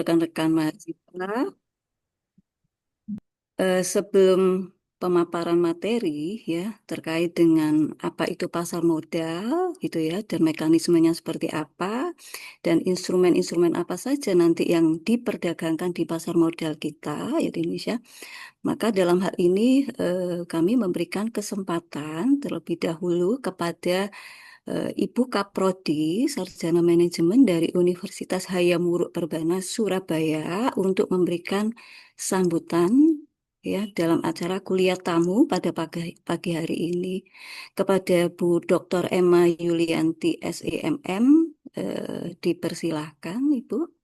rekan-rekan mahasiswa, sebelum pemaparan materi ya terkait dengan apa itu pasar modal gitu ya dan mekanismenya seperti apa dan instrumen-instrumen apa saja nanti yang diperdagangkan di pasar modal kita ya di Indonesia, maka dalam hal ini kami memberikan kesempatan terlebih dahulu kepada Ibu Kaprodi, Sarjana Manajemen dari Universitas Hayam Wuruk Perbanas Surabaya untuk memberikan sambutan ya dalam acara kuliah tamu pada pagi hari ini kepada Bu Dr. Emma Yulianti SEMM, dipersilahkan Ibu.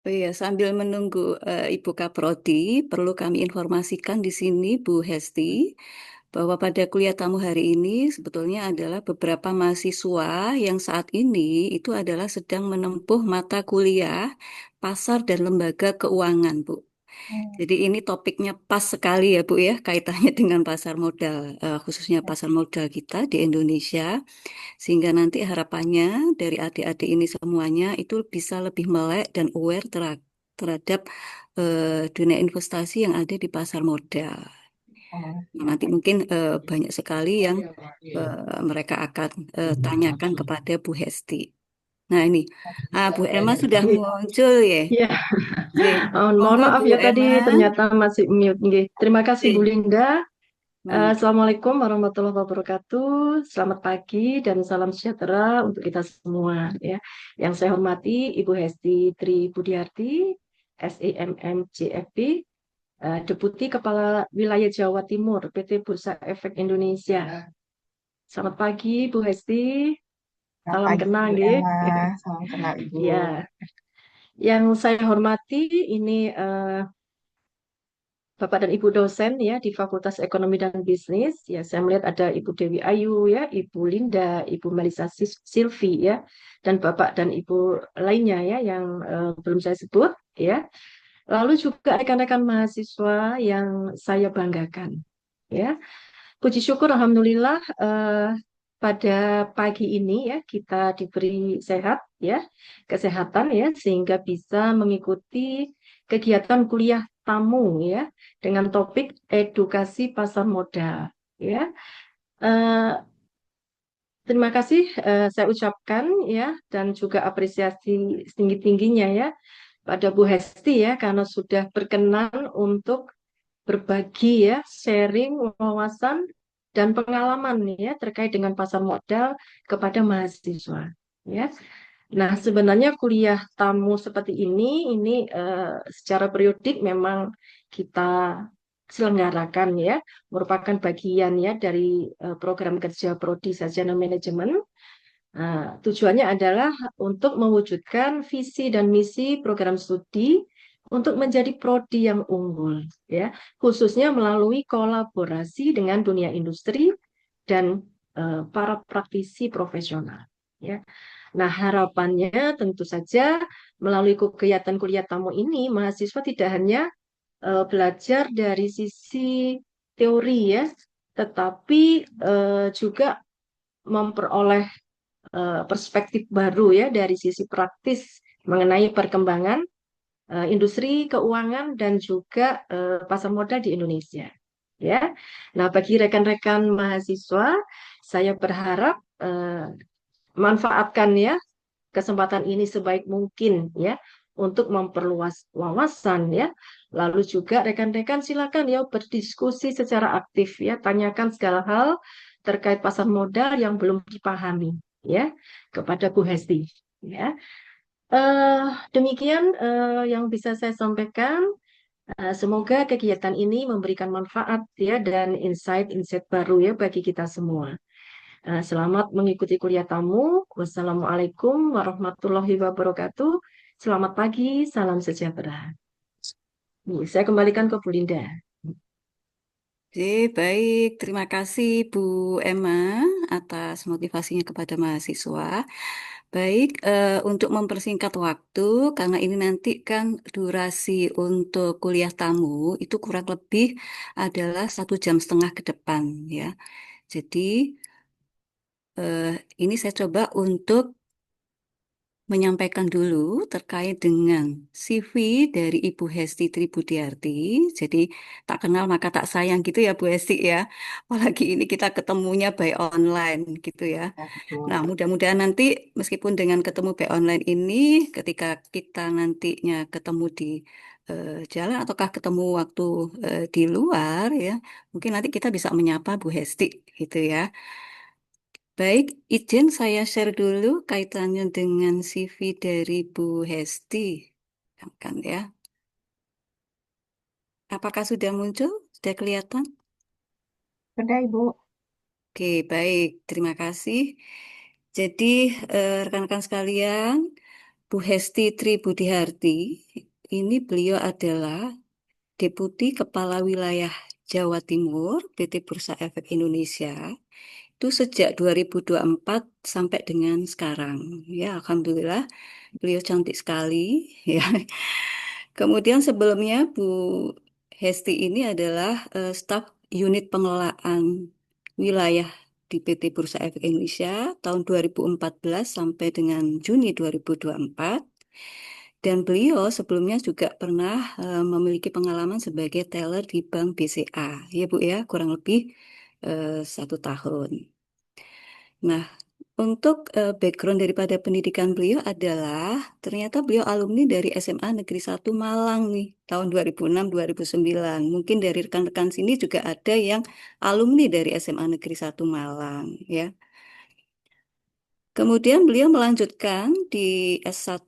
Oh iya, sambil menunggu Ibu Kaprodi, perlu kami informasikan di sini Bu Hesti bahwa pada kuliah tamu hari ini sebetulnya adalah beberapa mahasiswa yang saat ini itu adalah sedang menempuh mata kuliah pasar dan lembaga keuangan, Bu. Hmm, Jadi ini topiknya pas sekali ya, Bu ya, kaitannya dengan pasar modal, khususnya ya. pasar modal kita di Indonesia, sehingga nanti harapannya dari adik-adik ini semuanya itu bisa lebih melek dan aware terhadap dunia investasi yang ada di pasar modal. Oh, Nah, nanti mungkin banyak sekali yang mereka akan tanyakan kepada Bu Hesti. Nah ini, Bu Emma sudah muncul ya. iya. Oke, Mohon monggo maaf Bu ya tadi Emma. ternyata masih mute. Nggih. Terima kasih Bu Oke, Linda. hmm. Assalamualaikum warahmatullahi wabarakatuh. Selamat pagi dan salam sejahtera untuk kita semua ya. Yang saya hormati Ibu Hesti Tri Budiarti, SEMM JFP, Deputi Kepala Wilayah Jawa Timur PT Bursa Efek Indonesia. Selamat pagi Bu Hesti. Selamat Salam pagi, kenal Bu nggih. Emma. Salam kenal Ibu. Ya, yang saya hormati ini Bapak dan Ibu dosen ya di Fakultas Ekonomi dan Bisnis. Ya, saya melihat ada Ibu Dewi Ayu ya, Ibu Linda, Ibu Melisa Silvi ya, dan Bapak dan Ibu lainnya ya yang belum saya sebut ya. Lalu juga rekan-rekan mahasiswa yang saya banggakan ya. Puji syukur Alhamdulillah pada pagi ini ya kita diberi sehat ya, kesehatan ya sehingga bisa mengikuti kegiatan kuliah tamu ya dengan topik edukasi pasar modal ya. Eh, Terima kasih saya ucapkan ya dan juga apresiasi setinggi-tingginya ya pada Bu Hesti ya karena sudah berkenan untuk berbagi ya, sharing wawasan dan pengalaman ya terkait dengan pasar modal kepada mahasiswa. Ya. Nah, sebenarnya kuliah tamu seperti ini secara periodik memang kita selenggarakan ya, merupakan bagian ya dari program kerja Prodi Sarjana Manajemen. Tujuannya adalah untuk mewujudkan visi dan misi program studi untuk menjadi prodi yang unggul, ya, khususnya melalui kolaborasi dengan dunia industri dan para praktisi profesional. Ya. Nah, harapannya tentu saja melalui kegiatan kuliah tamu ini, mahasiswa tidak hanya belajar dari sisi teori ya, tetapi juga memperoleh perspektif baru ya dari sisi praktis mengenai perkembangan industri keuangan dan juga pasar modal di Indonesia. Ya, nah bagi rekan-rekan mahasiswa, saya berharap manfaatkan ya kesempatan ini sebaik mungkin ya untuk memperluas wawasan ya. Lalu juga rekan-rekan silakan ya berdiskusi secara aktif ya, tanyakan segala hal terkait pasar modal yang belum dipahami ya kepada Bu Hesti ya. Demikian yang bisa saya sampaikan. Semoga kegiatan ini memberikan manfaat ya dan insight-insight baru ya bagi kita semua. Selamat mengikuti kuliah tamu. Wassalamualaikum warahmatullahi wabarakatuh. Selamat pagi, salam sejahtera. Saya kembalikan ke Bu Linda. Oke, baik. Terima kasih Bu Emma atas motivasinya kepada mahasiswa. Baik, untuk mempersingkat waktu, karena ini nanti kan durasi untuk kuliah tamu itu kurang lebih adalah 1,5 jam ke depan, ya. Jadi, eh, ini saya coba untuk menyampaikan dulu terkait dengan CV dari Ibu Hesti Tribudiarti. Jadi tak kenal maka tak sayang gitu ya Bu Hesti ya. Apalagi ini kita ketemunya by online gitu ya. Ya, betul. Nah, mudah-mudahan nanti meskipun dengan ketemu by online ini, ketika kita nantinya ketemu di jalan ataukah ketemu waktu di luar ya, mungkin nanti kita bisa menyapa Bu Hesti gitu ya. Baik, izin saya share dulu kaitannya dengan CV dari Bu Hesti. Kan ya. Apakah sudah muncul? Sudah kelihatan? Sudah, Ibu. Oke, baik. Terima kasih. Jadi, rekan-rekan sekalian, Bu Hesti Tribudiharti, ini beliau adalah Deputi Kepala Wilayah Jawa Timur PT Bursa Efek Indonesia. Itu sejak 2024 sampai dengan sekarang. Ya, Alhamdulillah. Beliau cantik sekali, ya. Kemudian sebelumnya Bu Hesti ini adalah staf unit pengelolaan wilayah di PT Bursa Efek Indonesia tahun 2014 sampai dengan Juni 2024. Dan beliau sebelumnya juga pernah memiliki pengalaman sebagai teller di Bank BCA, ya Bu ya, kurang lebih 1 tahun. Nah, untuk background daripada pendidikan beliau adalah ternyata beliau alumni dari SMA Negeri 1 Malang nih, tahun 2006-2009. Mungkin dari rekan-rekan sini juga ada yang alumni dari SMA Negeri 1 Malang, ya. Kemudian beliau melanjutkan di S1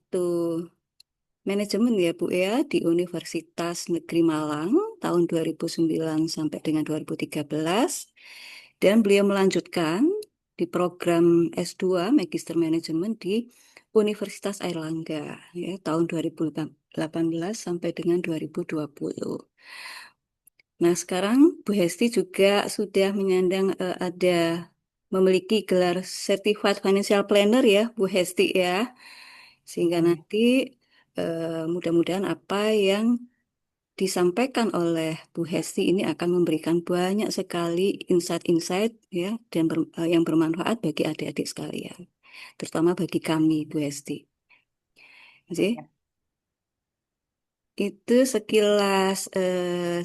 Manajemen ya Bu ya di Universitas Negeri Malang tahun 2009 sampai dengan 2013. Dan beliau melanjutkan di program S2 Magister Manajemen di Universitas Airlangga ya tahun 2018 sampai dengan 2020. Nah, sekarang Bu Hesti juga sudah menyandang ada memiliki gelar Certified Financial Planner ya Bu Hesti ya. Sehingga nanti mudah-mudahan apa yang disampaikan oleh Bu Hesti ini akan memberikan banyak sekali insight-insight ya dan yang bermanfaat bagi adik-adik sekalian, terutama bagi kami Bu Hesti. Jadi, Ya, itu sekilas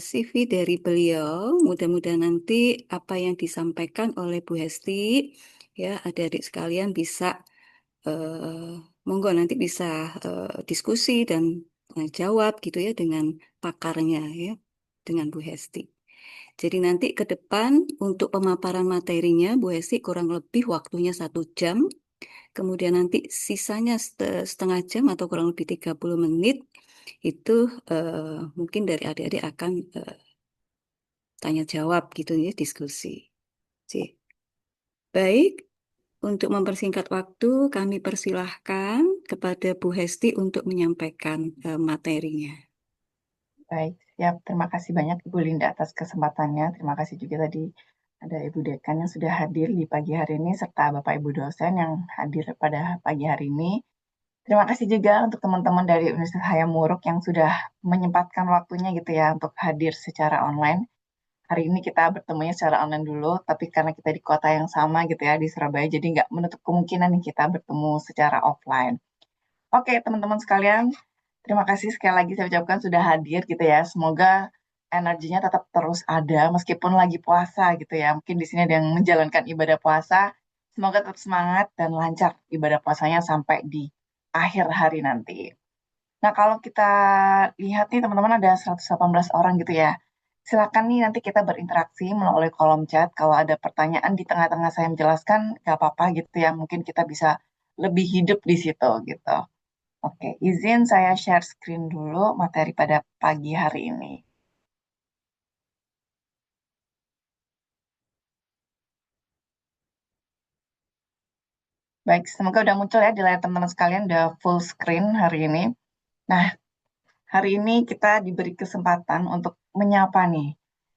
CV dari beliau. Mudah-mudahan nanti apa yang disampaikan oleh Bu Hesti ya adik-adik sekalian bisa monggo nanti bisa diskusi dan jawab gitu ya dengan pakarnya ya, dengan Bu Hesti. Jadi nanti ke depan untuk pemaparan materinya Bu Hesti kurang lebih waktunya 1 jam, kemudian nanti sisanya setengah jam atau kurang lebih 30 menit itu mungkin dari adik-adik akan tanya jawab gitu ya, diskusi. Sih. Baik, untuk mempersingkat waktu, kami persilahkan kepada Bu Hesti untuk menyampaikan materinya. baik. Siap. Terima kasih banyak Ibu Linda atas kesempatannya. Terima kasih juga tadi ada Ibu Dekan yang sudah hadir di pagi hari ini, serta Bapak Ibu dosen yang hadir pada pagi hari ini. Terima kasih juga untuk teman-teman dari Universitas Hayamuruk yang sudah menyempatkan waktunya gitu ya untuk hadir secara online. Hari ini kita bertemunya secara online dulu, tapi karena kita di kota yang sama gitu ya, di Surabaya, jadi nggak menutup kemungkinan nih kita bertemu secara offline. Oke, teman-teman sekalian, terima kasih sekali lagi saya ucapkan sudah hadir gitu ya. Semoga energinya tetap terus ada meskipun lagi puasa gitu ya. Mungkin di sini ada yang menjalankan ibadah puasa. Semoga tetap semangat dan lancar ibadah puasanya sampai di akhir hari nanti. Nah, kalau kita lihat nih teman-teman ada 118 orang gitu ya. Silakan nih nanti kita berinteraksi melalui kolom chat. Kalau ada pertanyaan di tengah-tengah saya menjelaskan, nggak apa-apa gitu ya. Mungkin kita bisa lebih hidup di situ gitu. Oke, izin saya share screen dulu materi pada pagi hari ini. Baik, semoga udah muncul ya di layar teman-teman sekalian, udah full screen hari ini. Nah, hari ini kita diberi kesempatan untuk menyapa nih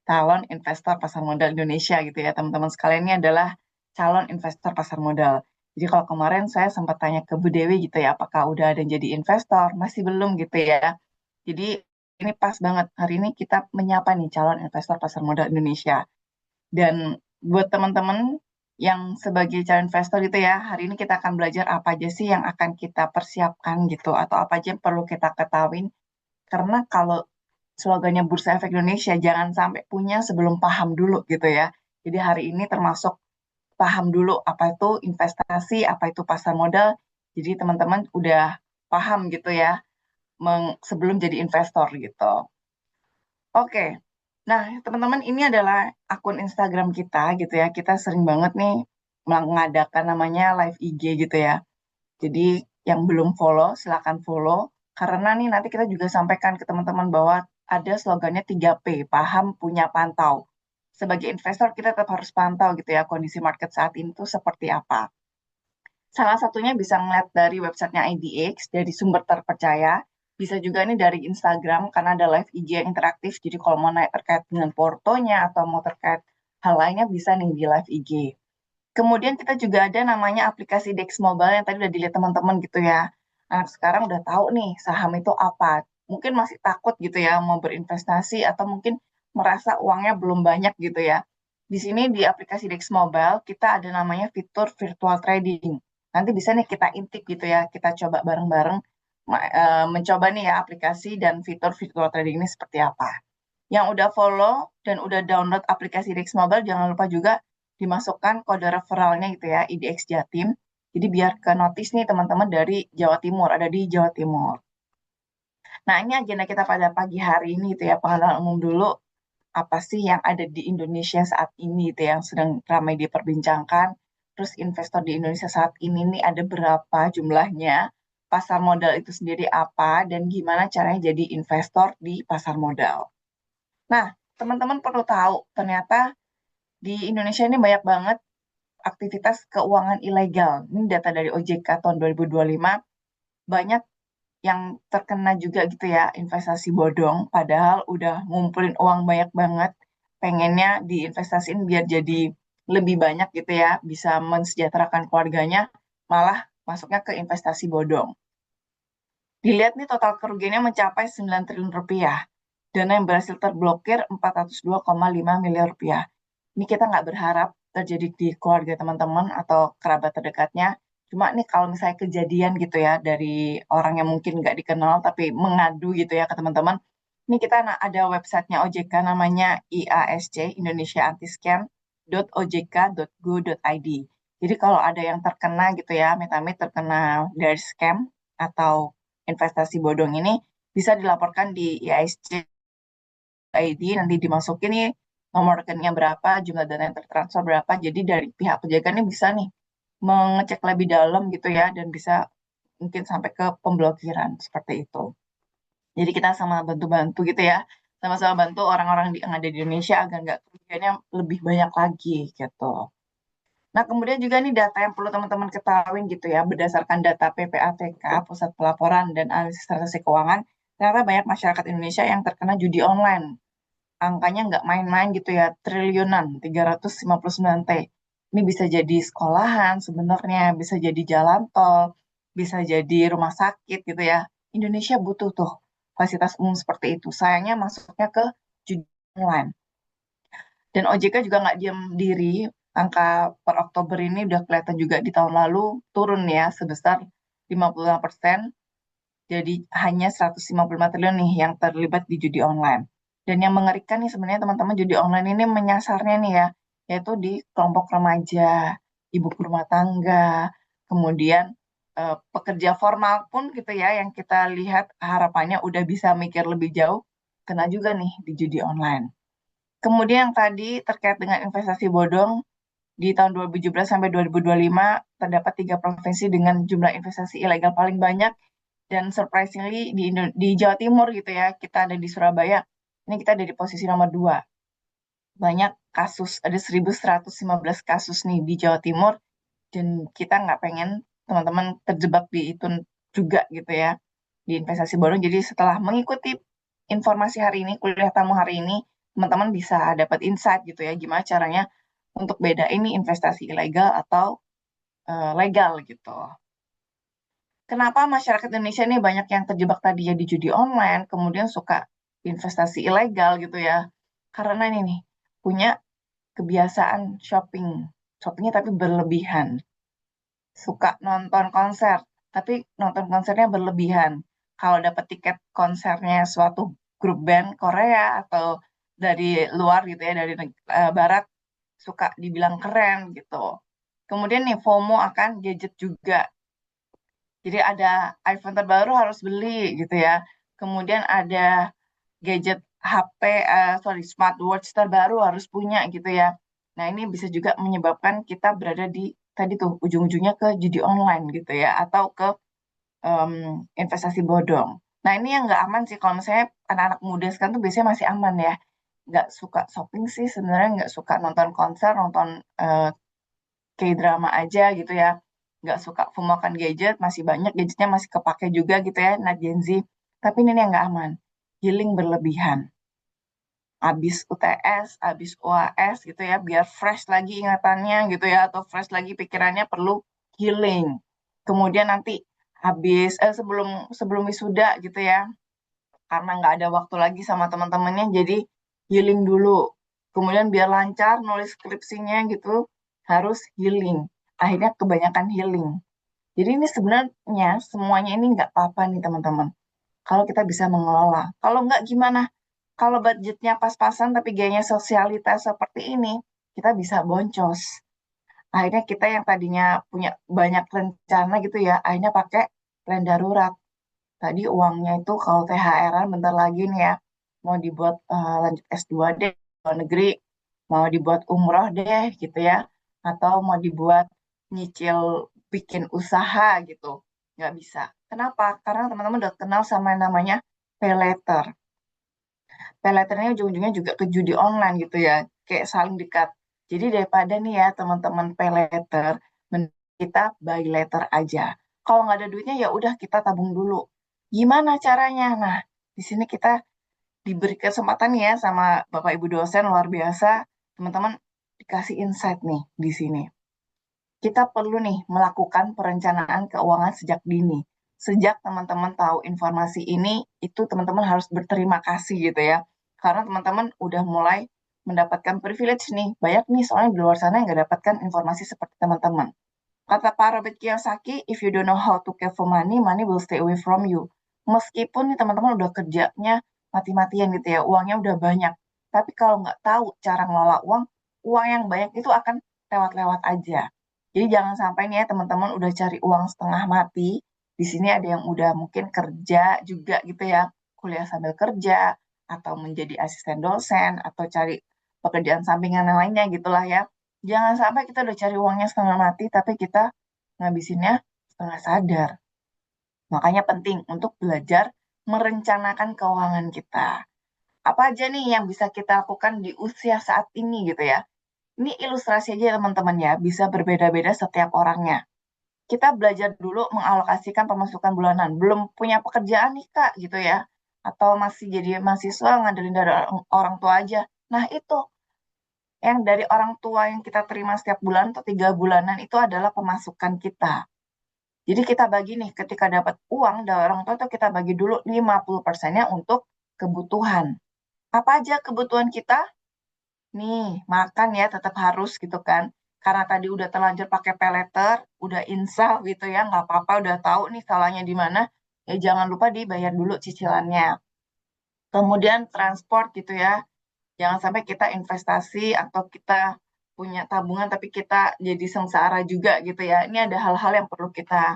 calon investor pasar modal Indonesia gitu ya, teman-teman sekalian. Ini adalah calon investor pasar modal. Jadi kalau kemarin saya sempat tanya ke Bu Dewi gitu ya, apakah udah ada yang jadi investor? Masih belum gitu ya. Jadi ini pas banget, hari ini kita menyapa nih calon investor pasar modal Indonesia. Dan buat teman-teman yang sebagai calon investor gitu ya, hari ini kita akan belajar apa aja sih yang akan kita persiapkan gitu, atau apa aja yang perlu kita ketahui. Karena kalau slogannya Bursa Efek Indonesia, jangan sampai punya sebelum paham dulu gitu ya. Jadi hari ini termasuk paham dulu apa itu investasi, apa itu pasar modal. Jadi teman-teman udah paham gitu ya sebelum jadi investor gitu. Oke, nah teman-teman ini adalah akun Instagram kita gitu ya. Kita sering banget nih mengadakan namanya live IG gitu ya. Jadi yang belum follow, silakan follow. Karena nih nanti kita juga sampaikan ke teman-teman bahwa ada slogannya 3P, paham, punya, pantau. Sebagai investor kita tetap harus pantau gitu ya, kondisi market saat ini tuh seperti apa. Salah satunya bisa ngeliat dari websitenya IDX, dari sumber terpercaya. Bisa juga nih dari Instagram, karena ada live IG yang interaktif. Jadi kalau mau naik terkait dengan portonya atau mau terkait hal lainnya bisa nih di live IG. Kemudian kita juga ada namanya aplikasi Dex Mobile yang tadi udah dilihat teman-teman gitu ya. Anak sekarang udah tahu nih saham itu apa. Mungkin masih takut gitu ya mau berinvestasi atau mungkin merasa uangnya belum banyak gitu ya. Di sini di aplikasi Dex Mobile kita ada namanya fitur virtual trading. Nanti bisa nih kita intip gitu ya, kita coba bareng-bareng mencoba nih ya aplikasi dan fitur virtual trading ini seperti apa. Yang udah follow dan udah download aplikasi Dex Mobile, jangan lupa juga dimasukkan kode referralnya gitu ya, IDX Jatim. Jadi biar ke notice nih teman-teman dari Jawa Timur, ada di Jawa Timur. Nah, ini agenda kita pada pagi hari ini gitu ya, pengenalan umum dulu, apa sih yang ada di Indonesia saat ini gitu ya, yang sedang ramai diperbincangkan. Terus investor di Indonesia saat ini nih ada berapa jumlahnya, pasar modal itu sendiri apa, dan gimana caranya jadi investor di pasar modal. Nah, teman-teman perlu tahu, ternyata di Indonesia ini banyak banget aktivitas keuangan ilegal. Ini data dari OJK tahun 2025, banyak yang terkena juga gitu ya, investasi bodong, padahal udah ngumpulin uang banyak banget, pengennya diinvestasiin biar jadi lebih banyak gitu ya, bisa mensejahterakan keluarganya, malah masuknya ke investasi bodong. Dilihat nih total kerugiannya mencapai 9 triliun rupiah. Dana yang berhasil terblokir 402,5 miliar rupiah. Ini kita nggak berharap terjadi di keluarga teman-teman atau kerabat terdekatnya. Cuma nih kalau misalnya kejadian gitu ya dari orang yang mungkin nggak dikenal tapi mengadu gitu ya ke teman-teman. Ini kita ada websitenya OJK namanya IASC, Indonesia Antiscam.ojk.go.id. Jadi kalau ada yang terkena gitu ya, amit-amit terkena dari scam atau investasi bodong ini, bisa dilaporkan di IASC ID, nanti dimasukin nih nomor rekeningnya berapa, jumlah dana yang tertransfer berapa. Jadi dari pihak penjaga ini bisa nih mengecek lebih dalam gitu ya, dan bisa mungkin sampai ke pemblokiran seperti itu. Jadi kita sama bantu-bantu gitu ya, sama-sama bantu orang-orang yang ada di Indonesia agar nggak kerugiannya lebih banyak lagi gitu. Nah, kemudian juga nih data yang perlu teman-teman ketahui gitu ya, berdasarkan data PPATK, Pusat Pelaporan dan Analisis Transaksi Keuangan, ternyata banyak masyarakat Indonesia yang terkena judi online. Angkanya nggak main-main gitu ya, triliunan, 359 T. Ini bisa jadi sekolahan sebenarnya, bisa jadi jalan tol, bisa jadi rumah sakit gitu ya. Indonesia butuh tuh fasilitas umum seperti itu. Sayangnya masuknya ke judi online. Dan OJK juga nggak diam diri, angka per Oktober ini udah kelihatan juga di tahun lalu turun ya sebesar 55%, jadi hanya 155 triliun nih yang terlibat di judi online. Dan yang mengerikan nih sebenarnya teman-teman, judi online ini menyasarnya nih ya, yaitu di kelompok remaja, ibu rumah tangga, kemudian pekerja formal pun gitu ya, yang kita lihat harapannya udah bisa mikir lebih jauh, kena juga nih di judi online. Kemudian yang tadi terkait dengan investasi bodong, di tahun 2017 sampai 2025 terdapat 3 provinsi dengan jumlah investasi ilegal paling banyak, dan surprisingly di Jawa Timur gitu ya, kita ada di Surabaya, ini kita ada di posisi nomor 2. Banyak kasus, ada 1.115 kasus nih di Jawa Timur, dan kita nggak pengen teman-teman terjebak di itu juga gitu ya. di investasi bodong. Jadi setelah mengikuti informasi hari ini, kuliah tamu hari ini, teman-teman bisa dapat insight gitu ya, gimana caranya untuk beda ini investasi ilegal atau legal gitu. Kenapa masyarakat Indonesia ini banyak yang terjebak tadi ya di judi online, kemudian suka investasi ilegal gitu ya? Karena ini nih, punya kebiasaan shoppingnya tapi berlebihan. Suka nonton konser, tapi nonton konsernya berlebihan. Kalau dapat tiket konsernya suatu grup band Korea atau dari luar gitu ya, dari barat, suka dibilang keren gitu. Kemudian nih FOMO akan gadget juga. Jadi ada iPhone terbaru harus beli gitu ya. Kemudian ada gadget HP, smartwatch terbaru harus punya gitu ya. Nah, ini bisa juga menyebabkan kita berada di tadi tuh ujung-ujungnya ke judi online gitu ya, atau ke em, investasi bodong. Nah, ini yang nggak aman sih kalau misalnya anak-anak muda sekarang tuh biasanya masih aman ya. Nggak suka shopping sih sebenarnya, nggak suka nonton konser, nonton eh, K-drama aja gitu ya. Nggak suka FOMO-kan gadget, masih banyak gadgetnya masih kepake juga gitu ya, nah Gen Z. Tapi ini yang nggak aman, healing berlebihan. Abis UTS, abis UAS gitu ya, biar fresh lagi ingatannya gitu ya, atau fresh lagi pikirannya perlu healing. Kemudian nanti sebelum sebelum wisuda gitu ya, karena nggak ada waktu lagi sama teman-temannya, jadi healing dulu. Kemudian biar lancar nulis skripsinya gitu, harus healing. Akhirnya kebanyakan healing. Jadi ini sebenarnya semuanya ini nggak apa-apa nih teman-teman. Kalau kita bisa mengelola. Kalau nggak gimana? Kalau budgetnya pas-pasan tapi gayanya sosialitas seperti ini, kita bisa boncos. Akhirnya kita yang tadinya punya banyak rencana gitu ya, akhirnya pakai plan darurat. Tadi uangnya itu kalau THR-an bentar lagi nih ya, mau dibuat lanjut S2 deh, ke luar negeri, mau dibuat umroh deh gitu ya, atau mau dibuat nyicil bikin usaha gitu. Nggak bisa. Kenapa? Karena teman-teman udah kenal sama yang namanya pay later. Pay letternya ujung-ujungnya juga ke judi online gitu ya, kayak saling dekat. Jadi daripada nih ya teman-teman pay letter, kita buy letter aja. Kalau nggak ada duitnya ya udah kita tabung dulu. Gimana caranya? Nah, di sini kita diberi kesempatan ya sama Bapak Ibu dosen luar biasa, teman-teman dikasih insight nih di sini. Kita perlu nih melakukan perencanaan keuangan sejak dini. Sejak teman-teman tahu informasi ini, itu teman-teman harus berterima kasih gitu ya. Karena teman-teman udah mulai mendapatkan privilege nih. Banyak nih soalnya di luar sana yang nggak dapatkan informasi seperti teman-teman. Kata Pak Robert Kiyosaki, if you don't know how to care for money, money will stay away from you. Meskipun nih teman-teman udah kerjanya mati-matian gitu ya, uangnya udah banyak. Tapi kalau nggak tahu cara ngelola uang, uang yang banyak itu akan lewat-lewat aja. Jadi jangan sampai nih ya teman-teman udah cari uang setengah mati. Di sini ada yang udah mungkin kerja juga gitu ya, kuliah sambil kerja, atau menjadi asisten dosen, atau cari pekerjaan sampingan yang lainnya gitulah ya. Jangan sampai kita udah cari uangnya setengah mati, tapi kita ngabisinnya setengah sadar. Makanya penting untuk belajar merencanakan keuangan kita. Apa aja nih yang bisa kita lakukan di usia saat ini gitu ya. Ini ilustrasi aja teman-teman ya, bisa berbeda-beda setiap orangnya. Kita belajar dulu mengalokasikan pemasukan bulanan. Belum punya pekerjaan nih Kak gitu ya. Atau masih jadi mahasiswa ngandelin dari orang tua aja. Nah itu yang dari orang tua yang kita terima setiap bulan atau 3 bulanan itu adalah pemasukan kita. Jadi kita bagi nih, ketika dapat uang dari orang tua itu kita bagi dulu 50%-nya untuk kebutuhan. Apa aja kebutuhan kita? Nih, makan ya tetap harus gitu kan. Karena tadi udah terlanjur pakai peleter, udah insaf gitu ya, nggak apa-apa, udah tahu nih salahnya di mana. Ya jangan lupa dibayar dulu cicilannya. Kemudian transport gitu ya, jangan sampai kita investasi atau kita punya tabungan tapi kita jadi sengsara juga gitu ya. Ini ada hal-hal yang perlu kita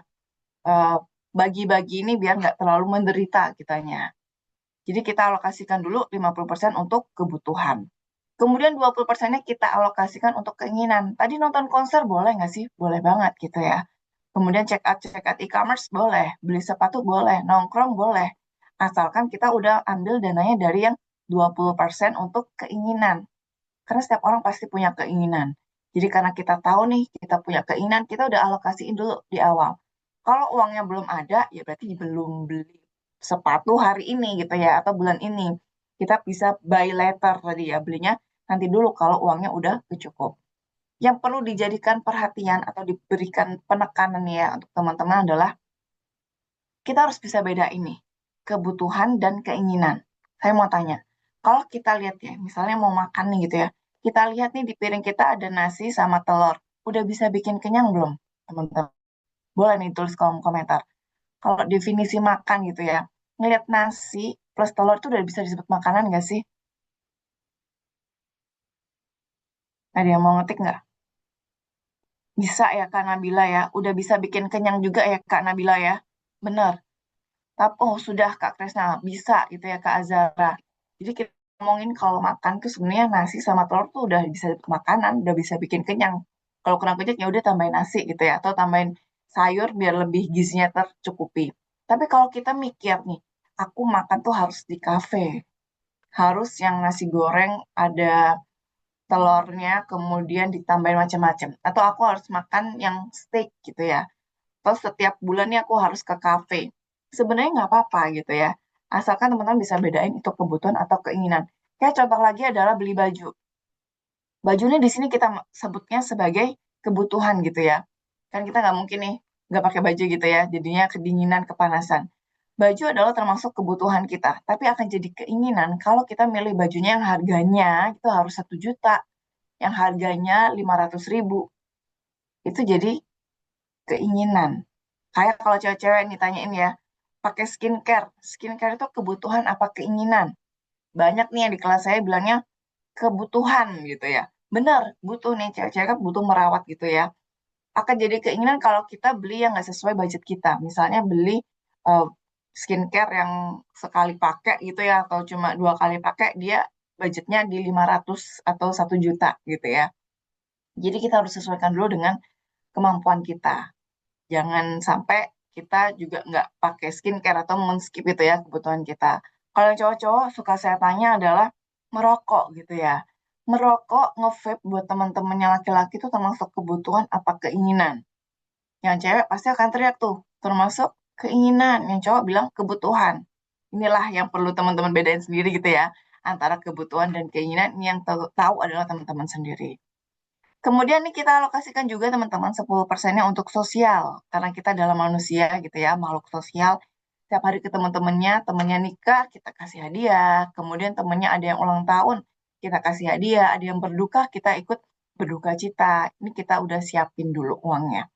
eh, bagi-bagi ini biar nggak terlalu menderita kitanya. Jadi kita alokasikan dulu 50% untuk kebutuhan. Kemudian 20%-nya kita alokasikan untuk keinginan. Tadi nonton konser boleh nggak sih? Boleh banget gitu ya. Kemudian check out e-commerce boleh, beli sepatu boleh, nongkrong boleh. Asalkan kita udah ambil dananya dari yang 20% untuk keinginan. Karena setiap orang pasti punya keinginan. Jadi karena kita tahu nih, kita punya keinginan, kita udah alokasiin dulu di awal. Kalau uangnya belum ada, ya berarti belum beli. sepatu hari ini gitu ya, atau bulan ini. Kita bisa buy later tadi ya, belinya nanti dulu kalau uangnya udah cukup. Yang perlu dijadikan perhatian atau diberikan penekanan ya untuk teman-teman adalah kita harus bisa beda ini, kebutuhan dan keinginan. Saya mau tanya, kalau kita lihat ya, misalnya mau makan nih gitu ya, kita lihat nih di piring kita ada nasi sama telur. Udah bisa bikin kenyang belum, teman-teman? Boleh nih tulis kolom komentar. Kalau definisi makan gitu ya, ngelihat nasi plus telur itu udah bisa disebut makanan nggak sih? Ada yang mau ngetik nggak? Bisa ya Kak Nabila ya, udah bisa bikin kenyang juga ya Kak Nabila ya. Bener. Tapi oh sudah Kak Kresna, bisa gitu ya Kak Azara. Jadi kita ngomongin kalau makan tuh sebenarnya nasi sama telur tuh udah bisa makanan, udah bisa bikin kenyang. Kalau kurang kenyang ya udah tambahin nasi gitu ya, atau tambahin sayur biar lebih gizinya tercukupi. Tapi kalau kita mikir nih, aku makan tuh harus di kafe, harus yang nasi goreng ada telurnya, kemudian ditambahin macam-macam. Atau aku harus makan yang steak gitu ya. Terus setiap bulannya aku harus ke kafe. Sebenarnya nggak apa-apa gitu ya. Asalkan teman-teman bisa bedain itu kebutuhan atau keinginan. Kayak contoh lagi adalah beli baju. Bajunya di sini kita sebutnya sebagai kebutuhan gitu ya. Kan kita nggak mungkin nih nggak pakai baju gitu ya. Jadinya kedinginan, kepanasan. Baju adalah termasuk kebutuhan kita. Tapi akan jadi keinginan kalau kita milih bajunya yang harganya itu harus 1 juta. Yang harganya 500 ribu. Itu jadi keinginan. Kayak kalau cewek-cewek nih tanyain ya, pakai skincare. Skincare itu kebutuhan apa keinginan? Banyak nih yang di kelas saya bilangnya kebutuhan gitu ya. Benar, butuh nih cewek-cewek kan butuh merawat gitu ya. Akan jadi keinginan kalau kita beli yang nggak sesuai budget kita. Misalnya beli uh, skincare yang sekali pakai gitu ya, atau cuma 2 kali pakai, dia budgetnya di 500 atau 1 juta gitu ya. Jadi kita harus sesuaikan dulu dengan kemampuan kita. Jangan sampai kita juga nggak pakai skincare atau men-skip itu ya kebutuhan kita. Kalau yang cowok-cowok suka saya tanya adalah merokok gitu ya. Merokok, nge-vape buat teman-temannya laki-laki itu termasuk kebutuhan apa keinginan. Yang cewek pasti akan teriak tuh, termasuk keinginan. Yang cowok bilang kebutuhan. Inilah yang perlu teman-teman bedain sendiri gitu ya. Antara kebutuhan dan keinginan, ini yang tahu adalah teman-teman sendiri. Kemudian nih kita alokasikan juga teman-teman 10%-nya untuk sosial. Karena kita adalah manusia gitu ya, makhluk sosial. Setiap hari ke teman-temannya, temannya nikah, kita kasih hadiah. Kemudian temannya ada yang ulang tahun, kita kasih hadiah. Ada yang berduka, kita ikut berduka cita. Ini kita udah siapin dulu uangnya.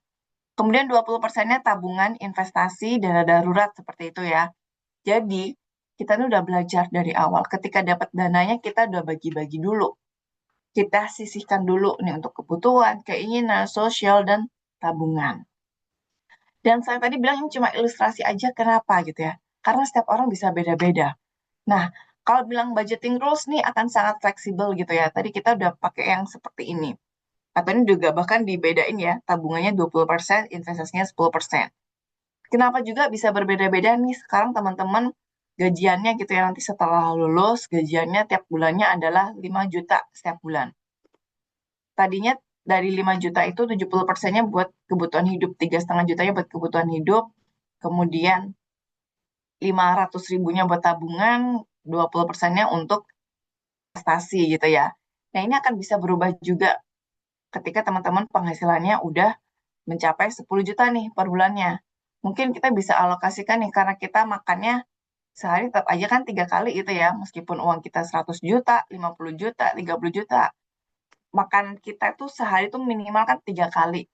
Kemudian 20%-nya tabungan, investasi, dana darurat seperti itu ya. Jadi, kita ini udah belajar dari awal. Ketika dapat dananya, kita udah bagi-bagi dulu. Kita sisihkan dulu nih untuk kebutuhan, keinginan, sosial, dan tabungan. Dan saya tadi bilang ini cuma ilustrasi aja, kenapa gitu ya? Karena setiap orang bisa beda-beda. Nah, kalau bilang budgeting rules nih akan sangat fleksibel gitu ya. Tadi kita udah pakai yang seperti ini. Atau ini juga bahkan dibedain ya, tabungannya 20%, investasinya 10%. Kenapa juga bisa berbeda-beda nih sekarang teman-teman gajiannya gitu ya, nanti setelah lulus gajiannya tiap bulannya adalah 5 juta setiap bulan. Tadinya dari 5 juta itu 70%-nya buat kebutuhan hidup, 3,5 jutanya buat kebutuhan hidup, kemudian 500 ribunya buat tabungan, 20%-nya untuk investasi gitu ya. Nah ini akan bisa berubah juga ketika teman-teman penghasilannya udah mencapai 10 juta nih per bulannya. Mungkin kita bisa alokasikan nih karena kita makannya sehari tetap aja kan 3 kali itu ya, meskipun uang kita 100 juta, 50 juta, 30 juta, makan kita tuh sehari tuh minimal kan 3 kali.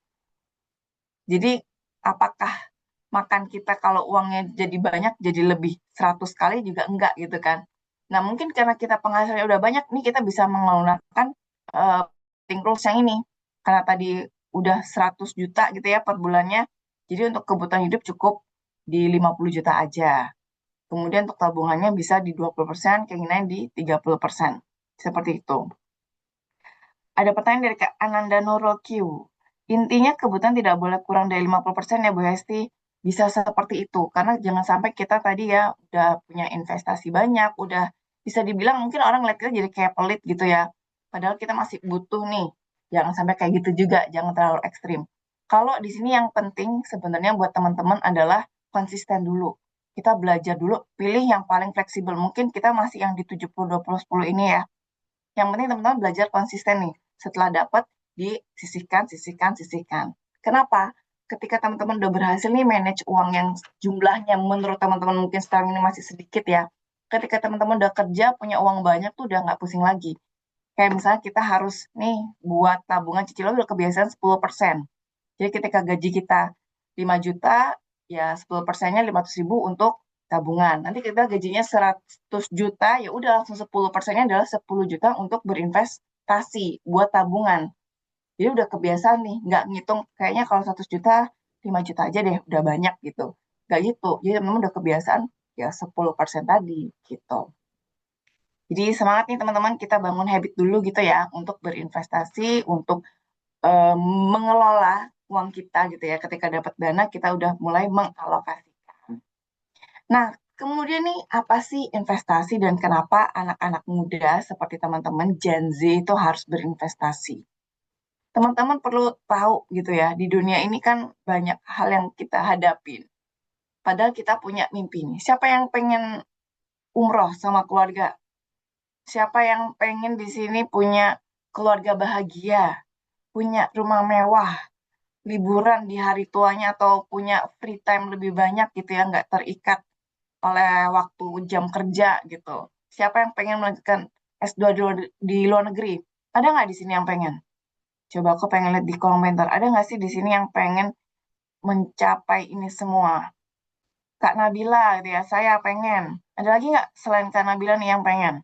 Jadi apakah makan kita kalau uangnya jadi banyak jadi lebih 100 kali juga enggak gitu kan. Nah mungkin karena kita penghasilannya udah banyak nih kita bisa menggunakan saving rules yang ini. Karena tadi udah 100 juta gitu ya per bulannya. Jadi untuk kebutuhan hidup cukup di 50 juta aja. Kemudian untuk tabungannya bisa di 20%, keinginan di 30%. Seperti itu. Ada pertanyaan dari Kak Ananda Nurul Q. Intinya kebutuhan tidak boleh kurang dari 50% ya Bu Hesti. Bisa seperti itu. Karena jangan sampai kita tadi ya udah punya investasi banyak, udah bisa dibilang mungkin orang lihat kita jadi kayak pelit gitu ya. Padahal kita masih butuh nih. Jangan sampai kayak gitu juga, jangan terlalu ekstrim. Kalau di sini yang penting sebenarnya buat teman-teman adalah konsisten dulu. kita belajar dulu, pilih yang paling fleksibel. Mungkin kita masih yang di 70-20-10 ini ya. Yang penting teman-teman belajar konsisten nih. Setelah dapat, disisihkan, sisihkan, sisihkan. Kenapa? Ketika teman-teman udah berhasil nih manage uang yang jumlahnya menurut teman-teman mungkin sekarang ini masih sedikit ya. Ketika teman-teman udah kerja, punya uang banyak tuh udah nggak pusing lagi. Kayak misalnya kita harus nih buat tabungan cicilan udah kebiasaan 10%. Jadi ketika gaji kita 5 juta, ya 10%-nya 500.000 untuk tabungan. Nanti kita gajinya 100 juta, ya udah langsung 10%-nya adalah 10 juta untuk berinvestasi buat tabungan. Jadi udah kebiasaan nih, nggak ngitung kayaknya kalau 100 juta, 5 juta aja deh, udah banyak gitu. Nggak gitu. Jadi teman-teman udah kebiasaan ya 10% tadi gitu. Jadi semangat nih teman-teman, kita bangun habit dulu gitu ya untuk berinvestasi, untuk eh, mengelola uang kita gitu ya. Ketika dapat dana, kita udah mulai mengalokasikan. Nah, kemudian nih apa sih investasi dan kenapa anak-anak muda seperti teman-teman Gen Z itu harus berinvestasi? Teman-teman perlu tahu gitu ya, di dunia ini kan banyak hal yang kita hadapin. Padahal kita punya mimpi nih. Siapa yang pengen umroh sama keluarga? Siapa yang pengen di sini punya keluarga bahagia, punya rumah mewah, liburan di hari tuanya atau punya free time lebih banyak gitu ya, nggak terikat oleh waktu jam kerja gitu. Siapa yang pengen melanjutkan S2 di luar negeri? Ada nggak di sini yang pengen? Coba aku pengen lihat di komentar. Ada nggak sih di sini yang pengen mencapai ini semua? Kak Nabila gitu ya, saya pengen. Ada lagi nggak selain Kak Nabila nih yang pengen?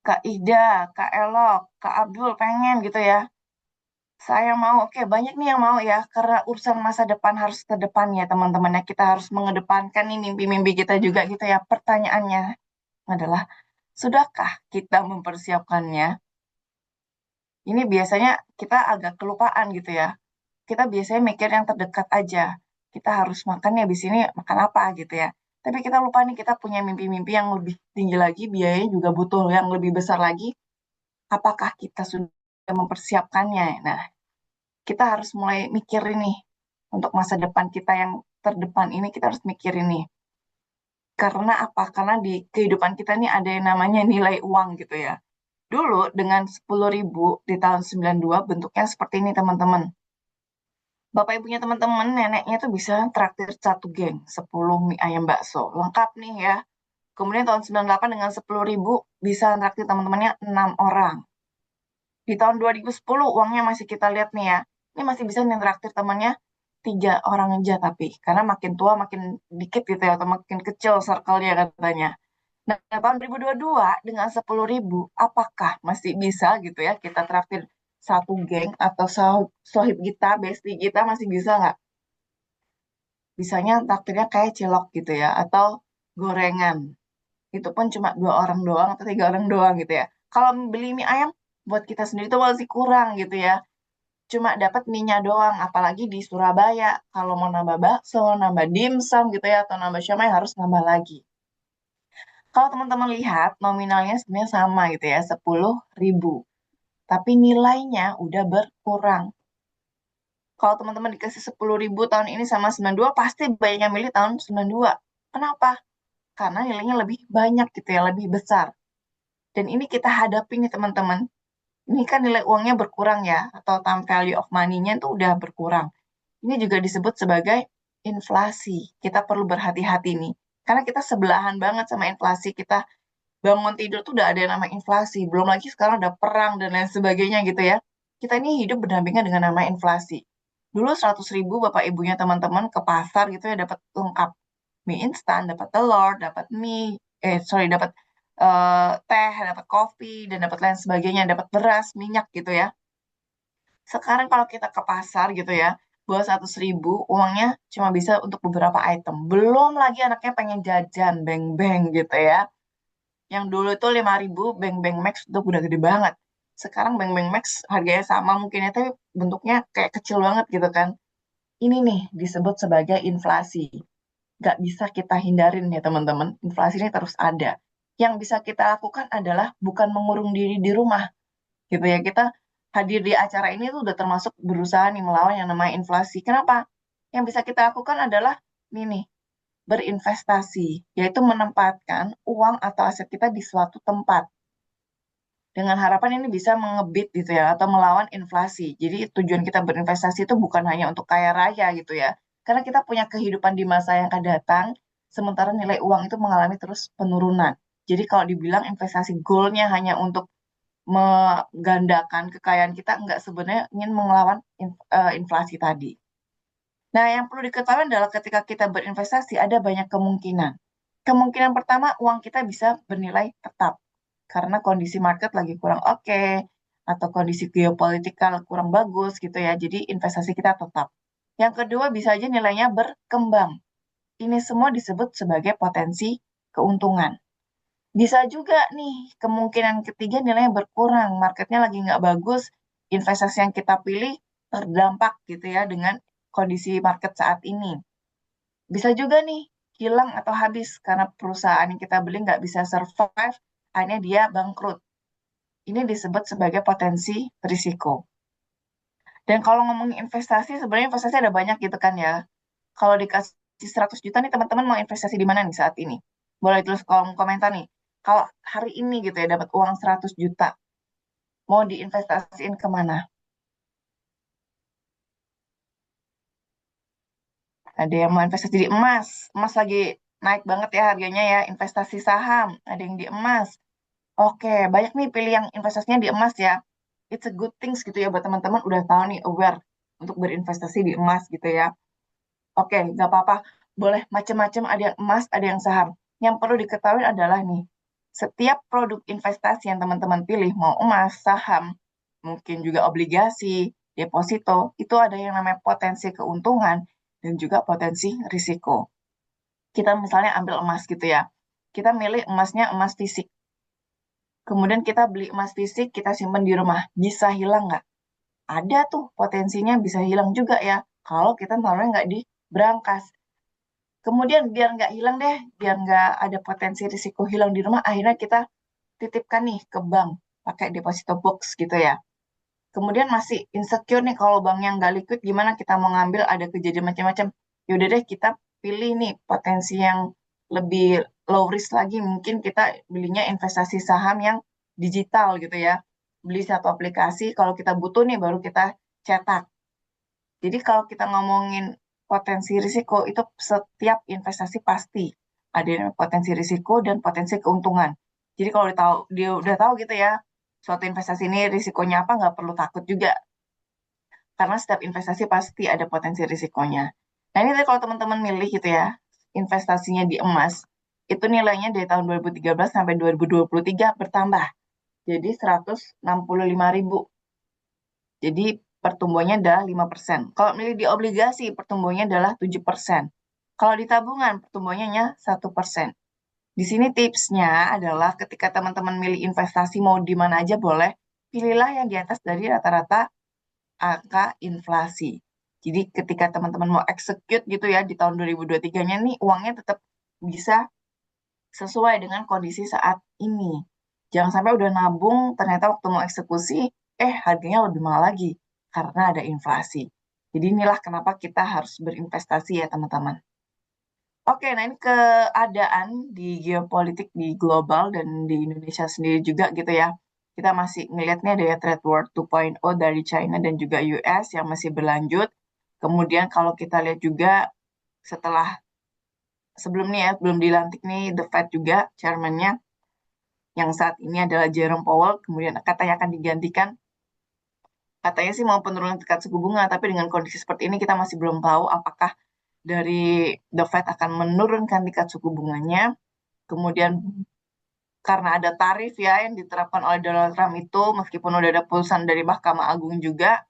Kak Ida, Kak Elok, Kak Abdul pengen gitu ya. Saya mau, oke banyak nih yang mau ya, karena urusan masa depan harus ke depan ya teman-teman ya. Kita harus mengedepankan nih mimpi-mimpi kita juga gitu ya. Pertanyaannya adalah, sudahkah kita mempersiapkannya? Ini biasanya kita agak kelupaan gitu ya. Kita biasanya mikir yang terdekat aja. Kita harus makan ya di sini makan apa gitu ya. Tapi kita lupa nih kita punya mimpi-mimpi yang lebih tinggi lagi, biayanya juga butuh yang lebih besar lagi. Apakah kita sudah mempersiapkannya? Nah, kita harus mulai mikir ini untuk masa depan kita yang terdepan ini kita harus mikir ini. Karena apa? Karena di kehidupan kita ini ada yang namanya nilai uang gitu ya. Dulu dengan 10.000 di tahun 92 bentuknya seperti ini teman-teman. Bapak ibunya teman-teman, neneknya tuh bisa traktir satu geng, 10 mie ayam bakso. Lengkap nih ya. Kemudian tahun 98 dengan 10.000 bisa traktir teman-temannya 6 orang. Di tahun 2010 uangnya masih kita lihat nih ya. Ini masih bisa nintraktir temannya 3 orang aja tapi. Karena makin tua makin dikit gitu ya, atau makin kecil circle-nya katanya. Nah, tahun 2022 dengan 10.000, apakah masih bisa gitu ya kita traktir satu geng atau sohib kita, bestie kita masih bisa nggak? Bisanya traktirnya kayak cilok gitu ya, atau gorengan. Itu pun cuma 2 orang doang atau 3 orang doang gitu ya. Kalau beli mie ayam, buat kita sendiri itu masih kurang gitu ya. Cuma dapat mie-nya doang, apalagi di Surabaya. Kalau mau nambah bakso, nambah dimsum gitu ya, atau nambah siomay harus nambah lagi. Kalau teman-teman lihat, nominalnya sebenarnya sama gitu ya, 10.000. Tapi nilainya udah berkurang. Kalau teman-teman dikasih 10.000 tahun ini sama 92, pasti banyak yang milih tahun 92. Kenapa? Karena nilainya lebih banyak gitu ya, lebih besar. Dan ini kita hadapi nih teman-teman. Ini kan nilai uangnya berkurang ya, atau time value of money-nya itu udah berkurang. Ini juga disebut sebagai inflasi. Kita perlu berhati-hati nih. Karena kita sebelahan banget sama inflasi. Kita bangun tidur tuh udah ada yang namanya inflasi. Belum lagi sekarang ada perang dan lain sebagainya gitu ya. Kita ini hidup berdampingan dengan nama inflasi. Dulu 100.000 bapak ibunya teman-teman ke pasar gitu ya dapat lengkap. Mie instan, dapat telur, dapat dapat teh, dapat kopi, dan dapat lain sebagainya, dapat beras, minyak gitu ya. Sekarang kalau kita ke pasar gitu ya, bawa 100.000, uangnya cuma bisa untuk beberapa item. Belum lagi anaknya pengen jajan, beng-beng gitu ya. Yang dulu itu 5.000, beng-beng Max itu udah gede banget. Sekarang beng-beng Max harganya sama mungkin ya, tapi bentuknya kayak kecil banget gitu kan. Ini nih disebut sebagai inflasi. Nggak bisa kita hindarin ya teman-teman. Inflasi ini terus ada. Yang bisa kita lakukan adalah bukan mengurung diri di rumah gitu ya. Kita hadir di acara ini tuh udah termasuk berusaha nih melawan yang namanya inflasi. Kenapa? Yang bisa kita lakukan adalah ini nih. berinvestasi, yaitu menempatkan uang atau aset kita di suatu tempat. Dengan harapan ini bisa mengebit gitu ya, atau melawan inflasi. Jadi tujuan kita berinvestasi itu bukan hanya untuk kaya raya gitu ya. Karena kita punya kehidupan di masa yang akan datang, sementara nilai uang itu mengalami terus penurunan. Jadi kalau dibilang investasi goalnya hanya untuk menggandakan kekayaan kita, enggak, sebenarnya ingin melawan inflasi tadi. Nah, yang perlu diketahui adalah ketika kita berinvestasi ada banyak kemungkinan. Kemungkinan pertama, uang kita bisa bernilai tetap karena kondisi market lagi kurang oke atau kondisi geopolitikal kurang bagus gitu ya. Jadi investasi kita tetap. Yang kedua, bisa aja nilainya berkembang. Ini semua disebut sebagai potensi keuntungan. Bisa juga nih, kemungkinan ketiga nilainya berkurang, marketnya lagi nggak bagus, investasi yang kita pilih terdampak gitu ya dengan kondisi market saat ini. Bisa juga nih, hilang atau habis karena perusahaan yang kita beli nggak bisa survive, akhirnya dia bangkrut. Ini disebut sebagai potensi risiko. Dan kalau ngomongin investasi, sebenarnya investasi ada banyak gitu kan ya. Kalau dikasih 100 juta nih teman-teman mau investasi di mana nih saat ini? Boleh tulis kolom komentar nih. Kalau hari ini gitu ya dapat uang 100 juta, mau diinvestasiin kemana? Ada yang mau investasi di emas. Emas lagi naik banget ya harganya ya. Investasi saham, ada yang di emas. Oke, banyak nih pilih yang investasinya di emas ya. It's a good things gitu ya buat teman-teman udah tahu nih aware untuk berinvestasi di emas gitu ya. Oke, nggak apa-apa. Boleh macam-macam, ada yang emas, ada yang saham. Yang perlu diketahui adalah nih, setiap produk investasi yang teman-teman pilih, mau emas, saham, mungkin juga obligasi, deposito, itu ada yang namanya potensi keuntungan dan juga potensi risiko. Kita misalnya ambil emas gitu ya. Kita milih emasnya emas fisik. Kemudian kita beli emas fisik, kita simpan di rumah. Bisa hilang nggak? Ada tuh potensinya bisa hilang juga ya. Kalau kita taruhnya nggak di brankas. Kemudian biar nggak hilang deh, biar nggak ada potensi risiko hilang di rumah, akhirnya kita titipkan nih ke bank pakai deposito box gitu ya. Kemudian masih insecure nih kalau banknya nggak liquid, gimana kita mau ngambil, ada kejadian macam-macam. Yaudah deh kita pilih nih potensi yang lebih low risk lagi, mungkin kita belinya investasi saham yang digital gitu ya. Beli satu aplikasi, kalau kita butuh nih baru kita cetak. Jadi kalau kita ngomongin potensi risiko itu setiap investasi pasti ada yang potensi risiko dan potensi keuntungan. Jadi kalau dia udah tahu gitu ya, suatu investasi ini risikonya apa, nggak perlu takut juga karena setiap investasi pasti ada potensi risikonya. Nah ini tadi kalau teman-teman milih gitu ya, investasinya di emas, itu nilainya dari tahun 2013 sampai 2023 bertambah jadi 165.000. Jadi pertumbuhannya adalah 5%. Kalau milih di obligasi, pertumbuhannya adalah 7%. Kalau di tabungan, pertumbuhannya hanya 1%. Di sini tipsnya adalah ketika teman-teman milih investasi mau di mana aja boleh, pilihlah yang di atas dari rata-rata angka inflasi. Jadi ketika teman-teman mau execute gitu ya di tahun 2023-nya nih uangnya tetap bisa sesuai dengan kondisi saat ini. Jangan sampai udah nabung, ternyata waktu mau eksekusi, harganya lebih mahal lagi karena ada inflasi. Jadi inilah kenapa kita harus berinvestasi ya teman-teman. Oke, nah ini keadaan di geopolitik di global dan di Indonesia sendiri juga gitu ya. Kita masih ngelihatnya ada ya trade war 2.0 dari China dan juga US yang masih berlanjut. Kemudian kalau kita lihat juga setelah sebelum nih ya, belum dilantik nih The Fed juga chairman-nya yang saat ini adalah Jerome Powell, kemudian katanya akan digantikan. Katanya sih mau penurunan tingkat suku bunga, tapi dengan kondisi seperti ini kita masih belum tahu apakah dari The Fed akan menurunkan tingkat suku bunganya. Kemudian karena ada tarif ya yang diterapkan oleh Donald Trump itu, meskipun udah ada putusan dari Mahkamah Agung juga,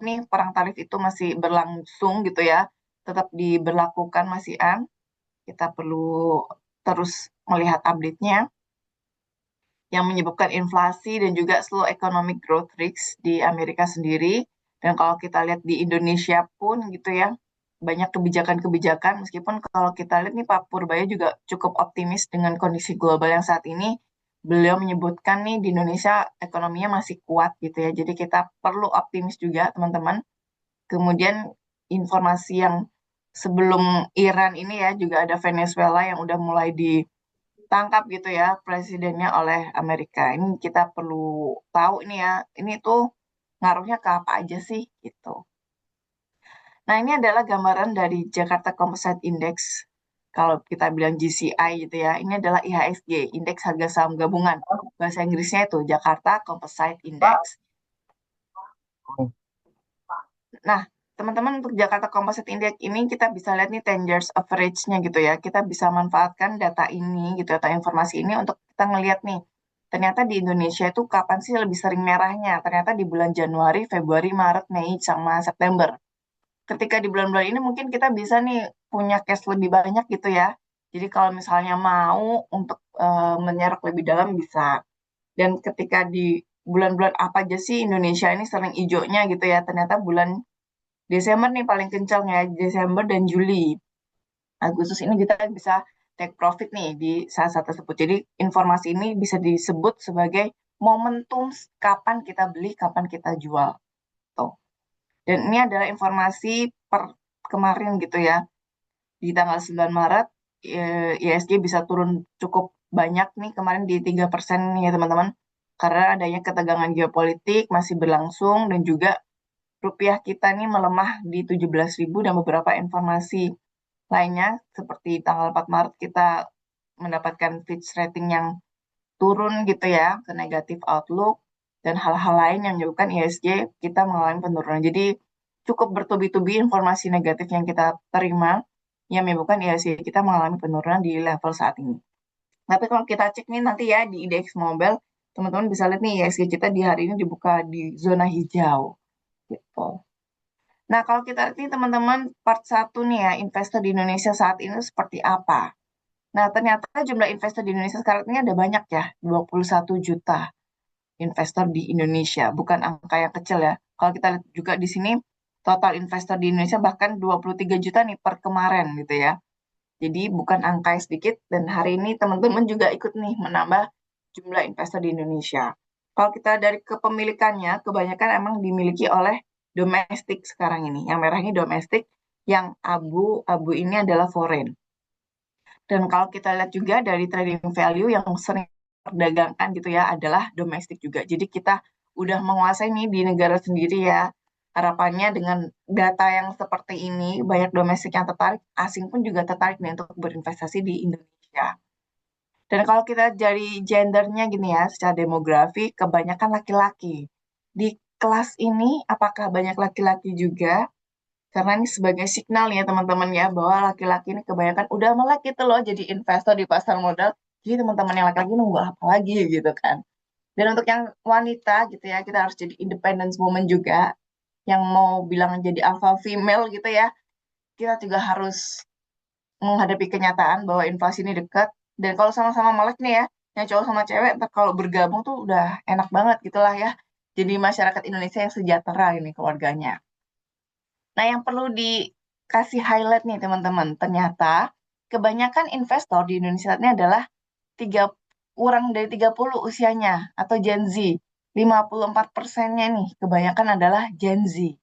nih perang tarif itu masih berlangsung gitu ya, tetap diberlakukan masih an. Kita perlu terus melihat update-nya yang menyebabkan inflasi dan juga slow economic growth rates di Amerika sendiri. Dan kalau kita lihat di Indonesia pun gitu ya, banyak kebijakan-kebijakan, meskipun kalau kita lihat nih Pak Purbaya juga cukup optimis dengan kondisi global yang saat ini, beliau menyebutkan nih di Indonesia ekonominya masih kuat gitu ya, jadi kita perlu optimis juga teman-teman. Kemudian informasi yang sebelum Iran ini ya juga ada Venezuela yang udah mulai ditangkap gitu ya presidennya oleh Amerika. Ini kita perlu tahu ini ya, ini tuh ngaruhnya ke apa aja sih gitu. Nah, ini adalah gambaran dari Jakarta Composite Index. Kalau kita bilang GCI gitu ya, ini adalah IHSG, Indeks Harga Saham Gabungan. Bahasa Inggrisnya itu Jakarta Composite Index. Nah, teman-teman untuk Jakarta Composite Index ini kita bisa lihat nih 10 years average-nya gitu ya. Kita bisa manfaatkan data ini gitu, data informasi ini untuk kita ngelihat nih. Ternyata di Indonesia itu kapan sih lebih sering merahnya? Ternyata di bulan Januari, Februari, Maret, Mei, sama September. Ketika di bulan-bulan ini mungkin kita bisa nih punya cash lebih banyak gitu ya. Jadi kalau misalnya mau untuk menyerap lebih dalam bisa. Dan ketika di bulan-bulan apa aja sih Indonesia ini sering hijaunya gitu ya. Ternyata bulan Desember nih paling kencang ya, Desember dan Juli. Agustus ini kita bisa take profit nih di saat-saat tersebut. Jadi informasi ini bisa disebut sebagai momentum kapan kita beli, kapan kita jual. Tuh. Dan ini adalah informasi per kemarin gitu ya. Di tanggal 9 Maret, ISG bisa turun cukup banyak nih kemarin di 3% nih ya teman-teman. Karena adanya ketegangan geopolitik masih berlangsung dan juga rupiah kita nih melemah di 17.000 dan beberapa informasi lainnya seperti tanggal 4 Maret kita mendapatkan Fitch rating yang turun gitu ya ke negatif outlook dan hal-hal lain yang menyebabkan ISG kita mengalami penurunan. Jadi cukup bertubi-tubi informasi negatif yang kita terima yang menyebabkan ISG kita mengalami penurunan di level saat ini. Tapi kalau kita cek nih nanti ya di indeks mobile, teman-teman bisa lihat nih ISG kita di hari ini dibuka di zona hijau gitu. Nah, kalau kita lihat nih teman-teman part 1 nih ya, investor di Indonesia saat ini seperti apa? Nah, ternyata jumlah investor di Indonesia sekarang ini ada banyak ya, 21 juta investor di Indonesia, bukan angka yang kecil ya. Kalau kita lihat juga di sini, total investor di Indonesia bahkan 23 juta nih per kemarin gitu ya. Jadi bukan angka yang sedikit, dan hari ini teman-teman juga ikut nih menambah jumlah investor di Indonesia. Kalau kita dari kepemilikannya, kebanyakan emang dimiliki oleh domestik sekarang ini. Yang merah ini domestik, yang abu-abu ini adalah foreign. Dan kalau kita lihat juga dari trading value yang sering diperdagangkan gitu ya adalah domestik juga. Jadi kita udah menguasai nih di negara sendiri ya. Harapannya dengan data yang seperti ini, banyak domestik yang tertarik, asing pun juga tertarik nih untuk berinvestasi di Indonesia. Dan kalau kita dari gendernya gini ya, secara demografi, kebanyakan laki-laki. Di kelas ini, apakah banyak laki-laki juga? Karena ini sebagai signal ya teman-teman ya bahwa laki-laki ini kebanyakan udah melek gitu loh jadi investor di pasar modal. Jadi teman-teman yang laki-laki nunggu apa lagi gitu kan. Dan untuk yang wanita gitu ya kita harus jadi independence woman juga. Yang mau bilang jadi alpha female gitu ya. Kita juga harus menghadapi kenyataan bahwa inflasi ini dekat. Dan kalau sama-sama melek nih ya, yang cowok sama cewek ntar kalau bergabung tuh udah enak banget gitulah ya. Jadi masyarakat Indonesia yang sejahtera ini keluarganya. Nah, yang perlu dikasih highlight nih teman-teman, ternyata kebanyakan investor di Indonesia ini adalah tiga kurang dari 30 usianya atau Gen Z. 54%-nya nih kebanyakan adalah Gen Z.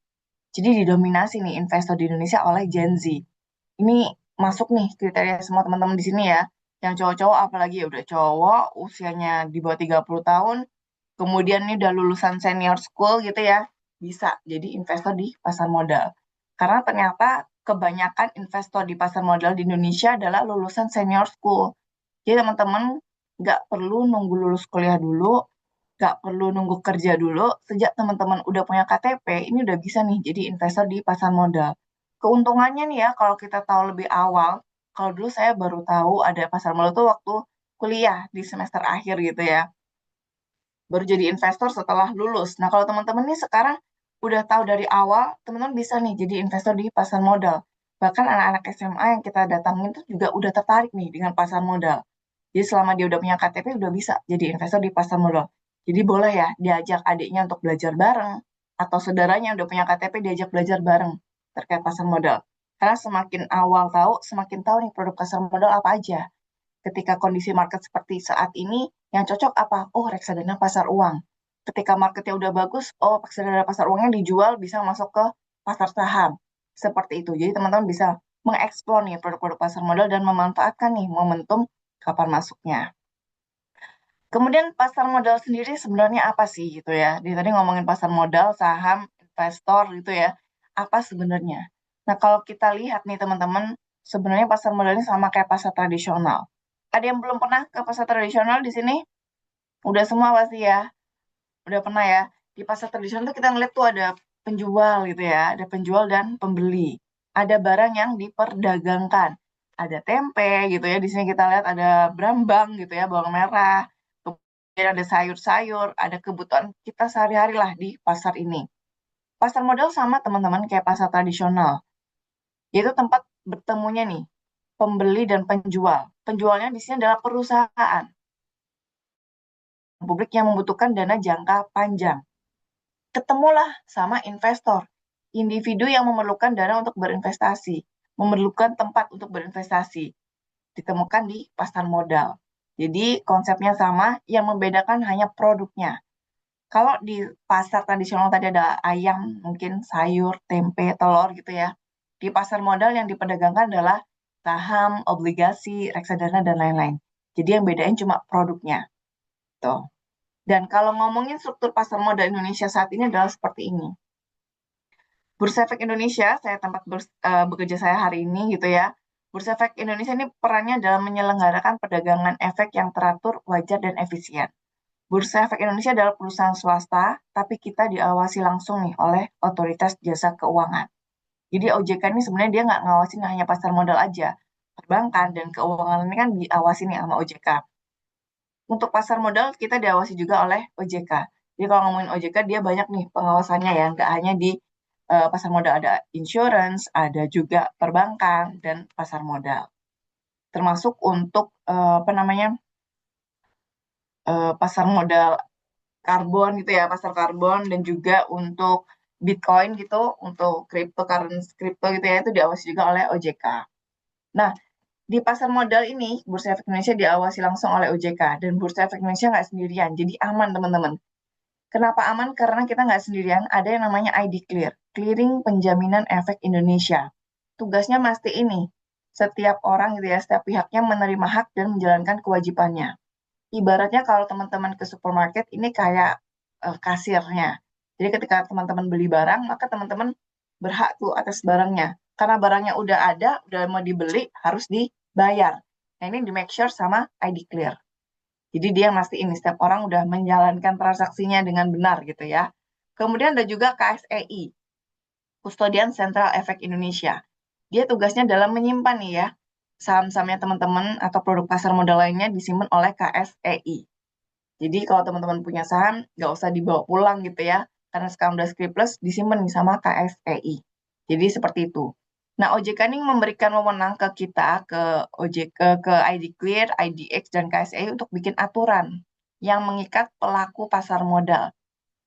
Jadi didominasi nih investor di Indonesia oleh Gen Z. Ini masuk nih kriteria semua teman-teman di sini ya. Yang cowok-cowok apalagi ya udah cowok usianya di bawah 30 tahun, kemudian ini udah lulusan senior school gitu ya, bisa jadi investor di pasar modal. Karena ternyata kebanyakan investor di pasar modal di Indonesia adalah lulusan senior school. Jadi teman-teman nggak perlu nunggu lulus kuliah dulu, nggak perlu nunggu kerja dulu. Sejak teman-teman udah punya KTP, ini udah bisa nih jadi investor di pasar modal. Keuntungannya nih ya, kalau kita tahu lebih awal, kalau dulu saya baru tahu ada pasar modal tuh waktu kuliah di semester akhir gitu ya baru jadi investor setelah lulus. Nah, kalau teman-teman nih sekarang udah tahu dari awal, teman-teman bisa nih jadi investor di pasar modal. Bahkan anak-anak SMA yang kita datangin tuh juga udah tertarik nih dengan pasar modal. Jadi selama dia udah punya KTP, udah bisa jadi investor di pasar modal. Jadi boleh ya diajak adiknya untuk belajar bareng, atau saudaranya yang udah punya KTP diajak belajar bareng terkait pasar modal. Karena semakin awal tahu, semakin tahu nih produk pasar modal apa aja ketika kondisi market seperti saat ini, yang cocok apa? Oh, reksadana pasar uang. Ketika marketnya udah bagus, oh, reksadana pasar uangnya dijual bisa masuk ke pasar saham. Seperti itu. Jadi teman-teman bisa mengeksplor nih produk-produk pasar modal dan memanfaatkan nih momentum kapan masuknya. Kemudian pasar modal sendiri sebenarnya apa sih gitu ya? Di tadi ngomongin pasar modal, saham, investor gitu ya. Apa sebenarnya? Nah, kalau kita lihat nih teman-teman, sebenarnya pasar modal ini sama kayak pasar tradisional. Ada yang belum pernah ke pasar tradisional di sini? Udah semua pasti ya. Udah pernah ya. Di pasar tradisional tuh kita ngeliat tuh ada penjual gitu ya, ada penjual dan pembeli. Ada barang yang diperdagangkan. Ada tempe gitu ya. Di sini kita lihat ada brambang gitu ya, bawang merah. Kemudian ada sayur-sayur, ada kebutuhan kita sehari-hari lah di pasar ini. Pasar modal sama teman-teman kayak pasar tradisional. Yaitu tempat bertemunya nih pembeli dan penjual. Penjualnya di sini adalah perusahaan publik yang membutuhkan dana jangka panjang. Ketemulah sama investor, individu yang memerlukan dana untuk berinvestasi, memerlukan tempat untuk berinvestasi, ditemukan di pasar modal. Jadi konsepnya sama, yang membedakan hanya produknya. Kalau di pasar tradisional tadi ada ayam, mungkin sayur, tempe, telur gitu ya. Di pasar modal yang diperdagangkan adalah saham, obligasi, reksadana, dan lain-lain. Jadi yang bedain cuma produknya. Tuh. Dan kalau ngomongin struktur pasar modal Indonesia saat ini adalah seperti ini. Bursa Efek Indonesia, saya tempat bekerja saya hari ini gitu ya. Bursa Efek Indonesia ini perannya dalam menyelenggarakan perdagangan efek yang teratur, wajar, dan efisien. Bursa Efek Indonesia adalah perusahaan swasta, tapi kita diawasi langsung nih oleh Otoritas Jasa Keuangan. Jadi OJK ini sebenarnya dia nggak ngawasin hanya pasar modal aja. Perbankan dan keuangan ini kan diawasi nih sama OJK. Untuk pasar modal kita diawasi juga oleh OJK. Jadi kalau ngomongin OJK dia banyak nih pengawasannya ya, nggak hanya di pasar modal, ada insurance, ada juga perbankan dan pasar modal. Termasuk untuk apa namanya pasar modal karbon gitu ya, pasar karbon dan juga untuk Bitcoin gitu, untuk cryptocurrency kripto gitu ya, itu diawasi juga oleh OJK. Nah, di pasar modal ini, Bursa Efek Indonesia diawasi langsung oleh OJK, dan Bursa Efek Indonesia nggak sendirian, jadi aman teman-teman. Kenapa aman? Karena kita nggak sendirian, ada yang namanya ID Clear, Clearing Penjaminan Efek Indonesia. Tugasnya mesti ini, setiap orang gitu ya, setiap pihaknya menerima hak dan menjalankan kewajibannya. Ibaratnya kalau teman-teman ke supermarket, ini kayak kasirnya. Jadi ketika teman-teman beli barang, maka teman-teman berhak tuh atas barangnya. Karena barangnya udah ada, udah mau dibeli, harus dibayar. Nah ini di make sure sama ID Clear. Jadi dia mastiin setiap orang udah menjalankan transaksinya dengan benar gitu ya. Kemudian ada juga KSEI, Kustodian Sentral Efek Indonesia. Dia tugasnya dalam menyimpan nih ya, saham-sahamnya teman-teman atau produk pasar modal lainnya disimpan oleh KSEI. Jadi kalau teman-teman punya saham, nggak usah dibawa pulang gitu ya, karena sekarang udah scriptless, disimpan nih sama KSEI. Jadi seperti itu. Nah, OJK ini memberikan wewenang ke kita, ke OJK, ke ID Clear, IDX, dan KSEI untuk bikin aturan yang mengikat pelaku pasar modal.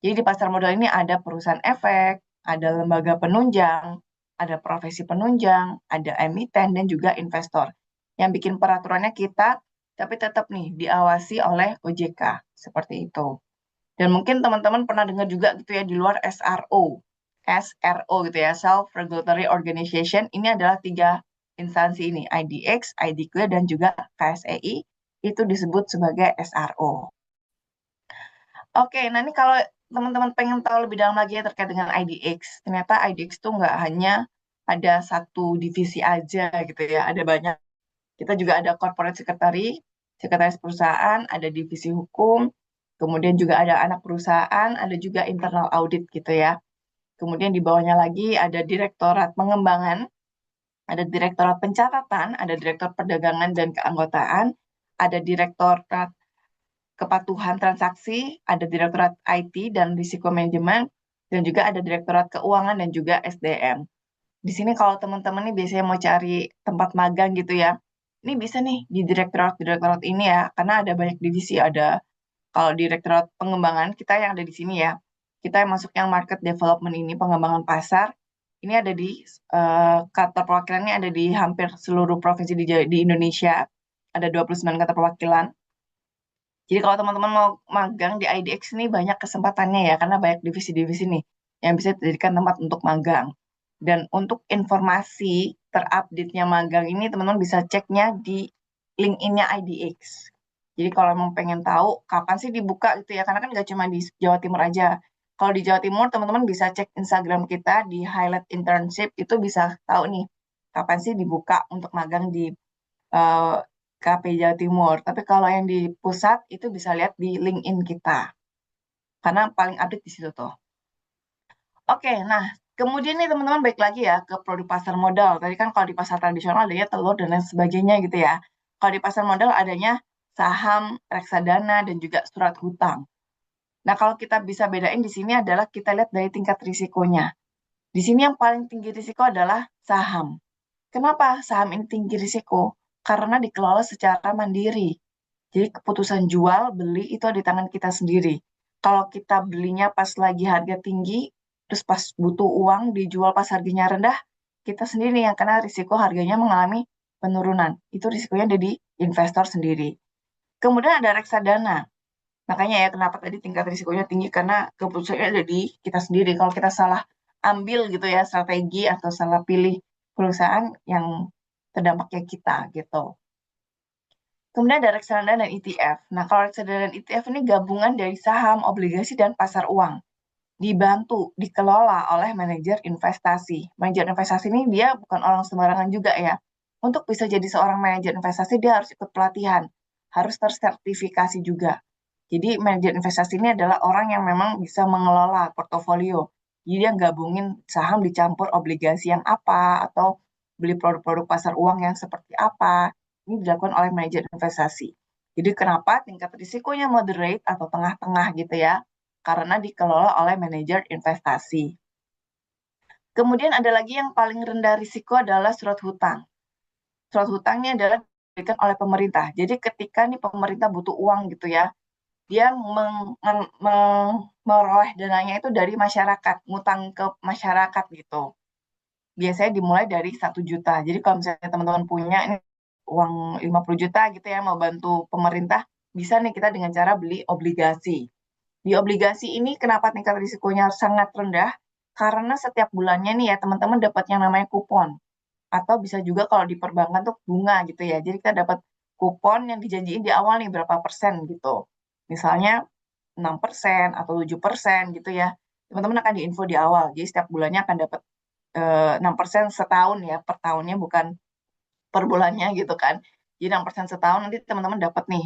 Jadi di pasar modal ini ada perusahaan efek, ada lembaga penunjang, ada profesi penunjang, ada emiten, dan juga investor. Yang bikin peraturannya kita, tapi tetap nih diawasi oleh OJK, seperti itu. Dan mungkin teman-teman pernah dengar juga gitu ya di luar SRO gitu ya, Self Regulatory Organization. Ini adalah 3 instansi ini, IDX, ID Clear, dan juga KSEI, itu disebut sebagai SRO. Oke, nah ini kalau teman-teman pengen tahu lebih dalam lagi ya terkait dengan IDX, ternyata IDX itu nggak hanya ada satu divisi aja gitu ya, ada banyak. Kita juga ada corporate secretary, sekretaris perusahaan, ada divisi hukum, kemudian juga ada anak perusahaan, ada juga internal audit gitu ya. Kemudian di bawahnya lagi ada direktorat pengembangan, ada direktorat pencatatan, ada direktur perdagangan dan keanggotaan, ada direktorat kepatuhan transaksi, ada direktorat IT dan risiko manajemen, dan juga ada direktorat keuangan dan juga SDM. Di sini kalau teman-teman nih biasanya mau cari tempat magang gitu ya, ini bisa nih di direktorat-direktorat ini ya, karena ada banyak divisi. Ada kalau direktorat pengembangan kita yang ada di sini ya, kita yang masuk yang market development ini, pengembangan pasar, ini ada di kantor perwakilannya ada di hampir seluruh provinsi di Indonesia, ada 29 kantor perwakilan. Jadi kalau teman-teman mau magang di IDX ini banyak kesempatannya ya, karena banyak divisi-divisi nih yang bisa dijadikan tempat untuk magang. Dan untuk informasi terupdate-nya magang ini teman-teman bisa ceknya di LinkedIn-nya IDX. Jadi kalau emang pengen tahu kapan sih dibuka gitu ya, karena kan nggak cuma di Jawa Timur aja. Kalau di Jawa Timur teman-teman bisa cek Instagram kita di highlight internship, itu bisa tahu nih kapan sih dibuka untuk magang di eh, KP Jawa Timur. Tapi kalau yang di pusat itu bisa lihat di LinkedIn kita, karena paling update di situ tuh. Oke, nah kemudian nih teman-teman balik lagi ya ke produk pasar modal. Tadi kan kalau di pasar tradisional adanya telur dan lain sebagainya gitu ya. Kalau di pasar modal adanya saham, reksadana, dan juga surat hutang. Nah, kalau kita bisa bedain di sini adalah kita lihat dari tingkat risikonya. Di sini yang paling tinggi risiko adalah saham. Kenapa saham ini tinggi risiko? Karena dikelola secara mandiri. Jadi keputusan jual, beli itu ada di tangan kita sendiri. Kalau kita belinya pas lagi harga tinggi, terus pas butuh uang dijual pas harganya rendah, kita sendiri yang kena risiko harganya mengalami penurunan. Itu risikonya ada di investor sendiri. Kemudian ada reksadana. Makanya ya kenapa tadi tingkat risikonya tinggi, karena keputusannya ada di kita sendiri. Kalau kita salah ambil gitu ya strategi atau salah pilih perusahaan, yang terdampaknya kita gitu. Kemudian ada reksadana dan ETF. Nah, kalau reksadana dan ETF ini gabungan dari saham, obligasi, dan pasar uang. Dibantu, dikelola oleh manajer investasi. Manajer investasi ini dia bukan orang sembarangan juga ya. Untuk bisa jadi seorang manajer investasi, dia harus ikut pelatihan. Harus tersertifikasi juga. Jadi manajer investasi ini adalah orang yang memang bisa mengelola portofolio. Jadi dia gabungin saham dicampur obligasi yang apa, atau beli produk-produk pasar uang yang seperti apa. Ini dilakukan oleh manajer investasi. Jadi kenapa tingkat risikonya moderate atau tengah-tengah gitu ya? Karena dikelola oleh manajer investasi. Kemudian ada lagi yang paling rendah risiko adalah surat hutang. Surat hutang ini adalah diberikan oleh pemerintah. Jadi ketika nih pemerintah butuh uang gitu ya, dia meroleh dananya itu dari masyarakat, ngutang ke masyarakat gitu. Biasanya dimulai dari 1 juta. Jadi kalau misalnya teman-teman punya ini uang 50 juta gitu ya, mau bantu pemerintah, bisa nih kita dengan cara beli obligasi. Di obligasi ini kenapa tingkat risikonya sangat rendah? Karena setiap bulannya nih ya teman-teman dapat yang namanya kupon. Atau bisa juga kalau di perbankan tuh bunga gitu ya. Jadi kita dapat kupon yang dijanjiin di awal nih berapa persen gitu. Misalnya 6% atau 7% gitu ya. Teman-teman akan diinfo di awal. Jadi setiap bulannya akan dapat 6% setahun ya, per tahunnya bukan per bulannya gitu kan. Jadi 6% setahun nanti teman-teman dapat nih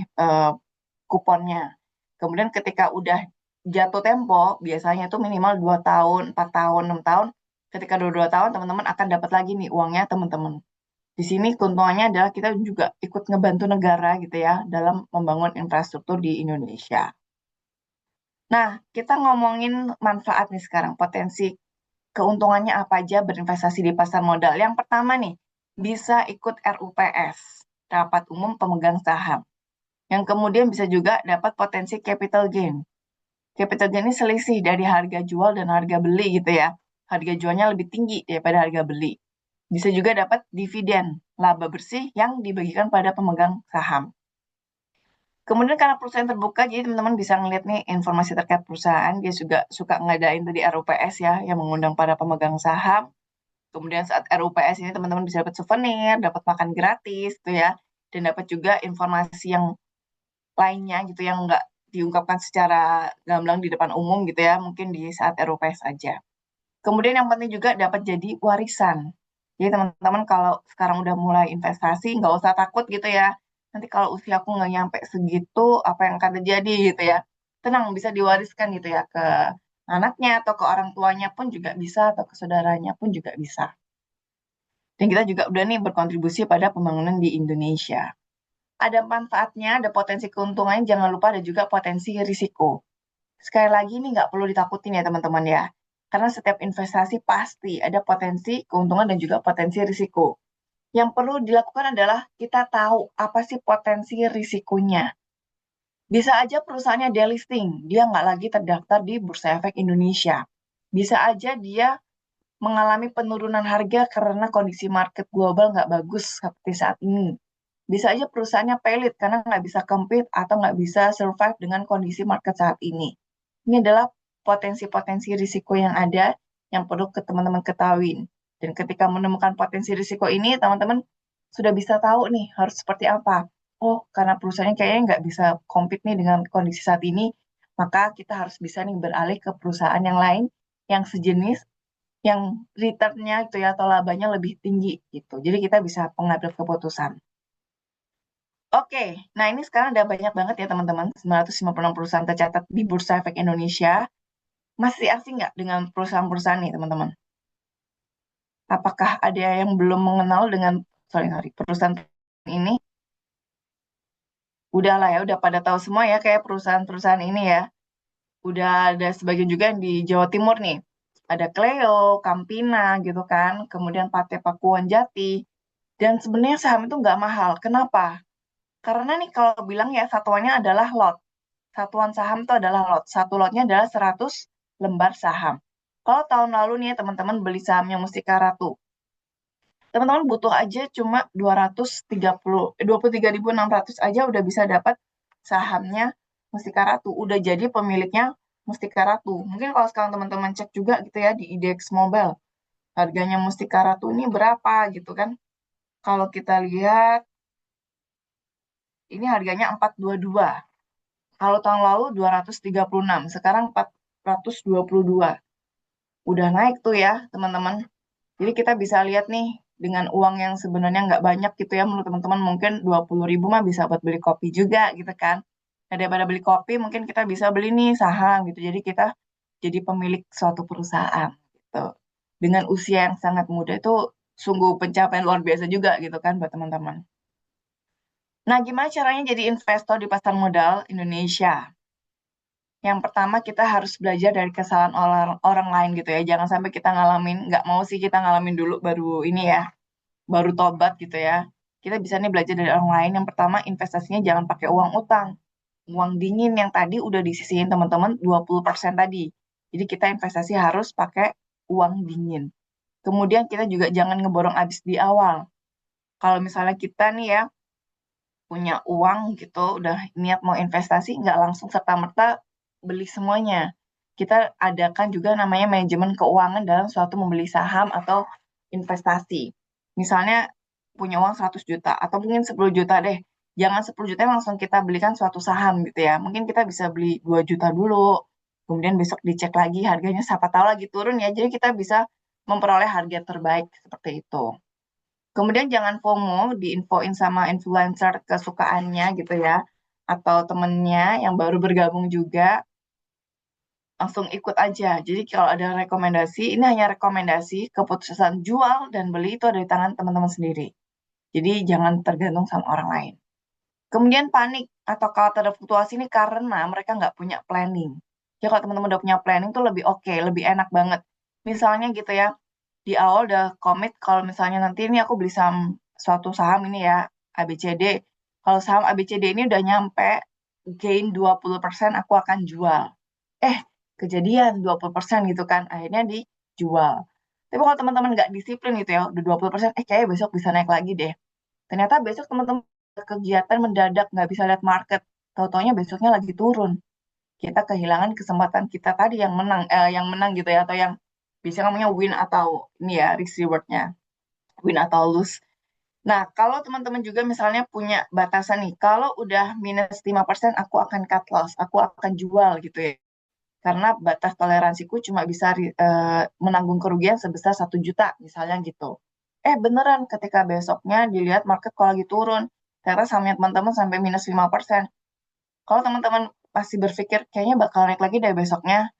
kuponnya. Kemudian ketika udah jatuh tempo, biasanya itu minimal 2 tahun, 4 tahun, 6 tahun. Ketika 2 tahun, teman-teman akan dapat lagi nih uangnya teman-teman. Di sini keuntungannya adalah kita juga ikut ngebantu negara gitu ya, dalam membangun infrastruktur di Indonesia. Nah, kita ngomongin manfaat nih sekarang, potensi keuntungannya apa aja berinvestasi di pasar modal. Yang pertama nih, bisa ikut RUPS, Rapat Umum Pemegang Saham. Yang kemudian bisa juga dapat potensi capital gain. Capital gain ini selisih dari harga jual dan harga beli gitu ya. Harga jualnya lebih tinggi daripada harga beli. Bisa juga dapat dividen, laba bersih yang dibagikan pada pemegang saham. Kemudian karena perusahaan terbuka, jadi teman-teman bisa ngeliat nih informasi terkait perusahaan. Dia juga suka ngadain tadi RUPS ya, yang mengundang para pemegang saham. Kemudian saat RUPS ini teman-teman bisa dapat souvenir, dapat makan gratis gitu ya. Dan dapat juga informasi yang lainnya gitu yang nggak diungkapkan secara gamblang di depan umum gitu ya, mungkin di saat RUPS aja. Kemudian yang penting juga dapat jadi warisan. Jadi teman-teman kalau sekarang udah mulai investasi, nggak usah takut gitu ya. Nanti kalau usia aku nggak nyampe segitu, apa yang akan terjadi gitu ya. Tenang, bisa diwariskan gitu ya ke anaknya atau ke orang tuanya pun juga bisa, atau ke saudaranya pun juga bisa. Dan kita juga udah nih berkontribusi pada pembangunan di Indonesia. Ada manfaatnya, ada potensi keuntungannya, jangan lupa ada juga potensi risiko. Sekali lagi ini nggak perlu ditakutin ya teman-teman ya. Karena setiap investasi pasti ada potensi keuntungan dan juga potensi risiko. Yang perlu dilakukan adalah kita tahu apa sih potensi risikonya. Bisa aja perusahaannya delisting, dia nggak lagi terdaftar di Bursa Efek Indonesia. Bisa aja dia mengalami penurunan harga karena kondisi market global nggak bagus seperti saat ini. Bisa aja perusahaannya pelit karena nggak bisa compete atau nggak bisa survive dengan kondisi market saat ini. Ini adalah potensi-potensi risiko yang ada yang perlu teman-teman ketahui. Dan ketika menemukan potensi risiko ini, teman-teman sudah bisa tahu nih harus seperti apa. Oh, karena perusahaannya kayaknya nggak bisa compete nih dengan kondisi saat ini, maka kita harus bisa nih beralih ke perusahaan yang lain yang sejenis, yang return-nya itu ya atau labanya lebih tinggi gitu. Jadi kita bisa pengambil keputusan. Oke, nah ini sekarang udah banyak banget ya teman-teman, 956 perusahaan tercatat di Bursa Efek Indonesia. Masih asing nggak dengan perusahaan-perusahaan nih teman-teman? Apakah ada yang belum mengenal dengan, sorry, perusahaan ini? Udah lah ya, udah pada tahu semua ya kayak perusahaan-perusahaan ini ya. Udah ada sebagian juga yang di Jawa Timur nih. Ada Cleo, Campina gitu kan, kemudian Pate Pakuan Jati. Dan sebenarnya saham itu nggak mahal. Kenapa? Karena nih kalau bilang ya satuannya adalah lot. Satuan saham itu adalah lot. Satu lotnya adalah 100 lembar saham. Kalau tahun lalu nih ya teman-teman beli sahamnya Mustika Ratu, teman-teman butuh aja cuma 23.600 aja udah bisa dapat sahamnya Mustika Ratu, udah jadi pemiliknya Mustika Ratu. Mungkin kalau sekarang teman-teman cek juga gitu ya di IDX Mobile, harganya Mustika Ratu ini berapa gitu kan. Kalau kita lihat ini harganya 422. Kalau tahun lalu 236, sekarang 422. Udah naik tuh ya teman-teman. Jadi kita bisa lihat nih, dengan uang yang sebenarnya nggak banyak gitu ya, menurut teman-teman mungkin 20.000 mah bisa buat beli kopi juga gitu kan. Nah, daripada beli kopi, mungkin kita bisa beli nih saham gitu. Jadi kita jadi pemilik suatu perusahaan gitu. Dengan usia yang sangat muda itu sungguh pencapaian luar biasa juga gitu kan buat teman-teman. Nah, gimana caranya jadi investor di pasar modal Indonesia? Yang pertama kita harus belajar dari kesalahan orang lain gitu ya. Jangan sampai kita ngalamin, nggak mau sih kita ngalamin dulu baru ini ya, baru tobat gitu ya. Kita bisa nih belajar dari orang lain. Yang pertama, investasinya jangan pakai uang utang. Uang dingin yang tadi udah disisihin teman-teman 20% tadi. Jadi kita investasi harus pakai uang dingin. Kemudian kita juga jangan ngeborong habis di awal. Kalau misalnya kita nih ya punya uang gitu, udah niat mau investasi, nggak langsung serta-merta beli semuanya. Kita adakan juga namanya manajemen keuangan dalam suatu membeli saham atau investasi. Misalnya punya uang 100 juta atau mungkin 10 juta deh. Jangan 10 juta langsung kita belikan suatu saham gitu ya. Mungkin kita bisa beli 2 juta dulu. Kemudian besok dicek lagi harganya siapa tahu lagi turun ya. Jadi kita bisa memperoleh harga terbaik seperti itu. Kemudian jangan FOMO, diinfoin sama influencer kesukaannya gitu ya. Atau temennya yang baru bergabung juga, langsung ikut aja. Jadi kalau ada rekomendasi, ini hanya rekomendasi, keputusan jual dan beli itu ada di tangan teman-teman sendiri. Jadi jangan tergantung sama orang lain. Kemudian panik atau khawatir ada fluktuasi ini karena mereka nggak punya planning. Ya kalau teman-teman udah punya planning tuh lebih oke, lebih enak banget. Misalnya gitu ya, di awal udah komit kalau misalnya nanti ini aku beli saham suatu saham ini ya ABCD. Kalau saham ABCD ini udah nyampe gain 20% aku akan jual. Eh, kejadian 20% gitu kan. Akhirnya dijual. Tapi kalau teman-teman nggak disiplin gitu ya, udah 20%, kayaknya besok bisa naik lagi deh. Ternyata besok teman-teman kegiatan mendadak nggak bisa lihat market. Tahu-taunya besoknya lagi turun. Kita kehilangan kesempatan kita tadi yang menang gitu ya, atau yang bisa namanya win atau ini ya risk rewardnya, win atau lose. Nah, kalau teman-teman juga misalnya punya batasan nih, kalau udah minus 5% aku akan cut loss, aku akan jual gitu ya. Karena batas toleransiku cuma bisa menanggung kerugian sebesar 1 juta misalnya gitu. Beneran ketika besoknya dilihat market kalau lagi turun, ternyata sahamnya teman-teman sampai minus 5%. Kalau teman-teman masih berpikir kayaknya bakal naik lagi dari besoknya,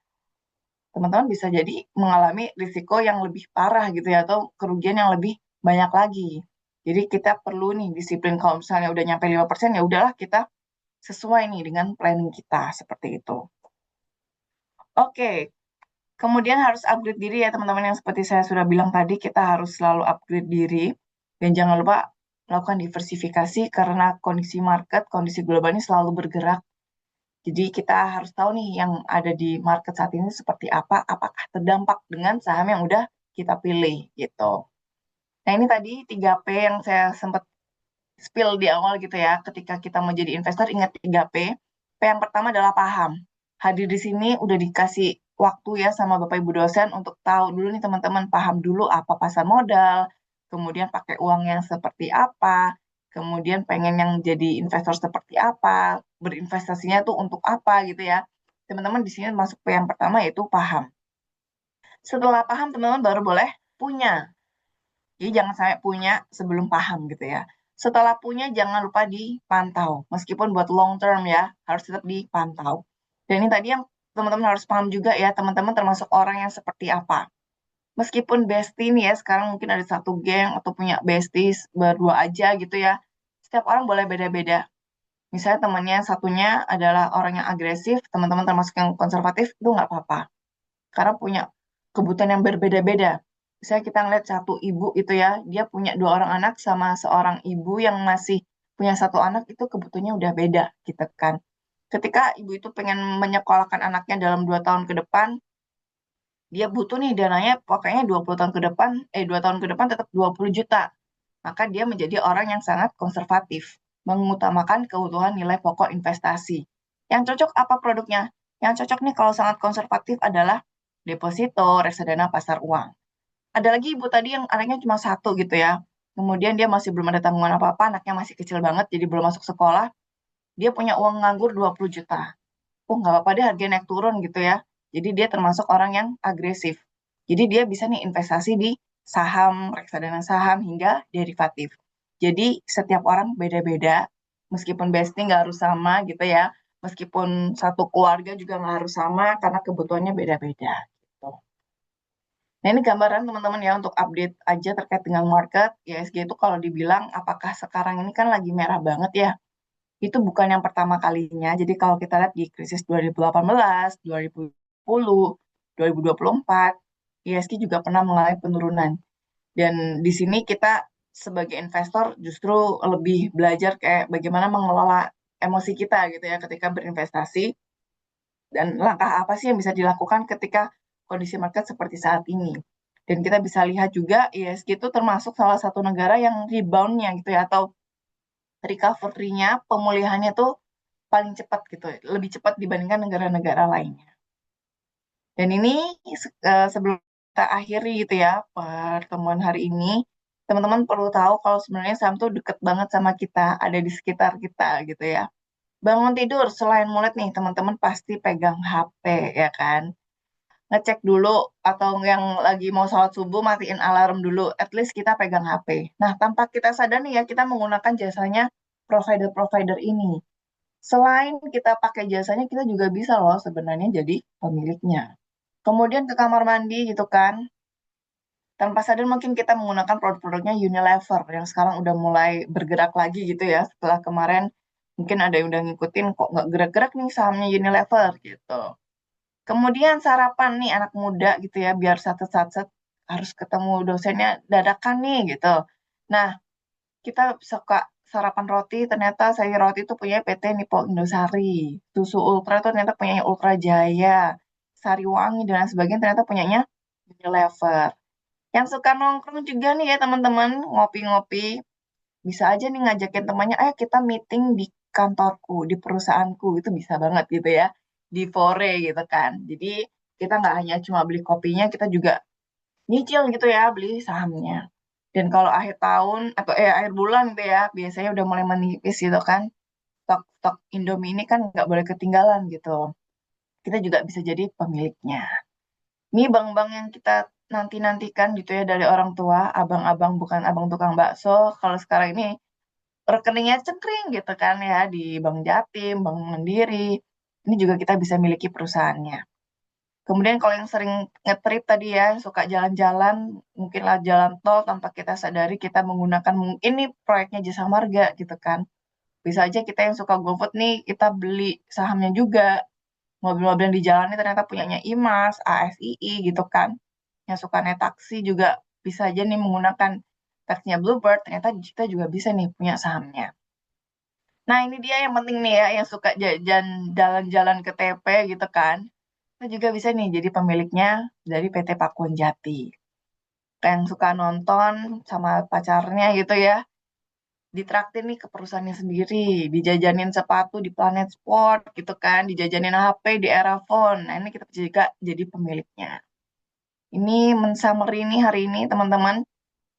teman-teman bisa jadi mengalami risiko yang lebih parah gitu ya, atau kerugian yang lebih banyak lagi. Jadi kita perlu nih disiplin, kalau misalnya udah nyampe 5%, ya udahlah kita sesuai nih dengan planning kita seperti itu. Oke, kemudian harus upgrade diri ya teman-teman, yang seperti saya sudah bilang tadi, kita harus selalu upgrade diri. Dan jangan lupa lakukan diversifikasi karena kondisi market, kondisi global ini selalu bergerak. Jadi kita harus tahu nih yang ada di market saat ini seperti apa, apakah terdampak dengan saham yang udah kita pilih gitu. Nah ini tadi 3P yang saya sempat spill di awal gitu ya. Ketika kita mau jadi investor, ingat 3P. P yang pertama adalah paham. Hadir di sini udah dikasih waktu ya sama Bapak Ibu dosen untuk tahu dulu nih teman-teman, paham dulu apa pasar modal, kemudian pakai uang yang seperti apa, kemudian pengen yang jadi investor seperti apa, berinvestasinya tuh untuk apa gitu ya. Teman-teman di sini masuk ke yang pertama yaitu paham. Setelah paham teman-teman baru boleh punya. Jadi jangan sampai punya sebelum paham gitu ya. Setelah punya jangan lupa dipantau. Meskipun buat long term ya, harus tetap dipantau. Dan ini tadi yang teman-teman harus paham juga ya, teman-teman termasuk orang yang seperti apa. Meskipun bestie nih ya, sekarang mungkin ada satu geng atau punya besties berdua aja gitu ya. Setiap orang boleh beda-beda. Misalnya temannya satunya adalah orang yang agresif, teman-teman termasuk yang konservatif, itu nggak apa-apa. Karena punya kebutuhan yang berbeda-beda. Misalnya kita ngeliat satu ibu itu ya, dia punya dua orang anak sama seorang ibu yang masih punya satu anak, itu kebutuhannya udah beda gitu kan. Ketika ibu itu pengen menyekolahkan anaknya dalam 2 tahun ke depan, dia butuh nih dananya pokoknya 20 tahun ke depan, 2 tahun ke depan tetap 20 juta. Maka dia menjadi orang yang sangat konservatif, mengutamakan kebutuhan nilai pokok investasi. Yang cocok apa produknya? Yang cocok nih kalau sangat konservatif adalah deposito, reksadana pasar uang. Ada lagi ibu tadi yang anaknya cuma satu gitu ya. Kemudian dia masih belum ada tanggungan apa-apa, anaknya masih kecil banget, jadi belum masuk sekolah. Dia punya uang nganggur 20 juta. Oh, nggak apa-apa deh harganya naik turun gitu ya. Jadi dia termasuk orang yang agresif. Jadi dia bisa nih investasi di saham, reksadana saham, hingga derivatif. Jadi setiap orang beda-beda, meskipun bestie nggak harus sama gitu ya. Meskipun satu keluarga juga nggak harus sama, karena kebutuhannya beda-beda. Gitu. Nah, ini gambaran teman-teman ya untuk update aja terkait dengan market. ISG itu kalau dibilang apakah sekarang ini kan lagi merah banget ya. Itu bukan yang pertama kalinya. Jadi kalau kita lihat di krisis 2018, 2010, 2024, ISG juga pernah mengalami penurunan. Dan di sini kita sebagai investor justru lebih belajar kayak bagaimana mengelola emosi kita gitu ya ketika berinvestasi dan langkah apa sih yang bisa dilakukan ketika kondisi market seperti saat ini. Dan kita bisa lihat juga ISG itu termasuk salah satu negara yang rebound-nya gitu ya, atau recovery-nya, pemulihannya tuh paling cepat gitu, lebih cepat dibandingkan negara-negara lainnya. Dan ini sebelum kita akhiri gitu ya pertemuan hari ini, teman-teman perlu tahu kalau sebenarnya saham tuh deket banget sama kita, ada di sekitar kita gitu ya. Bangun tidur, selain mulai nih, teman-teman pasti pegang HP ya kan. Ngecek dulu atau yang lagi mau sholat subuh matiin alarm dulu, at least kita pegang HP. Nah, tanpa kita sadar nih ya, kita menggunakan jasanya provider-provider ini. Selain kita pakai jasanya, kita juga bisa loh sebenarnya jadi pemiliknya. Kemudian ke kamar mandi gitu kan, tanpa sadar mungkin kita menggunakan produk-produknya Unilever yang sekarang udah mulai bergerak lagi gitu ya. Setelah kemarin mungkin ada yang udah ngikutin kok nggak gerak-gerak nih sahamnya Unilever gitu. Kemudian sarapan nih anak muda gitu ya, biar satu-satu harus ketemu dosennya dadakan nih gitu. Nah, kita suka sarapan roti, ternyata sayur roti itu punya PT Nipo Indosari. Susu Ultra itu ternyata punyanya Ultra Jaya. Sariwangi dan lain sebagainya ternyata punyanya Unilever. Yang suka nongkrong juga nih ya teman-teman, ngopi-ngopi. Bisa aja nih ngajakin temannya, ayo kita meeting di kantorku, di perusahaanku. Itu bisa banget gitu ya. Di Fore gitu kan. Jadi kita nggak hanya cuma beli kopinya, kita juga nyicil gitu ya, beli sahamnya. Dan kalau akhir tahun atau akhir bulan gitu ya, biasanya udah mulai menipis gitu kan. Stok-stok Indomie ini kan nggak boleh ketinggalan gitu. Kita juga bisa jadi pemiliknya. Ini bank-bank yang kita nanti-nantikan gitu ya dari orang tua, abang-abang bukan abang tukang bakso. Kalau sekarang ini rekeningnya cengkring gitu kan ya di Bank Jatim, Bank Mandiri. Ini juga kita bisa miliki perusahaannya. Kemudian kalau yang sering ngetrip tadi ya, suka jalan-jalan, mungkinlah jalan tol tanpa kita sadari kita menggunakan mungkin nih proyeknya Jasa Marga gitu kan. Bisa aja kita yang suka GoFood nih, kita beli sahamnya juga. Mobil-mobil yang di jalan ini ternyata punyanya IMAS, ASII gitu kan. Yang suka naik taksi juga bisa aja nih menggunakan taksinya Bluebird, ternyata kita juga bisa nih punya sahamnya. Nah ini dia yang penting nih ya, yang suka jajan jalan-jalan ke TP gitu kan. Kita juga bisa nih jadi pemiliknya dari PT Pakuan Jati. Yang suka nonton sama pacarnya gitu ya, ditraktir nih ke perusahaannya sendiri, dijajanin sepatu di Planet Sport gitu kan, dijajanin HP di Erafone. Nah, ini kita juga jadi pemiliknya. Ini mensummary nih hari ini teman-teman.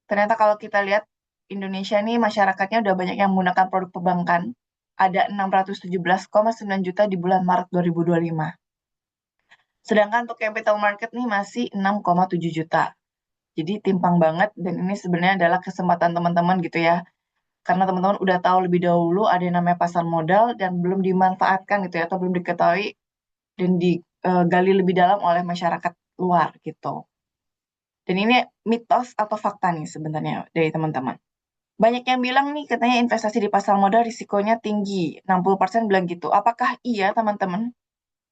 Ternyata kalau kita lihat Indonesia nih masyarakatnya udah banyak yang menggunakan produk perbankan. Ada 617,9 juta di bulan Maret 2025. Sedangkan untuk capital market nih masih 6,7 juta. Jadi timpang banget dan ini sebenarnya adalah kesempatan teman-teman gitu ya. Karena teman-teman udah tahu lebih dahulu ada yang namanya pasar modal dan belum dimanfaatkan gitu ya atau belum diketahui dan digali lebih dalam oleh masyarakat luar gitu. Dan ini mitos atau fakta nih sebenarnya dari teman-teman. Banyak yang bilang nih katanya investasi di pasar modal risikonya tinggi. 60% bilang gitu. Apakah iya teman-teman?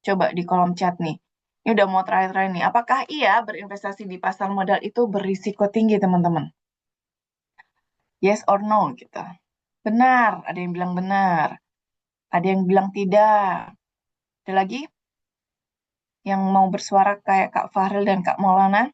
Coba di kolom chat nih. Ini udah mau terakhir-terakhir nih. Apakah iya berinvestasi di pasar modal itu berisiko tinggi teman-teman? Yes or no gitu. Benar, ada yang bilang benar. Ada yang bilang tidak. Ada lagi yang mau bersuara kayak Kak Fahril dan Kak Maulana?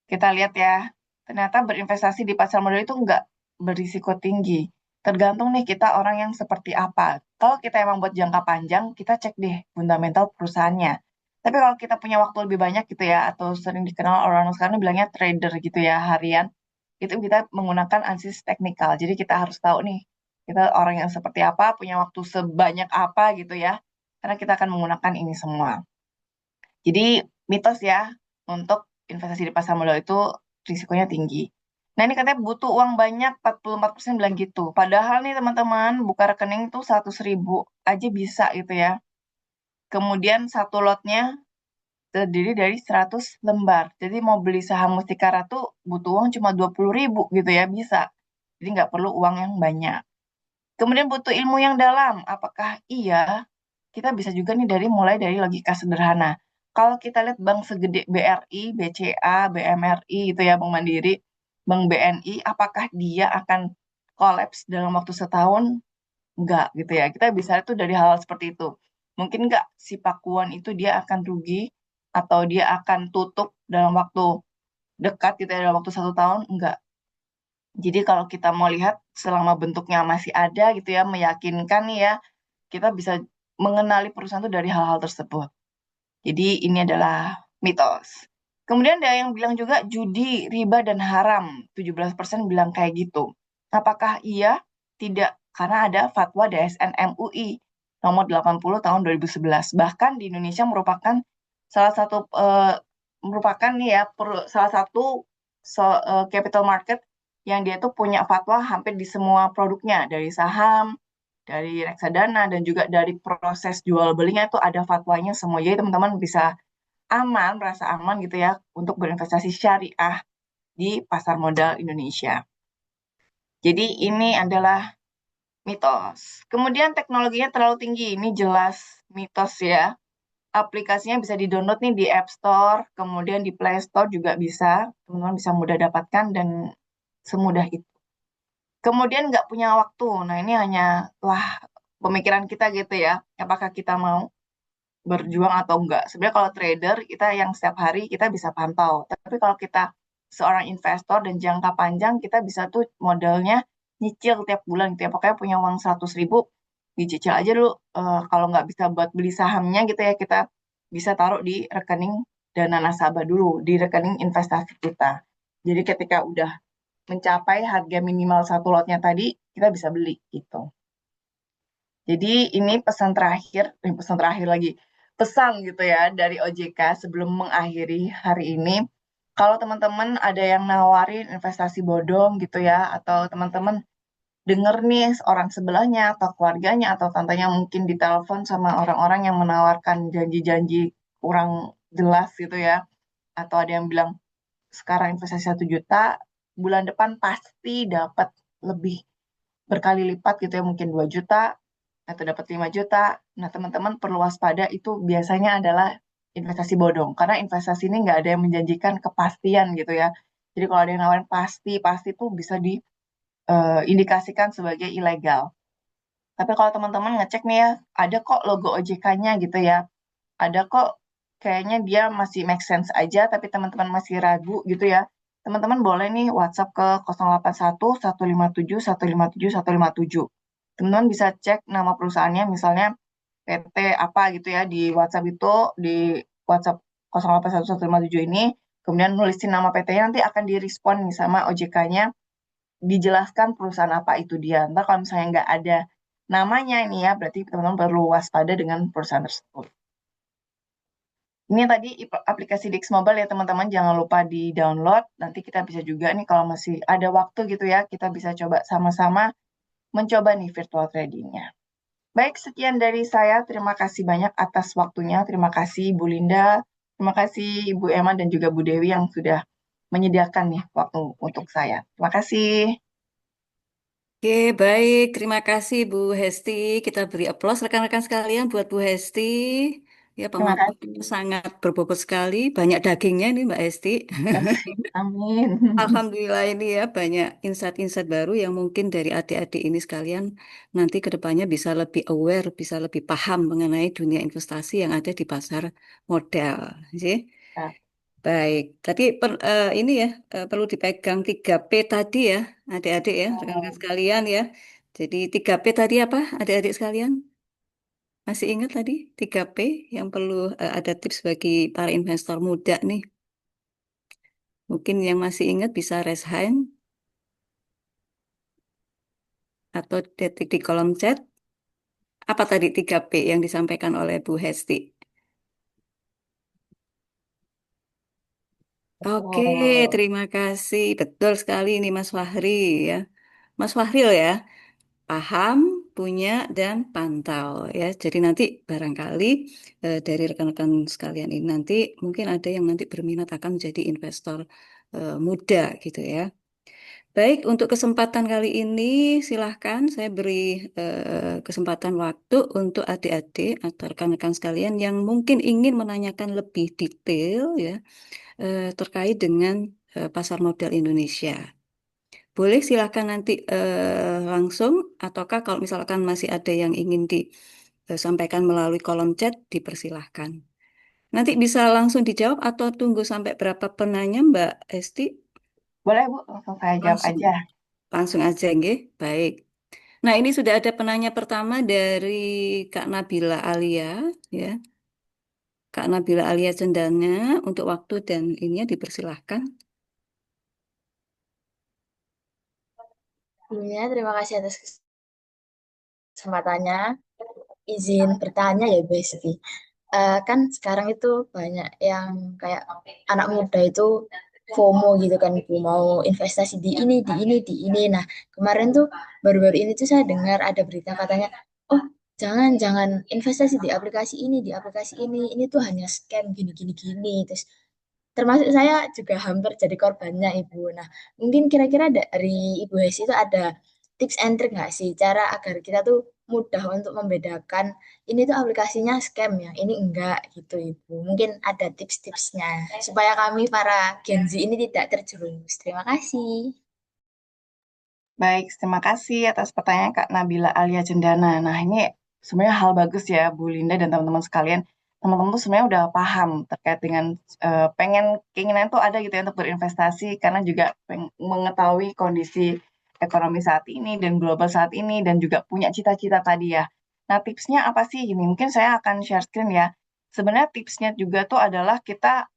Kita lihat ya, ternyata berinvestasi di pasar modal itu nggak berisiko tinggi. Tergantung nih kita orang yang seperti apa. Kalau kita emang buat jangka panjang, kita cek deh fundamental perusahaannya. Tapi kalau kita punya waktu lebih banyak gitu ya, atau sering dikenal orang sekarang bilangnya trader gitu ya, harian, itu kita menggunakan analisis teknikal. Jadi kita harus tahu nih, kita orang yang seperti apa, punya waktu sebanyak apa gitu ya, karena kita akan menggunakan ini semua. Jadi mitos ya untuk investasi di pasar modal itu risikonya tinggi. Nah ini katanya butuh uang banyak, 44% bilang gitu. Padahal nih teman-teman, buka rekening tuh 100.000 aja bisa gitu ya. Kemudian satu lotnya terdiri dari 100 lembar. Jadi mau beli saham Mustikara tuh butuh uang cuma 20.000 gitu ya, bisa. Jadi nggak perlu uang yang banyak. Kemudian butuh ilmu yang dalam. Apakah iya? Kita bisa juga nih mulai dari logika sederhana. Kalau kita lihat bank segede BRI, BCA, BMRI itu ya, Bank Mandiri, Bank BNI, apakah dia akan kolaps dalam waktu setahun? Enggak gitu ya. Kita bisa lihat tuh dari hal-hal seperti itu. Mungkin enggak si Pakuan itu dia akan rugi atau dia akan tutup dalam waktu dekat gitu ya, dalam waktu 1 tahun? Enggak. Jadi kalau kita mau lihat selama bentuknya masih ada gitu ya, meyakinkan nih ya, kita bisa mengenali perusahaan itu dari hal-hal tersebut. Jadi ini adalah mitos. Kemudian ada yang bilang juga judi, riba, dan haram. 17% bilang kayak gitu. Apakah iya? Tidak. Karena ada fatwa DSN MUI nomor 80 tahun 2011. Bahkan di Indonesia merupakan salah satu merupakan nih ya salah satu capital market yang dia tuh punya fatwa hampir di semua produknya dari saham, dari reksadana dan juga dari proses jual belinya itu ada fatwanya semua. Jadi teman-teman bisa aman, merasa aman gitu ya untuk berinvestasi syariah di pasar modal Indonesia. Jadi ini adalah mitos. Kemudian teknologinya terlalu tinggi, ini jelas mitos ya. Aplikasinya bisa di-download nih di App Store, kemudian di Play Store juga bisa. Teman-teman bisa mudah dapatkan dan semudah itu. Kemudian nggak punya waktu. Nah ini hanyalah pemikiran kita gitu ya. Apakah kita mau berjuang atau enggak. Sebenarnya kalau trader kita yang setiap hari kita bisa pantau. Tapi kalau kita seorang investor dan jangka panjang kita bisa tuh modalnya nyicil tiap bulan gitu ya. Pokoknya punya uang 100.000 dicicil aja dulu. Kalau nggak bisa buat beli sahamnya gitu ya kita bisa taruh di rekening dana nasabah dulu, di rekening investasi kita. Jadi ketika udah mencapai harga minimal satu lotnya tadi, kita bisa beli gitu. Jadi ini pesan terakhir lagi, pesan gitu ya dari OJK sebelum mengakhiri hari ini. Kalau teman-teman ada yang nawarin investasi bodong gitu ya, atau teman-teman denger nih orang sebelahnya atau keluarganya atau tantanya mungkin ditelepon sama orang-orang yang menawarkan janji-janji kurang jelas gitu ya, atau ada yang bilang sekarang investasi 1 juta, bulan depan pasti dapat lebih berkali lipat gitu ya, mungkin 2 juta atau dapat 5 juta. Nah, teman-teman perlu waspada itu biasanya adalah investasi bodong. Karena investasi ini nggak ada yang menjanjikan kepastian gitu ya. Jadi kalau ada yang nawarin pasti tuh bisa diindikasikan sebagai ilegal. Tapi kalau teman-teman ngecek nih ya, ada kok logo OJK-nya gitu ya. Ada kok kayaknya dia masih make sense aja, tapi teman-teman masih ragu gitu ya. teman-teman boleh nih WhatsApp ke 081 157 157 157. Teman-teman bisa cek nama perusahaannya, misalnya PT apa gitu ya di WhatsApp itu, di WhatsApp 081157 ini, kemudian nulisin nama PT-nya, nanti akan direspon nih sama OJK-nya, dijelaskan perusahaan apa itu dia. Ntar kalau misalnya nggak ada namanya ini ya, berarti teman-teman perlu waspada dengan perusahaan tersebut. Ini tadi aplikasi Dix Mobile ya teman-teman, jangan lupa di-download. Nanti kita bisa juga nih kalau masih ada waktu gitu ya, kita bisa coba sama-sama mencoba nih virtual trading-nya. Baik, sekian dari saya. Terima kasih banyak atas waktunya. Terima kasih Ibu Linda, terima kasih Ibu Emma dan juga Bu Dewi yang sudah menyediakan nih waktu untuk saya. Terima kasih. Oke, baik. Terima kasih Bu Hesti. Kita beri aplaus rekan-rekan sekalian buat Bu Hesti. Ya, Terima pemaparannya kasih. sangat berbobot sekali. Banyak dagingnya nih Mbak Hesti. Amin. Alhamdulillah ini ya banyak insight-insight baru yang mungkin dari adik-adik ini sekalian nanti ke depannya bisa lebih aware, bisa lebih paham mengenai dunia investasi yang ada di pasar modal. Sih. Nah, Baik, tadi ini ya perlu dipegang 3P tadi ya, adik-adik ya, rekan-rekan sekalian ya. Jadi 3P tadi apa, adik-adik sekalian? Masih ingat tadi 3P yang perlu ada tips bagi para investor muda nih. Mungkin yang masih ingat bisa raise hand atau ketik di kolom chat. Apa tadi 3P yang disampaikan oleh Bu Hesti? Oke, betul. terima kasih. Betul sekali ini Mas Fahri ya. Mas Fahril ya. Paham, punya, dan pantau ya. Jadi nanti barangkali dari rekan-rekan sekalian ini nanti mungkin ada yang nanti berminat akan menjadi investor muda gitu ya. Baik, untuk kesempatan kali ini silahkan saya beri kesempatan waktu untuk adik-adik atau rekan-rekan sekalian yang mungkin ingin menanyakan lebih detail ya terkait dengan pasar modal Indonesia. Boleh silakan nanti langsung ataukah kalau misalkan masih ada yang ingin disampaikan melalui kolom chat dipersilahkan. Nanti bisa langsung dijawab atau tunggu sampai berapa penanya Mbak Esti? Boleh Bu, langsung saya jawab Langsung. aja. Langsung aja nggih. Baik. Nah, ini sudah ada penanya pertama dari Kak Nabila Alia ya. Kak Nabila Alia Cendana untuk waktu dan ininya dipersilahkan. Sebelumnya, terima kasih atas kesempatannya. Izin bertanya ya, Besti. Kan sekarang itu banyak yang kayak anak muda itu FOMO gitu kan, Bu, mau investasi di ini, di ini, di ini. Nah, kemarin tuh baru-baru ini tuh saya dengar ada berita katanya, oh jangan investasi di aplikasi ini, di aplikasi ini tuh hanya scam gini, gini, gini. Terus termasuk saya juga hampir jadi korbannya Ibu. Nah, mungkin kira-kira dari Ibu Hesi itu ada tips and trick nggak sih cara agar kita tuh mudah untuk membedakan ini tuh aplikasinya scam ya, ini enggak gitu Ibu. Mungkin ada tips-tipsnya supaya kami para Gen Z ini tidak terjerumus. Terima kasih. Baik, terima kasih atas pertanyaan Kak Nabila Alia Cendana. Nah, ini sebenarnya hal bagus ya, Bu Linda dan teman-teman sekalian. Teman-teman tuh sebenarnya udah paham terkait dengan keinginan tuh ada gitu ya untuk berinvestasi karena juga mengetahui kondisi ekonomi saat ini dan global saat ini dan juga punya cita-cita tadi ya. Nah, tipsnya apa sih? Gini, mungkin saya akan share screen ya. Sebenarnya tipsnya juga tuh adalah kita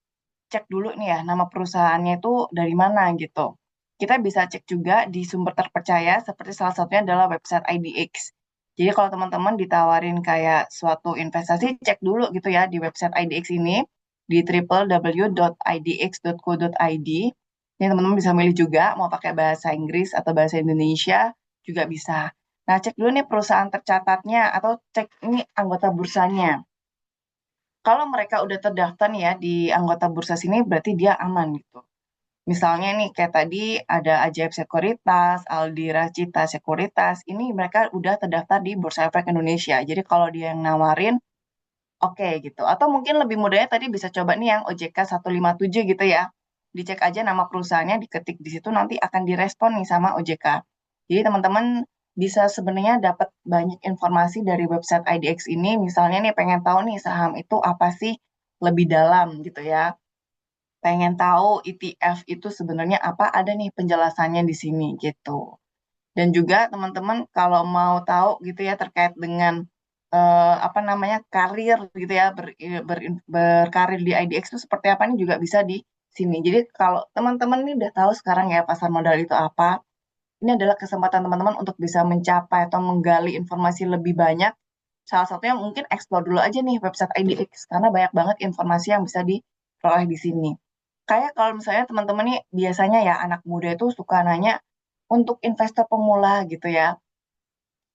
cek dulu nih ya, nama perusahaannya itu dari mana gitu. Kita bisa cek juga di sumber terpercaya, seperti salah satunya adalah website IDX. Jadi kalau teman-teman ditawarin kayak suatu investasi, cek dulu gitu ya di website IDX ini, di www.idx.co.id. Ini teman-teman bisa milih juga, mau pakai bahasa Inggris atau bahasa Indonesia, juga bisa. Nah, cek dulu nih perusahaan tercatatnya, atau cek ini anggota bursanya. Kalau mereka udah terdaftar nih ya di anggota bursa sini berarti dia aman gitu. Misalnya nih kayak tadi ada Ajaib Sekuritas, Aldira Cita Sekuritas, ini mereka udah terdaftar di Bursa Efek Indonesia. Jadi kalau dia yang nawarin, oke gitu. Atau mungkin lebih mudahnya tadi bisa coba nih yang OJK 157 gitu ya. Dicek aja nama perusahaannya, diketik di situ nanti akan direspon nih sama OJK. Jadi teman-teman bisa sebenarnya dapat banyak informasi dari website IDX ini. Misalnya nih pengen tahu nih saham itu apa sih lebih dalam gitu ya. pengen tahu ETF itu sebenarnya apa, ada nih penjelasannya di sini gitu. Dan juga teman-teman kalau mau tahu gitu ya terkait dengan apa namanya karir gitu ya berkarir di IDX itu seperti apa nih juga bisa di sini. Jadi kalau teman-teman ini udah tahu sekarang ya pasar modal itu apa, ini adalah kesempatan teman-teman untuk bisa mencapai atau menggali informasi lebih banyak. Salah satunya mungkin explore dulu aja nih website IDX karena banyak banget informasi yang bisa diperoleh di sini. Kayak kalau misalnya teman-teman nih biasanya ya anak muda itu suka nanya untuk investor pemula gitu ya,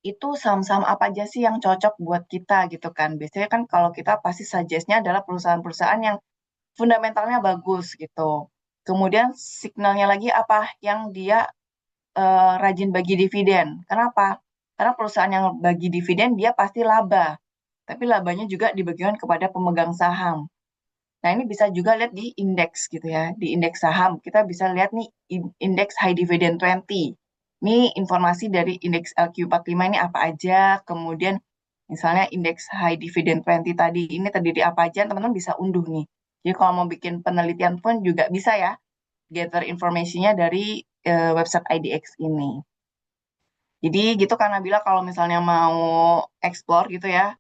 itu saham-saham apa aja sih yang cocok buat kita gitu kan. Biasanya kan kalau kita pasti suggest-nya adalah perusahaan-perusahaan yang fundamentalnya bagus gitu. Kemudian signalnya lagi apa yang dia rajin bagi dividen. Kenapa? Karena perusahaan yang bagi dividen dia pasti laba, tapi labanya juga dibagikan kepada pemegang saham. Nah, ini bisa juga lihat di indeks gitu ya. Di indeks saham, kita bisa lihat nih indeks High Dividend 20. Ini informasi dari indeks LQ45 ini apa aja. Kemudian misalnya indeks High Dividend 20 tadi, ini terdiri apa aja, teman-teman bisa unduh nih. Jadi kalau mau bikin penelitian pun juga bisa ya, gather informasinya dari website IDX ini. Jadi gitu kan Nabila kalau misalnya mau explore gitu ya,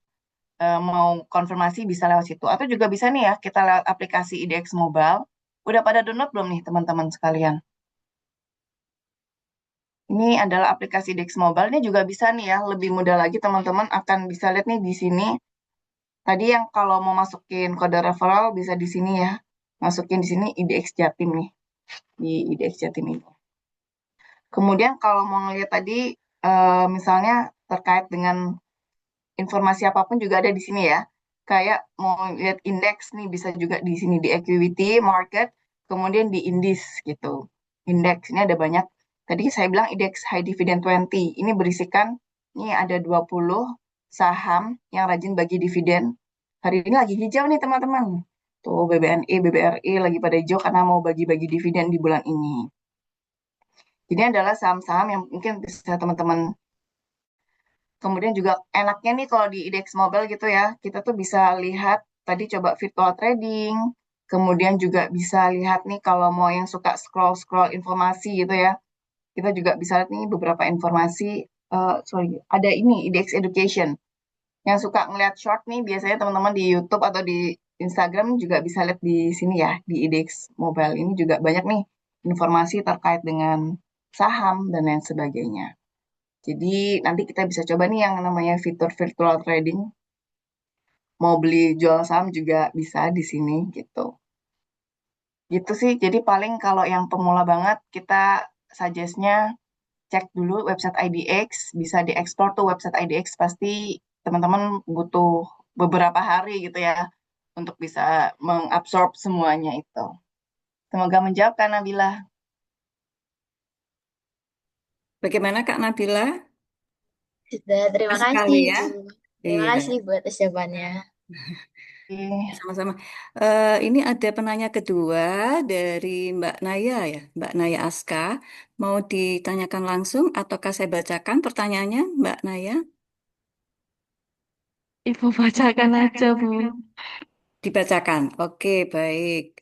mau konfirmasi bisa lewat situ. Atau juga bisa nih ya, kita lewat aplikasi IDX Mobile. Udah pada download belum nih teman-teman sekalian? Ini adalah aplikasi IDX Mobile. Ini juga bisa nih ya, lebih mudah lagi teman-teman akan bisa lihat nih di sini. Tadi yang kalau mau masukin kode referral bisa di sini ya. Masukin di sini IDX Jatim nih. Di IDX Jatim ini. Kemudian kalau mau ngeliat tadi, misalnya terkait dengan informasi apapun juga ada di sini ya. Kayak mau lihat indeks nih bisa juga di sini di equity market, kemudian di indis gitu. Indeks ini ada banyak. Tadi saya bilang indeks high dividend 20. Ini berisikan ini ada 20 saham yang rajin bagi dividen. Hari ini lagi hijau nih teman-teman. Tuh BBNI, BBRI lagi pada hijau karena mau bagi-bagi dividen di bulan ini. Jadi adalah saham-saham yang mungkin bisa teman-teman. Kemudian juga enaknya nih kalau di IDX Mobile gitu ya, kita tuh bisa lihat tadi coba virtual trading, kemudian juga bisa lihat nih kalau mau yang suka scroll-scroll informasi gitu ya, kita juga bisa lihat nih beberapa informasi, sorry, ada ini IDX Education. Yang suka ngeliat short nih, biasanya teman-teman di YouTube atau di Instagram juga bisa lihat di sini ya, di IDX Mobile ini juga banyak nih informasi terkait dengan saham dan lain sebagainya. Jadi nanti kita bisa coba nih yang namanya fitur virtual trading. Mau beli jual saham juga bisa di sini gitu. Gitu sih. Jadi paling kalau yang pemula banget kita suggest-nya cek dulu website IDX, bisa diekspor tuh website IDX pasti teman-teman butuh beberapa hari gitu ya untuk bisa mengabsorb semuanya itu. Semoga menjawab kan Nabila. Bagaimana Kak Nabila? Sudah, terima Pas kasih sekali ya. Ibu. Terima Iya, kasih buat jawabannya. Oke. sama-sama. Ini ada penanya kedua dari Mbak Naya ya, Mbak Naya Aska. Mau ditanyakan langsung ataukah saya bacakan pertanyaannya, Mbak Naya? Ibu bacakan aja, Bu. Dibacakan. Oke, baik.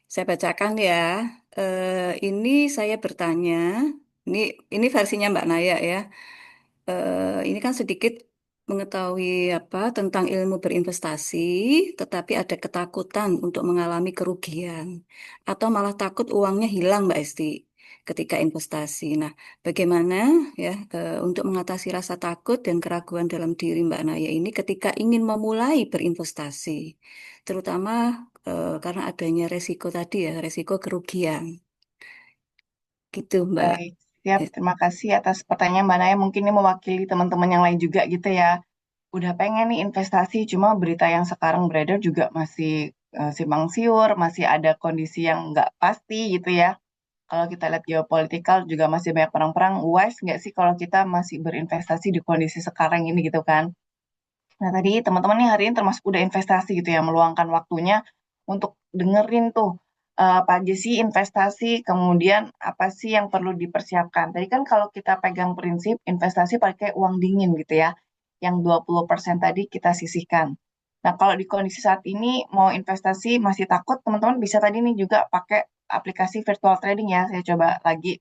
Saya bacakan ya. Ini saya bertanya, ini ini versinya Mbak Naya ya. Ini kan sedikit mengetahui apa tentang ilmu berinvestasi, tetapi ada ketakutan untuk mengalami kerugian atau malah takut uangnya hilang, Mbak Esti, ketika investasi. Nah, bagaimana ya untuk mengatasi rasa takut dan keraguan dalam diri Mbak Naya ini ketika ingin memulai berinvestasi, terutama karena adanya resiko tadi ya, resiko kerugian. Gitu, Mbak. Baik, siap. Terima kasih atas pertanyaan Mbak Naya. Mungkin ini mewakili teman-teman yang lain juga gitu ya. Udah pengen nih investasi, cuma berita yang sekarang beredar juga masih simpang siur, masih ada kondisi yang nggak pasti gitu ya. Kalau kita lihat geopolitikal juga masih banyak perang-perang. Wise nggak sih kalau kita masih berinvestasi di kondisi sekarang ini gitu kan? Nah tadi teman-teman nih hari ini termasuk udah investasi gitu ya, meluangkan waktunya untuk dengerin tuh apa aja sih investasi, kemudian apa sih yang perlu dipersiapkan. Tadi kan kalau kita pegang prinsip investasi pakai uang dingin gitu ya, yang 20% tadi kita sisihkan. Nah, kalau di kondisi saat ini mau investasi masih takut, teman-teman bisa tadi nih juga pakai aplikasi virtual trading ya. Saya coba lagi.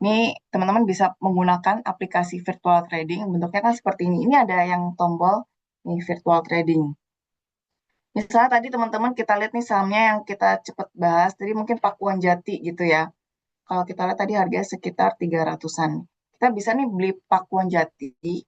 Ini teman-teman bisa menggunakan aplikasi virtual trading. Bentuknya kan seperti ini. Ini ada yang tombol nih virtual trading. Misalnya tadi teman-teman kita lihat nih sahamnya yang kita cepet bahas. Tadi mungkin Pakuan Jati gitu ya. Kalau kita lihat tadi harganya sekitar 300-an. Kita bisa nih beli Pakuan Jati.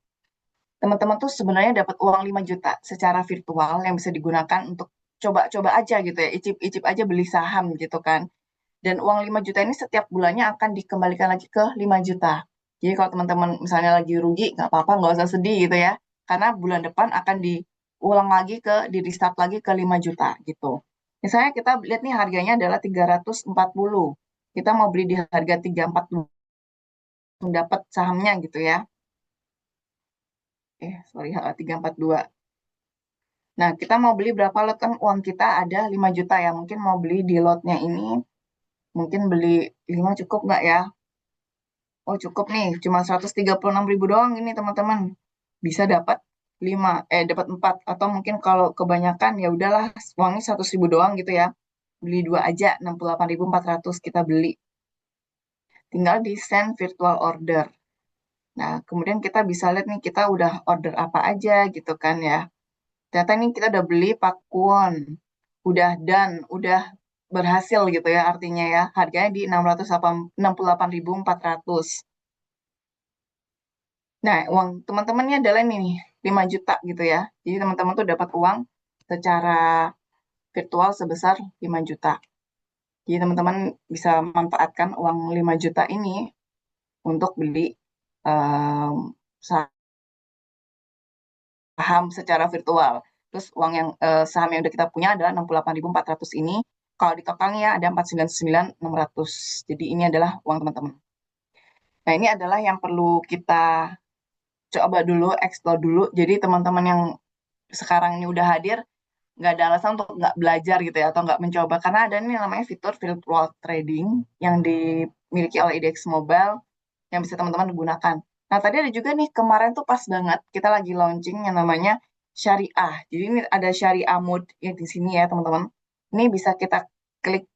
Teman-teman tuh sebenarnya dapat uang 5 juta secara virtual yang bisa digunakan untuk coba-coba aja gitu ya, icip-icip aja beli saham gitu kan. Dan uang 5 juta ini setiap bulannya akan dikembalikan lagi ke 5 juta. Jadi kalau teman-teman misalnya lagi rugi, nggak apa-apa, nggak usah sedih gitu ya. Karena bulan depan akan diulang lagi di restart lagi ke 5 juta gitu. Misalnya kita lihat nih harganya adalah 340. Kita mau beli di harga 340 dapat sahamnya gitu ya. Sorry, 342. Nah, kita mau beli berapa lot kan uang kita ada 5 juta ya. Mungkin mau beli di lotnya ini, mungkin beli 5 cukup nggak ya? Oh cukup nih, cuma 136.000 doang ini teman-teman. Bisa dapat 5, dapat 4. Atau mungkin kalau kebanyakan ya udahlah, uangnya 100.000 doang gitu ya. Beli 2 aja, 68.400 kita beli. Tinggal di send virtual order. Nah, kemudian kita bisa lihat nih kita udah order apa aja gitu kan ya. Ternyata ini kita udah beli Pakuwon. Udah done, udah berhasil gitu ya artinya ya. Harganya di 68.400. Nah, uang teman-temannya adalah ini nih, 5 juta gitu ya. Jadi teman-teman tuh dapat uang secara virtual sebesar 5 juta. Jadi teman-teman bisa manfaatkan uang 5 juta ini untuk beli em, saham secara virtual. Terus uang yang saham yang udah kita punya adalah 68.400 ini. Kalau di totalnya ada 499.600. Jadi ini adalah uang teman-teman. Nah, ini adalah yang perlu kita coba dulu, explore dulu. Jadi teman-teman yang sekarang ini udah hadir, nggak ada alasan untuk nggak belajar gitu ya, atau nggak mencoba. Karena ada nih namanya fitur virtual trading yang dimiliki oleh IDX Mobile yang bisa teman-teman gunakan. Nah, tadi ada juga nih, kemarin tuh pas banget kita lagi launching yang namanya Syariah. Jadi ini ada Syariah mode yang di sini ya, teman-teman. Ini bisa kita klik,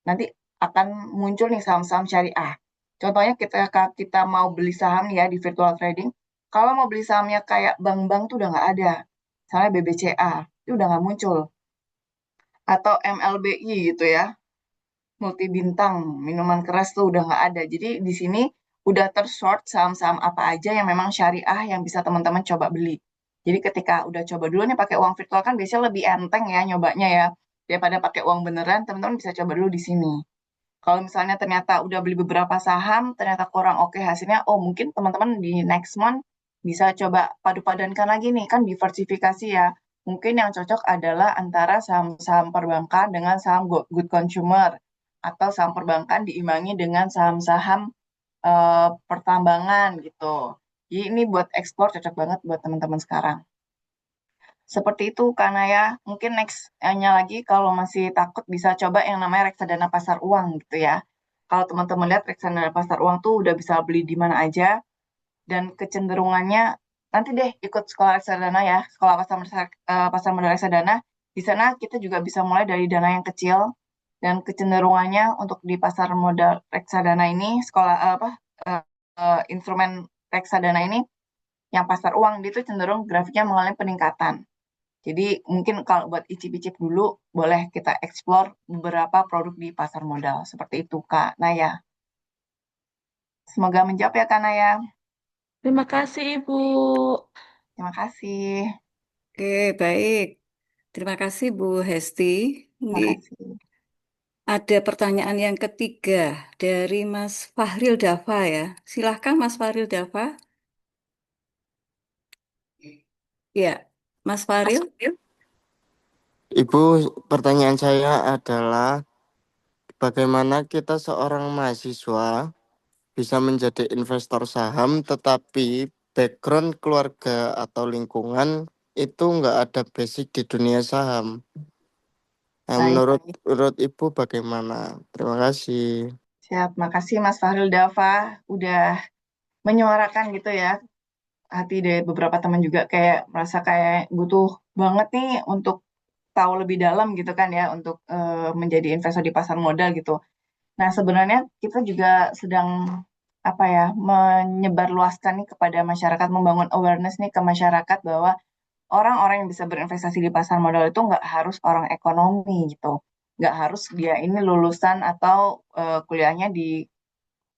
nanti akan muncul nih saham-saham syariah. Contohnya kita mau beli saham nih ya di virtual trading. Kalau mau beli sahamnya kayak bank-bank tuh udah nggak ada. Misalnya BBCA, itu udah nggak muncul. Atau MLBI gitu ya, multi bintang, minuman keras tuh udah nggak ada. Jadi di sini udah tersort saham-saham apa aja yang memang syariah yang bisa teman-teman coba beli. Jadi ketika udah coba dulu nih pakai uang virtual kan biasanya lebih enteng ya nyobanya ya. Daripada pakai uang beneran, teman-teman bisa coba dulu di sini. Kalau misalnya ternyata udah beli beberapa saham, ternyata kurang oke hasilnya, oh mungkin teman-teman di next month bisa coba padu-padankan lagi nih, kan diversifikasi ya. Mungkin yang cocok adalah antara saham-saham perbankan dengan saham good consumer, atau saham perbankan diimbangi dengan saham-saham pertambangan gitu. Jadi ini buat ekspor cocok banget buat teman-teman sekarang. Seperti itu karena ya mungkin next-nya lagi kalau masih takut bisa coba yang namanya reksadana pasar uang gitu ya. Kalau teman-teman lihat reksadana pasar uang tuh udah bisa beli di mana aja dan kecenderungannya nanti deh ikut sekolah reksadana ya, sekolah pasar modal reksadana. Di sana kita juga bisa mulai dari dana yang kecil dan kecenderungannya untuk di pasar modal reksadana ini sekolah instrumen reksadana ini yang pasar uang itu cenderung grafiknya mengalami peningkatan. Jadi mungkin kalau buat icip-icip dulu, boleh kita explore beberapa produk di pasar modal. Seperti itu, Kak Naya. Semoga menjawab ya, Kak Naya. Terima kasih, Ibu. Terima kasih. Oke, baik. Terima kasih Bu Hesti. Terima Ini kasih. ada pertanyaan yang ketiga dari Mas Fahril Dava ya. Silahkan Mas Fahril Dava. Ya, Mas Fahril. Ibu, pertanyaan saya adalah bagaimana kita seorang mahasiswa bisa menjadi investor saham tetapi background keluarga atau lingkungan itu nggak ada basic di dunia saham. Nah, Baik, menurut Ibu bagaimana? Terima kasih. siap. Makasih Mas Fahril Dava udah menyuarakan gitu ya hati dari beberapa teman juga kayak merasa kayak butuh banget nih untuk tahu lebih dalam gitu kan ya untuk menjadi investor di pasar modal gitu. Nah, sebenarnya kita juga sedang apa ya menyebarluaskan nih kepada masyarakat, membangun awareness nih ke masyarakat bahwa orang-orang yang bisa berinvestasi di pasar modal itu nggak harus orang ekonomi gitu, nggak harus dia ini lulusan atau kuliahnya di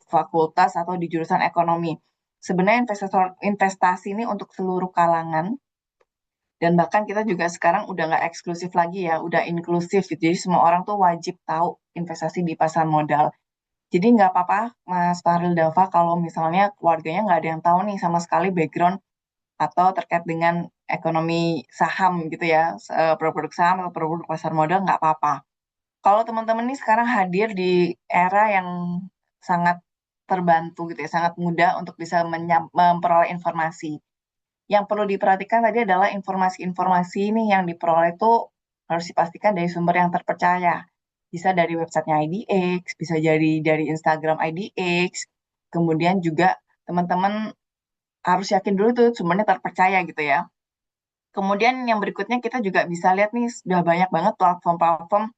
fakultas atau di jurusan ekonomi. Sebenarnya investasi ini untuk seluruh kalangan dan bahkan kita juga sekarang udah nggak eksklusif lagi ya, udah inklusif gitu. Jadi semua orang tuh wajib tahu investasi di pasar modal. Jadi nggak apa-apa Mas Fahril Dafa kalau misalnya keluarganya nggak ada yang tahu nih sama sekali background atau terkait dengan ekonomi saham gitu ya, produk-produk saham atau produk pasar modal nggak apa-apa. Kalau teman-teman nih sekarang hadir di era yang sangat terbantu gitu ya, sangat mudah untuk bisa memperoleh informasi. Yang perlu diperhatikan tadi adalah informasi-informasi ini yang diperoleh itu harus dipastikan dari sumber yang terpercaya. Bisa dari websitenya IDX, bisa dari Instagram IDX, kemudian juga teman-teman harus yakin dulu tuh sumbernya terpercaya gitu ya. Kemudian yang berikutnya kita juga bisa lihat nih sudah banyak banget platform-platform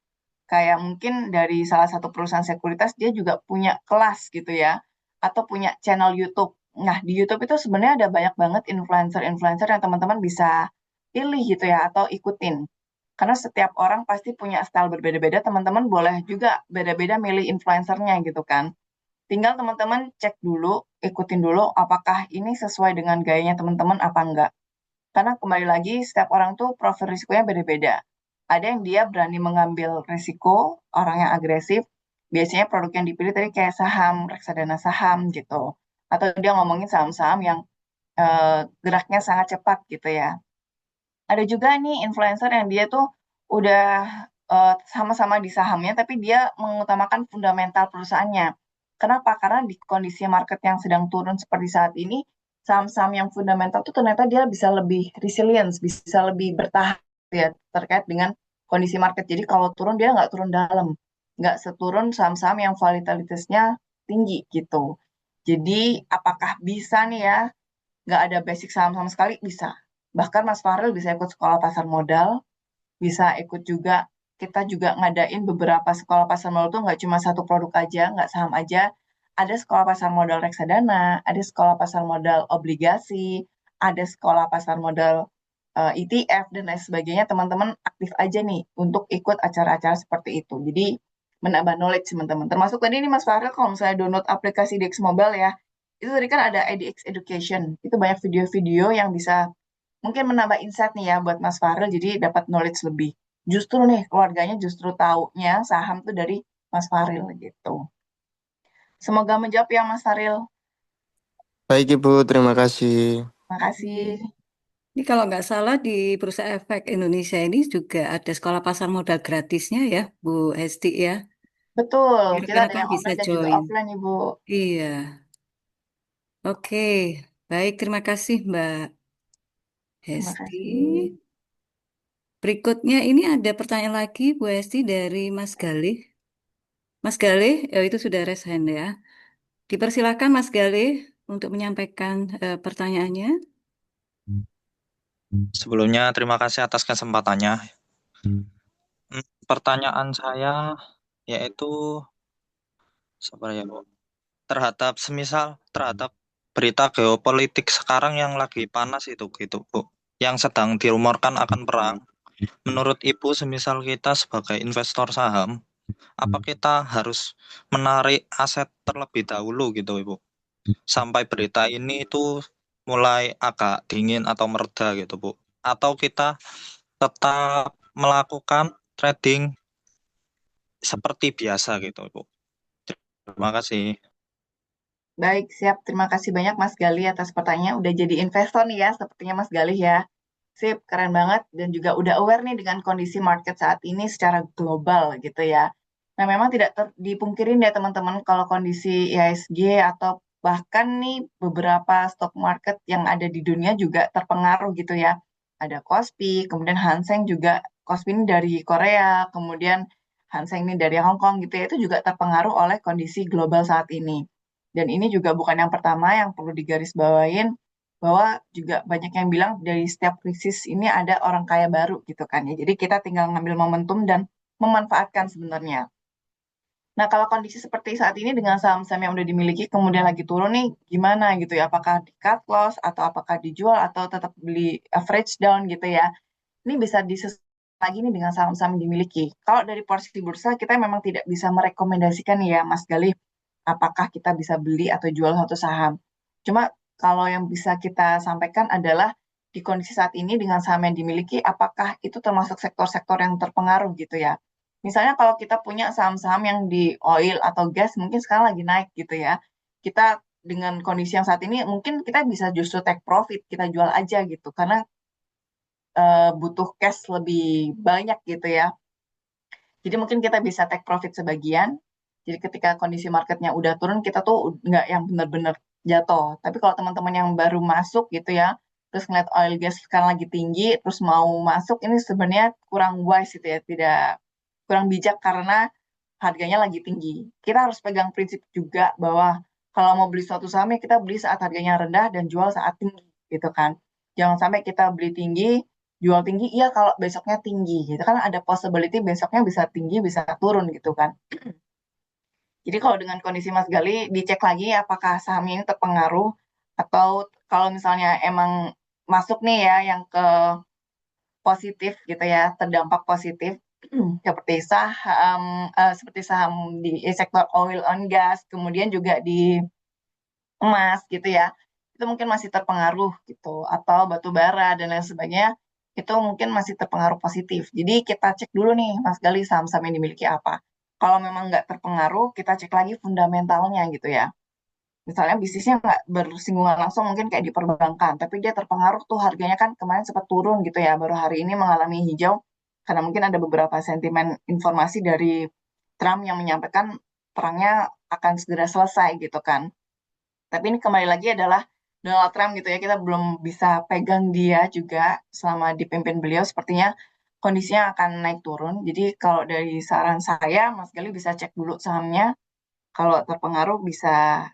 kayak mungkin dari salah satu perusahaan sekuritas dia juga punya kelas gitu ya atau punya channel YouTube. Nah, di YouTube itu sebenarnya ada banyak banget influencer-influencer yang teman-teman bisa pilih gitu ya atau ikutin. Karena setiap orang pasti punya style berbeda-beda, teman-teman boleh juga beda-beda milih influencernya gitu kan. Tinggal teman-teman cek dulu, ikutin dulu apakah ini sesuai dengan gayanya teman-teman apa enggak. Karena kembali lagi, setiap orang tuh profil risikonya beda-beda. Ada yang dia berani mengambil risiko, orang yang agresif, biasanya produk yang dipilih tadi kayak saham, reksadana saham gitu. Atau dia ngomongin saham-saham yang geraknya sangat cepat gitu ya. Ada juga nih influencer yang dia tuh udah sama-sama di sahamnya, tapi dia mengutamakan fundamental perusahaannya. Kenapa? Karena di kondisi market yang sedang turun seperti saat ini, saham-saham yang fundamental tuh ternyata dia bisa lebih resilience, bisa lebih bertahan ya terkait dengan kondisi market. Jadi kalau turun dia nggak turun dalam, nggak seturun saham-saham yang volatilitasnya tinggi gitu. Jadi apakah bisa nih ya nggak ada basic saham sama sekali? Bisa. Bahkan Mas Farel bisa ikut sekolah pasar modal, bisa ikut juga, kita juga ngadain beberapa sekolah pasar modal tuh nggak cuma satu produk aja, nggak saham aja. Ada sekolah pasar modal reksadana, ada sekolah pasar modal obligasi, ada sekolah pasar modal ETF, dan lain sebagainya. Teman-teman aktif aja nih untuk ikut acara-acara seperti itu. Jadi menambah knowledge teman-teman. Termasuk tadi ini Mas Farel kalau misalnya download aplikasi DX Mobile ya, itu tadi kan ada IDX Education. Itu banyak video-video yang bisa mungkin menambah insight nih ya buat Mas Farel, jadi dapat knowledge lebih. Justru nih keluarganya justru taunya saham tuh dari Mas Farel gitu. Semoga menjawab ya Mas Farel. Baik Ibu, terima kasih. Makasih. Ini kalau nggak salah di Bursa Efek Indonesia ini juga ada sekolah pasar modal gratisnya ya, Bu Hesti ya. Betul, kita ada Rekan-rekan yang bisa online dan juga join. offline Ibu. Iya, oke. Baik, terima kasih Mbak Terima Hesti. kasih. Berikutnya ini ada pertanyaan lagi Bu Hesti dari Mas Galih. Mas Galih, itu sudah raise hand ya. Dipersilakan Mas Galih untuk menyampaikan pertanyaannya. Sebelumnya terima kasih atas kesempatannya. Pertanyaan saya yaitu sabar ya, Bu. Terhadap berita geopolitik sekarang yang lagi panas itu gitu, Bu. Yang sedang dirumorkan akan perang. Menurut Ibu, semisal kita sebagai investor saham, apa kita harus menarik aset terlebih dahulu gitu, Ibu? Sampai berita ini itu mulai agak dingin atau mereda gitu, Bu. Atau kita tetap melakukan trading seperti biasa gitu, Bu. Terima kasih. Baik, siap. Terima kasih banyak Mas Gali atas pertanyaan. Udah jadi investor nih ya, sepertinya Mas Gali ya. Sip, keren banget. Dan juga udah aware nih dengan kondisi market saat ini secara global gitu ya. Nah, memang tidak dipungkirin ya teman-teman kalau kondisi IHSG atau bahkan nih beberapa stock market yang ada di dunia juga terpengaruh gitu ya. Ada Kospi, kemudian Hang Seng juga. Kospi ini dari Korea, kemudian Hang Seng ini dari Hong Kong gitu ya. Itu juga terpengaruh oleh kondisi global saat ini. Dan ini juga bukan yang pertama yang perlu digarisbawahin bahwa juga banyak yang bilang dari setiap krisis ini ada orang kaya baru gitu kan ya. Jadi kita tinggal ngambil momentum dan memanfaatkan sebenarnya. Nah, kalau kondisi seperti saat ini dengan saham-saham yang udah dimiliki kemudian lagi turun nih, gimana gitu ya? Apakah di cut loss atau apakah dijual atau tetap beli average down gitu ya? Ini bisa disesuaikan lagi nih dengan saham-saham yang dimiliki. Kalau dari porsi bursa kita memang tidak bisa merekomendasikan ya, Mas Galih, apakah kita bisa beli atau jual satu saham. Cuma kalau yang bisa kita sampaikan adalah di kondisi saat ini dengan saham yang dimiliki, apakah itu termasuk sektor-sektor yang terpengaruh gitu ya? Misalnya kalau kita punya saham-saham yang di oil atau gas, mungkin sekarang lagi naik gitu ya. Kita dengan kondisi yang saat ini, mungkin kita bisa justru take profit, kita jual aja gitu. Karena butuh cash lebih banyak gitu ya. Jadi mungkin kita bisa take profit sebagian. Jadi ketika kondisi marketnya udah turun, kita tuh nggak yang benar-benar jatuh. Tapi kalau teman-teman yang baru masuk gitu ya, terus ngeliat oil gas sekarang lagi tinggi, terus mau masuk, ini sebenarnya kurang wise gitu ya, tidak kurang bijak karena harganya lagi tinggi. Kita harus pegang prinsip juga bahwa kalau mau beli suatu saham ya kita beli saat harganya rendah dan jual saat tinggi gitu kan. Jangan sampai kita beli tinggi, jual tinggi, iya kalau besoknya tinggi gitu kan ada possibility besoknya bisa tinggi, bisa turun gitu kan. Jadi kalau dengan kondisi Mas Gali dicek lagi apakah saham ini terpengaruh atau kalau misalnya emang masuk nih ya yang ke positif gitu ya, terdampak positif seperti saham di sektor oil and gas, kemudian juga di emas gitu ya, itu mungkin masih terpengaruh gitu, atau batu bara dan lain sebagainya, itu mungkin masih terpengaruh positif. Jadi kita cek dulu nih, Mas Gali, saham-saham yang dimiliki apa. Kalau memang nggak terpengaruh, kita cek lagi fundamentalnya gitu ya. Misalnya bisnisnya nggak bersinggungan langsung mungkin kayak di perbankan, tapi dia terpengaruh tuh harganya kan kemarin sempat turun gitu ya, baru hari ini mengalami hijau, karena mungkin ada beberapa sentimen informasi dari Trump yang menyampaikan perangnya akan segera selesai gitu kan. Tapi ini kembali lagi adalah Donald Trump gitu ya, kita belum bisa pegang dia juga selama dipimpin beliau, sepertinya kondisinya akan naik turun. Jadi kalau dari saran saya, Mas Gali bisa cek dulu sahamnya, kalau terpengaruh bisa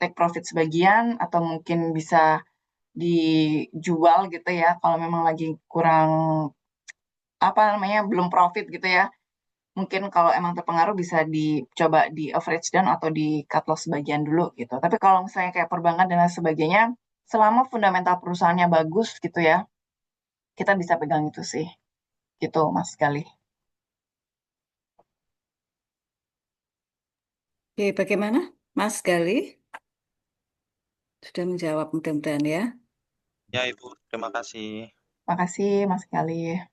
take profit sebagian, atau mungkin bisa dijual gitu ya, kalau memang lagi kurang, apa namanya, belum profit gitu ya. Mungkin kalau emang terpengaruh bisa dicoba di average down atau di cut loss sebagian dulu gitu. Tapi kalau misalnya kayak perbankan dan lain sebagainya, selama fundamental perusahaannya bagus gitu ya, kita bisa pegang itu sih. Gitu, Mas Gali. Oke, bagaimana, Mas Gali? Sudah menjawab mudah-mudahan ya. Ya, Ibu, terima kasih. Makasih, Mas Gali.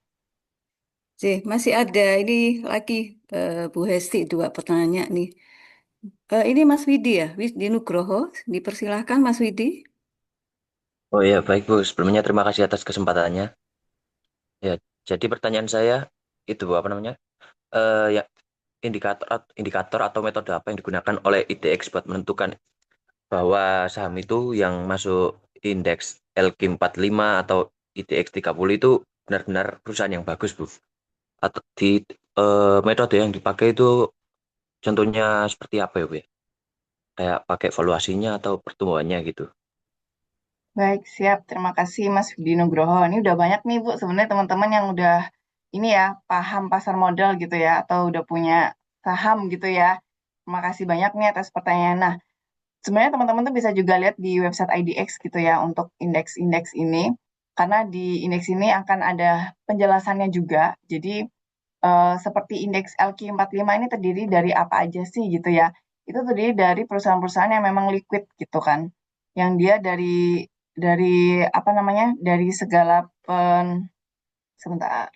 Masih ada ini lagi Bu Hesti dua pertanyaan nih. Ini Mas Widi ya, Widi Nugroho. Dipersilahkan Mas Widi. Oh iya, baik Bu. Sebelumnya terima kasih atas kesempatannya. Ya, jadi pertanyaan saya itu apa namanya? Ya, indikator atau metode apa yang digunakan oleh IDX buat menentukan bahwa saham itu yang masuk indeks LQ45 atau IDX 30 itu benar-benar perusahaan yang bagus, Bu. Atau di metode yang dipakai itu contohnya seperti apa ya, Bu ya? Kayak pakai valuasinya atau pertumbuhannya gitu. Baik, siap. Terima kasih Mas Widi Nugroho. Ini udah banyak nih Bu, sebenarnya teman-teman yang udah ini ya, paham pasar modal gitu ya, atau udah punya saham gitu ya. Terima kasih banyak nih atas pertanyaan. Nah, sebenarnya teman-teman tuh bisa juga lihat di website IDX gitu ya untuk indeks-indeks ini. Karena di indeks ini akan ada penjelasannya juga. Jadi seperti indeks LQ45 ini terdiri dari apa aja sih gitu ya. Itu terdiri dari perusahaan-perusahaan yang memang liquid gitu kan. Yang dia dari apa namanya? Dari segala sebentar.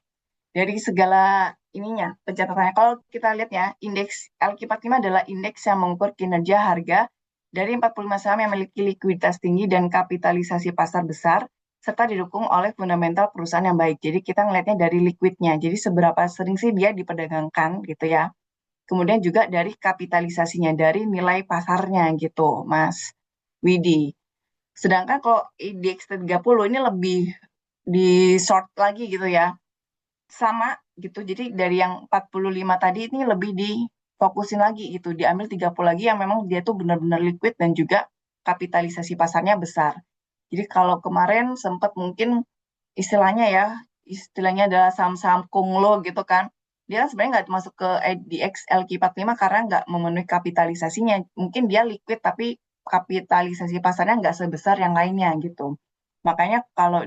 Dari segala ininya, pencatatannya. Kalau kita lihat ya, indeks LQ45 adalah indeks yang mengukur kinerja harga dari 45 saham yang memiliki likuiditas tinggi dan kapitalisasi pasar besar, serta didukung oleh fundamental perusahaan yang baik. Jadi kita ngelihatnya dari liquidnya, jadi seberapa sering sih dia diperdagangkan gitu ya. Kemudian juga dari kapitalisasinya, dari nilai pasarnya gitu, Mas Widi. Sedangkan kalau IDX 30 ini lebih di short lagi gitu ya, sama gitu. Jadi dari yang 45 tadi ini lebih difokusin lagi gitu, diambil 30 lagi yang memang dia tuh benar-benar liquid dan juga kapitalisasi pasarnya besar. Jadi kalau kemarin sempat mungkin istilahnya adalah saham-saham konglo gitu kan. Dia kan sebenarnya nggak masuk ke IDX LQ45 karena nggak memenuhi kapitalisasinya. Mungkin dia liquid tapi kapitalisasi pasarnya nggak sebesar yang lainnya gitu. Makanya kalau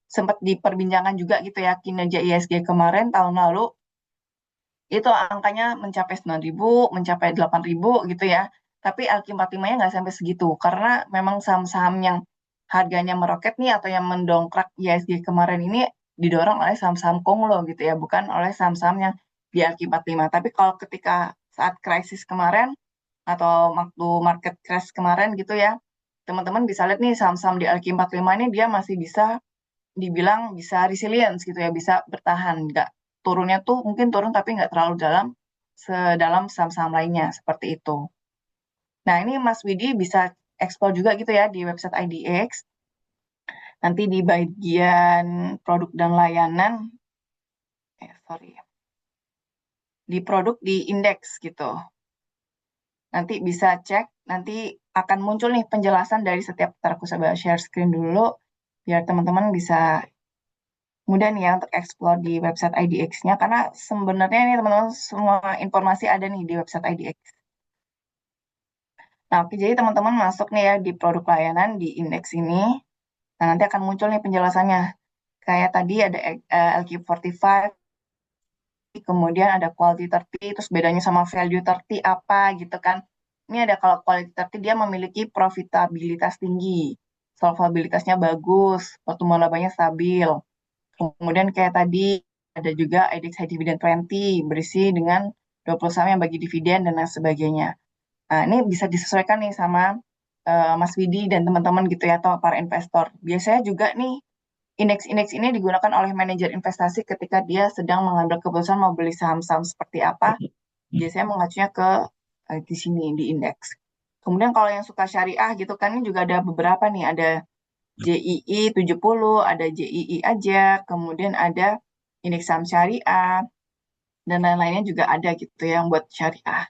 sempat diperbincangkan juga gitu ya kinerja ISG kemarin tahun lalu itu angkanya mencapai 9.000, mencapai 8.000 gitu ya. Tapi LQ45-nya nggak sampai segitu, karena memang saham-saham yang harganya meroket nih atau yang mendongkrak ISG kemarin ini didorong oleh saham-saham konglo gitu ya, bukan oleh saham-saham yang di LQ45. Tapi kalau ketika saat krisis kemarin atau waktu market crash kemarin gitu ya, teman-teman bisa lihat nih saham-saham di LQ45 ini dia masih bisa dibilang bisa resilience gitu ya, bisa bertahan, nggak turunnya tuh mungkin turun tapi nggak terlalu sedalam saham-saham lainnya seperti itu. Nah ini Mas Widi bisa eksplor juga gitu ya di website IDX. Nanti di bagian produk dan layanan, di produk di indeks gitu. Nanti bisa cek, nanti akan muncul nih penjelasan dari setiap, aku coba share screen dulu biar teman-teman bisa mudah nih ya untuk explore di website IDX-nya karena sebenarnya ini teman-teman semua informasi ada nih di website IDX. Nah, oke, jadi teman-teman masuk nih ya di produk layanan di indeks ini. Nah, nanti akan muncul nih penjelasannya. Kayak tadi ada LQ45, kemudian ada quality 30, terus bedanya sama value 30 apa gitu kan. Ini ada kalau quality 30 dia memiliki profitabilitas tinggi, solvabilitasnya bagus, pertumbuhan labanya stabil. Kemudian kayak tadi ada juga IDX High Dividend 20 berisi dengan 20 saham yang bagi dividen dan lain sebagainya. Nah, ini bisa disesuaikan nih sama Mas Widi dan teman-teman gitu ya atau para investor. Biasanya juga nih indeks-indeks ini digunakan oleh manajer investasi ketika dia sedang mengambil keputusan mau beli saham-saham seperti apa. Biasanya mengacunya ke di sini di indeks. Kemudian kalau yang suka syariah gitu kan ini juga ada beberapa nih, ada JII 70, ada JII aja, kemudian ada indeks saham syariah, dan lain-lainnya juga ada gitu yang buat syariah.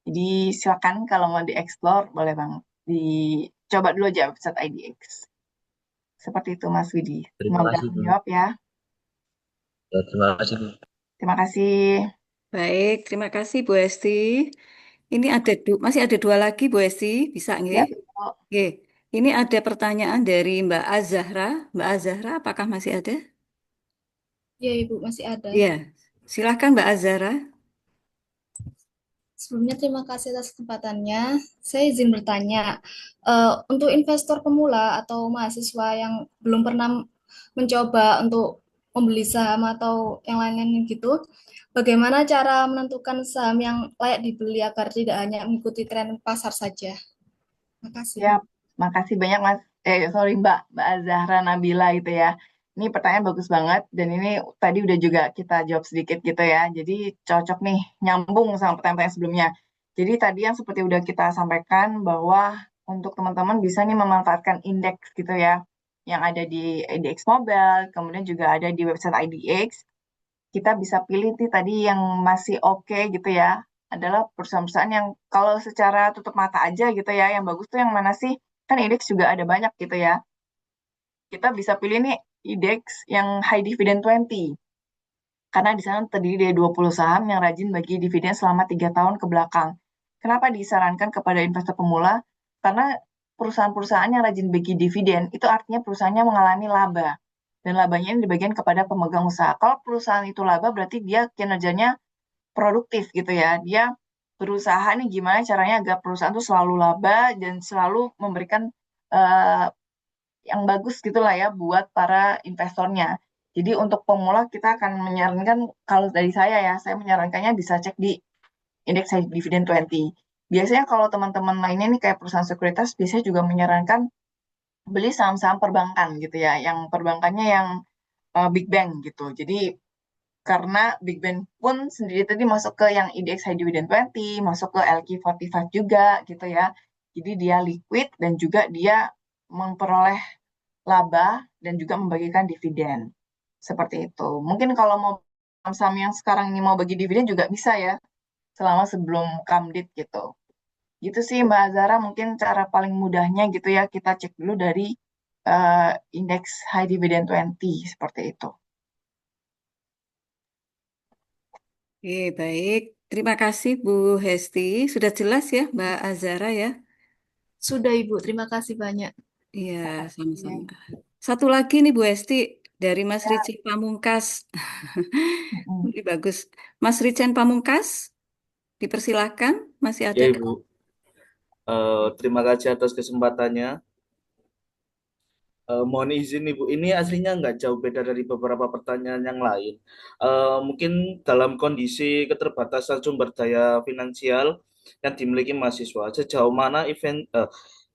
Jadi silakan kalau mau dieksplor, boleh banget. Dicoba dulu aja website IDX. Seperti itu Mas Widi. Terima Semoga kasih, Bu. menjawab ya. Ya, terima kasih, Bu. Terima kasih. Baik, terima kasih Bu Esti. Ini masih ada dua lagi Bu Esti, bisa nggih? Ya, Oke. Ini ada pertanyaan dari Mbak Azahra. Mbak Azahra, apakah masih ada? Ya, Ibu, masih ada. Iya, silahkan Mbak Azahra. Sebelumnya terima kasih atas kesempatannya. Saya izin bertanya, untuk investor pemula atau mahasiswa yang belum pernah mencoba untuk membeli saham atau yang lain-lain gitu, bagaimana cara menentukan saham yang layak dibeli agar tidak hanya mengikuti tren pasar saja? Terima kasih. ya, makasih banyak Mas. Sorry Mbak Zahra Nabila itu ya. Ini pertanyaan bagus banget dan ini tadi udah juga kita jawab sedikit gitu ya. Jadi cocok nih nyambung sama pertanyaan sebelumnya. Jadi tadi yang seperti udah kita sampaikan bahwa untuk teman-teman bisa nih memanfaatkan indeks gitu ya. Yang ada di IDX Mobile, kemudian juga ada di website IDX. Kita bisa pilih nih tadi yang masih oke gitu ya, adalah perusahaan-perusahaan yang kalau secara tutup mata aja gitu ya, yang bagus tuh yang mana sih? Kan indeks juga ada banyak gitu ya. Kita bisa pilih nih indeks yang high dividend 20. Karena di sana terdiri dari 20 saham yang rajin bagi dividen selama 3 tahun ke belakang. Kenapa disarankan kepada investor pemula? Karena perusahaan-perusahaan yang rajin bagi dividen itu artinya perusahaannya mengalami laba. Dan labanya ini dibagikan kepada pemegang usaha. Kalau perusahaan itu laba berarti dia kinerjanya produktif gitu ya. Dia berusaha nih gimana caranya agar perusahaan itu selalu laba dan selalu memberikan uh, yang bagus gitulah ya buat para investornya. Jadi untuk pemula kita akan menyarankan, kalau dari saya menyarankannya bisa cek di indeks high dividend 20. Biasanya kalau teman-teman lainnya nih kayak perusahaan sekuritas biasanya juga menyarankan beli saham-saham perbankan gitu ya, yang perbankannya yang big bank gitu. Jadi karena Big Bang pun sendiri tadi masuk ke yang indeks high dividend 20, masuk ke LQ45 juga gitu ya. Jadi dia liquid dan juga dia memperoleh laba dan juga membagikan dividen. Seperti itu. Mungkin kalau mau saham yang sekarang ini mau bagi dividen juga bisa ya, selama sebelum Kamdit gitu. Gitu sih Mbak Zara, mungkin cara paling mudahnya gitu ya, kita cek dulu dari indeks high dividend 20 seperti itu. Oke, baik. Terima kasih Bu Hesti. Sudah jelas ya Mbak Azara ya? Sudah Ibu, terima kasih banyak. Iya, sama-sama. Ya. Satu lagi nih Bu Hesti dari Mas Rici Pamungkas. Mm-mm. Ini bagus. Mas Rican Pamungkas, dipersilahkan. Masih ada? Ya Ibu, terima kasih atas kesempatannya. Mohon izin Ibu, ini aslinya nggak jauh beda dari beberapa pertanyaan yang lain. Mungkin dalam kondisi keterbatasan sumber daya finansial yang dimiliki mahasiswa, sejauh mana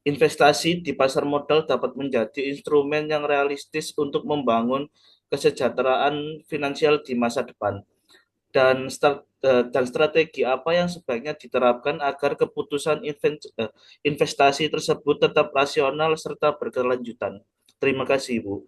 investasi di pasar modal dapat menjadi instrumen yang realistis untuk membangun kesejahteraan finansial di masa depan? Dan strategi apa yang sebaiknya diterapkan agar keputusan investasi tersebut tetap rasional serta berkelanjutan? Terima kasih, Ibu.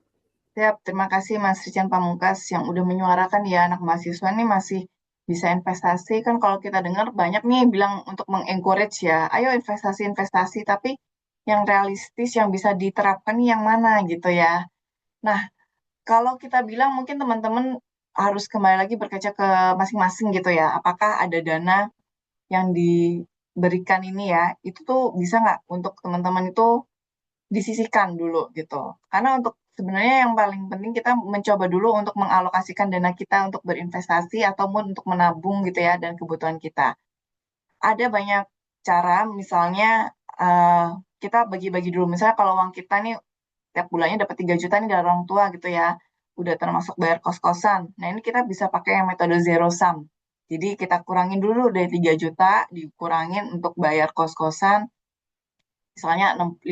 Siap, terima kasih Mas Rican Pamungkas yang udah menyuarakan ya anak mahasiswa nih masih bisa investasi. Kan kalau kita dengar banyak nih bilang untuk mengencourage ya, ayo investasi-investasi, tapi yang realistis yang bisa diterapkan nih yang mana gitu ya. Nah, kalau kita bilang mungkin teman-teman harus kembali lagi berkaca ke masing-masing gitu ya. Apakah ada dana yang diberikan ini ya, itu tuh bisa nggak untuk teman-teman itu disisihkan dulu gitu. Karena untuk sebenarnya yang paling penting kita mencoba dulu untuk mengalokasikan dana kita untuk berinvestasi ataupun untuk menabung gitu ya dan kebutuhan kita. Ada banyak cara, misalnya eh, kita bagi-bagi dulu. Misalnya kalau uang kita nih tiap bulannya dapat 3 juta nih dari orang tua gitu ya, udah termasuk bayar kos-kosan. Nah ini kita bisa pakai yang metode zero sum. Jadi kita kurangin dulu dari 3 juta, dikurangin untuk bayar kos-kosan, misalnya 50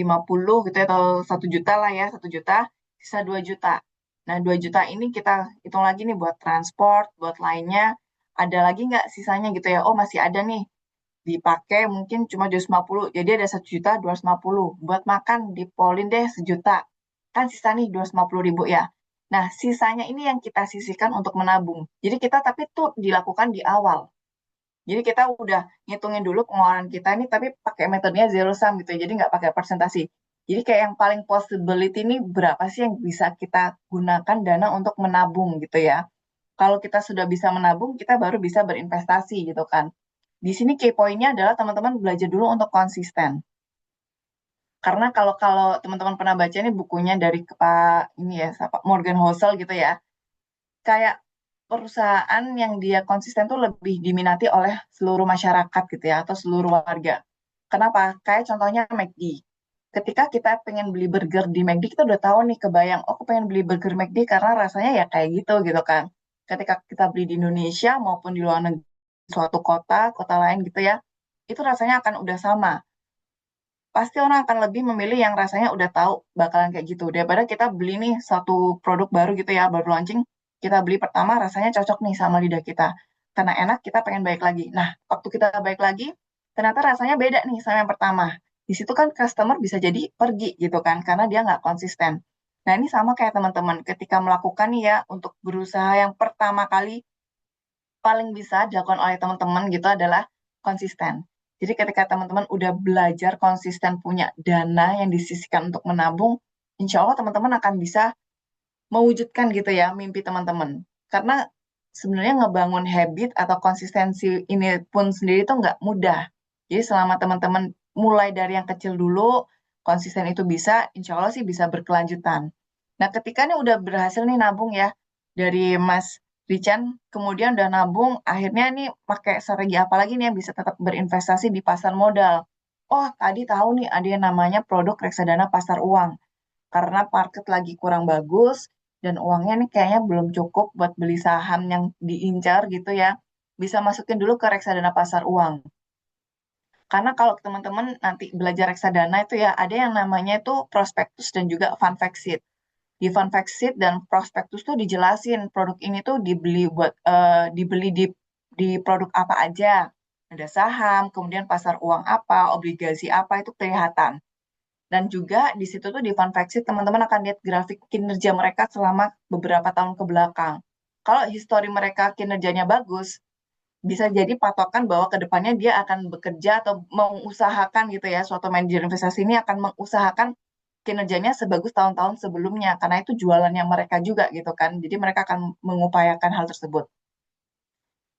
gitu ya, atau 1 juta lah ya, 1 juta, sisa 2 juta. Nah, 2 juta ini kita hitung lagi nih buat transport, buat lainnya, ada lagi nggak sisanya gitu ya, oh masih ada nih, dipakai mungkin cuma 250, jadi ada 1.250.000, buat makan dipolin deh 1 juta, kan sisa nih 250.000 ya. Nah, sisanya ini yang kita sisihkan untuk menabung. Jadi kita tapi tuh dilakukan di awal. Jadi kita udah ngitungin dulu pengeluaran kita ini, tapi pakai metodenya zero sum gitu ya. Jadi nggak pakai persentasi. Jadi kayak yang paling possibility ini berapa sih yang bisa kita gunakan dana untuk menabung gitu ya. Kalau kita sudah bisa menabung, kita baru bisa berinvestasi gitu kan. Di sini key point-nya adalah teman-teman belajar dulu untuk konsisten. Karena kalau kalau teman-teman pernah baca ini bukunya dari Pak ini ya, Morgan Housel gitu ya, kayak perusahaan yang dia konsisten tuh lebih diminati oleh seluruh masyarakat gitu ya, atau seluruh warga. Kenapa? Kayak contohnya McD. Ketika kita pengen beli burger di McD, kita udah tahu nih, kebayang, oh aku pengen beli burger McD karena rasanya ya kayak gitu kan. Ketika kita beli di Indonesia maupun di luar negeri, suatu kota lain gitu ya, itu rasanya akan udah sama. Pasti orang akan lebih memilih yang rasanya udah tahu bakalan kayak gitu daripada kita beli nih satu produk baru gitu ya, baru launching, kita beli pertama rasanya cocok nih sama lidah kita karena enak, kita pengen balik lagi. Nah, waktu kita balik lagi ternyata rasanya beda nih sama yang pertama. Di situ kan customer bisa jadi pergi gitu kan karena dia nggak konsisten. Nah, ini sama kayak teman-teman ketika melakukan nih ya, untuk berusaha yang pertama kali paling bisa dilakukan oleh teman-teman gitu adalah konsisten. Jadi ketika teman-teman udah belajar konsisten punya dana yang disisihkan untuk menabung, insya Allah teman-teman akan bisa mewujudkan gitu ya mimpi teman-teman. Karena sebenarnya ngebangun habit atau konsistensi ini pun sendiri tuh nggak mudah. Jadi selama teman-teman mulai dari yang kecil dulu, konsisten itu bisa, insya Allah sih bisa berkelanjutan. Nah, ketika nih udah berhasil nih nabung ya, dari Mas Richan, kemudian udah nabung, akhirnya nih pakai strategi apa lagi nih yang bisa tetap berinvestasi di pasar modal. Oh, tadi tahu nih ada yang namanya produk reksadana pasar uang. Karena market lagi kurang bagus, dan uangnya nih kayaknya belum cukup buat beli saham yang diincar gitu ya, bisa masukin dulu ke reksadana pasar uang. Karena kalau teman-teman nanti belajar reksadana itu ya, ada yang namanya itu prospektus dan juga fund fact sheet. Di fund fact sheet dan prospektus tuh dijelasin produk ini tuh dibeli di produk apa aja. Ada saham, kemudian pasar uang apa, obligasi apa, itu kelihatan. Dan juga di situ tuh di fund fact sheet teman-teman akan lihat grafik kinerja mereka selama beberapa tahun ke belakang. Kalau histori mereka kinerjanya bagus, bisa jadi patokan bahwa ke depannya dia akan bekerja atau mengusahakan gitu ya, suatu manajer investasi ini akan mengusahakan kinerjanya sebagus tahun-tahun sebelumnya, karena itu jualannya mereka juga gitu kan. Jadi mereka akan mengupayakan hal tersebut.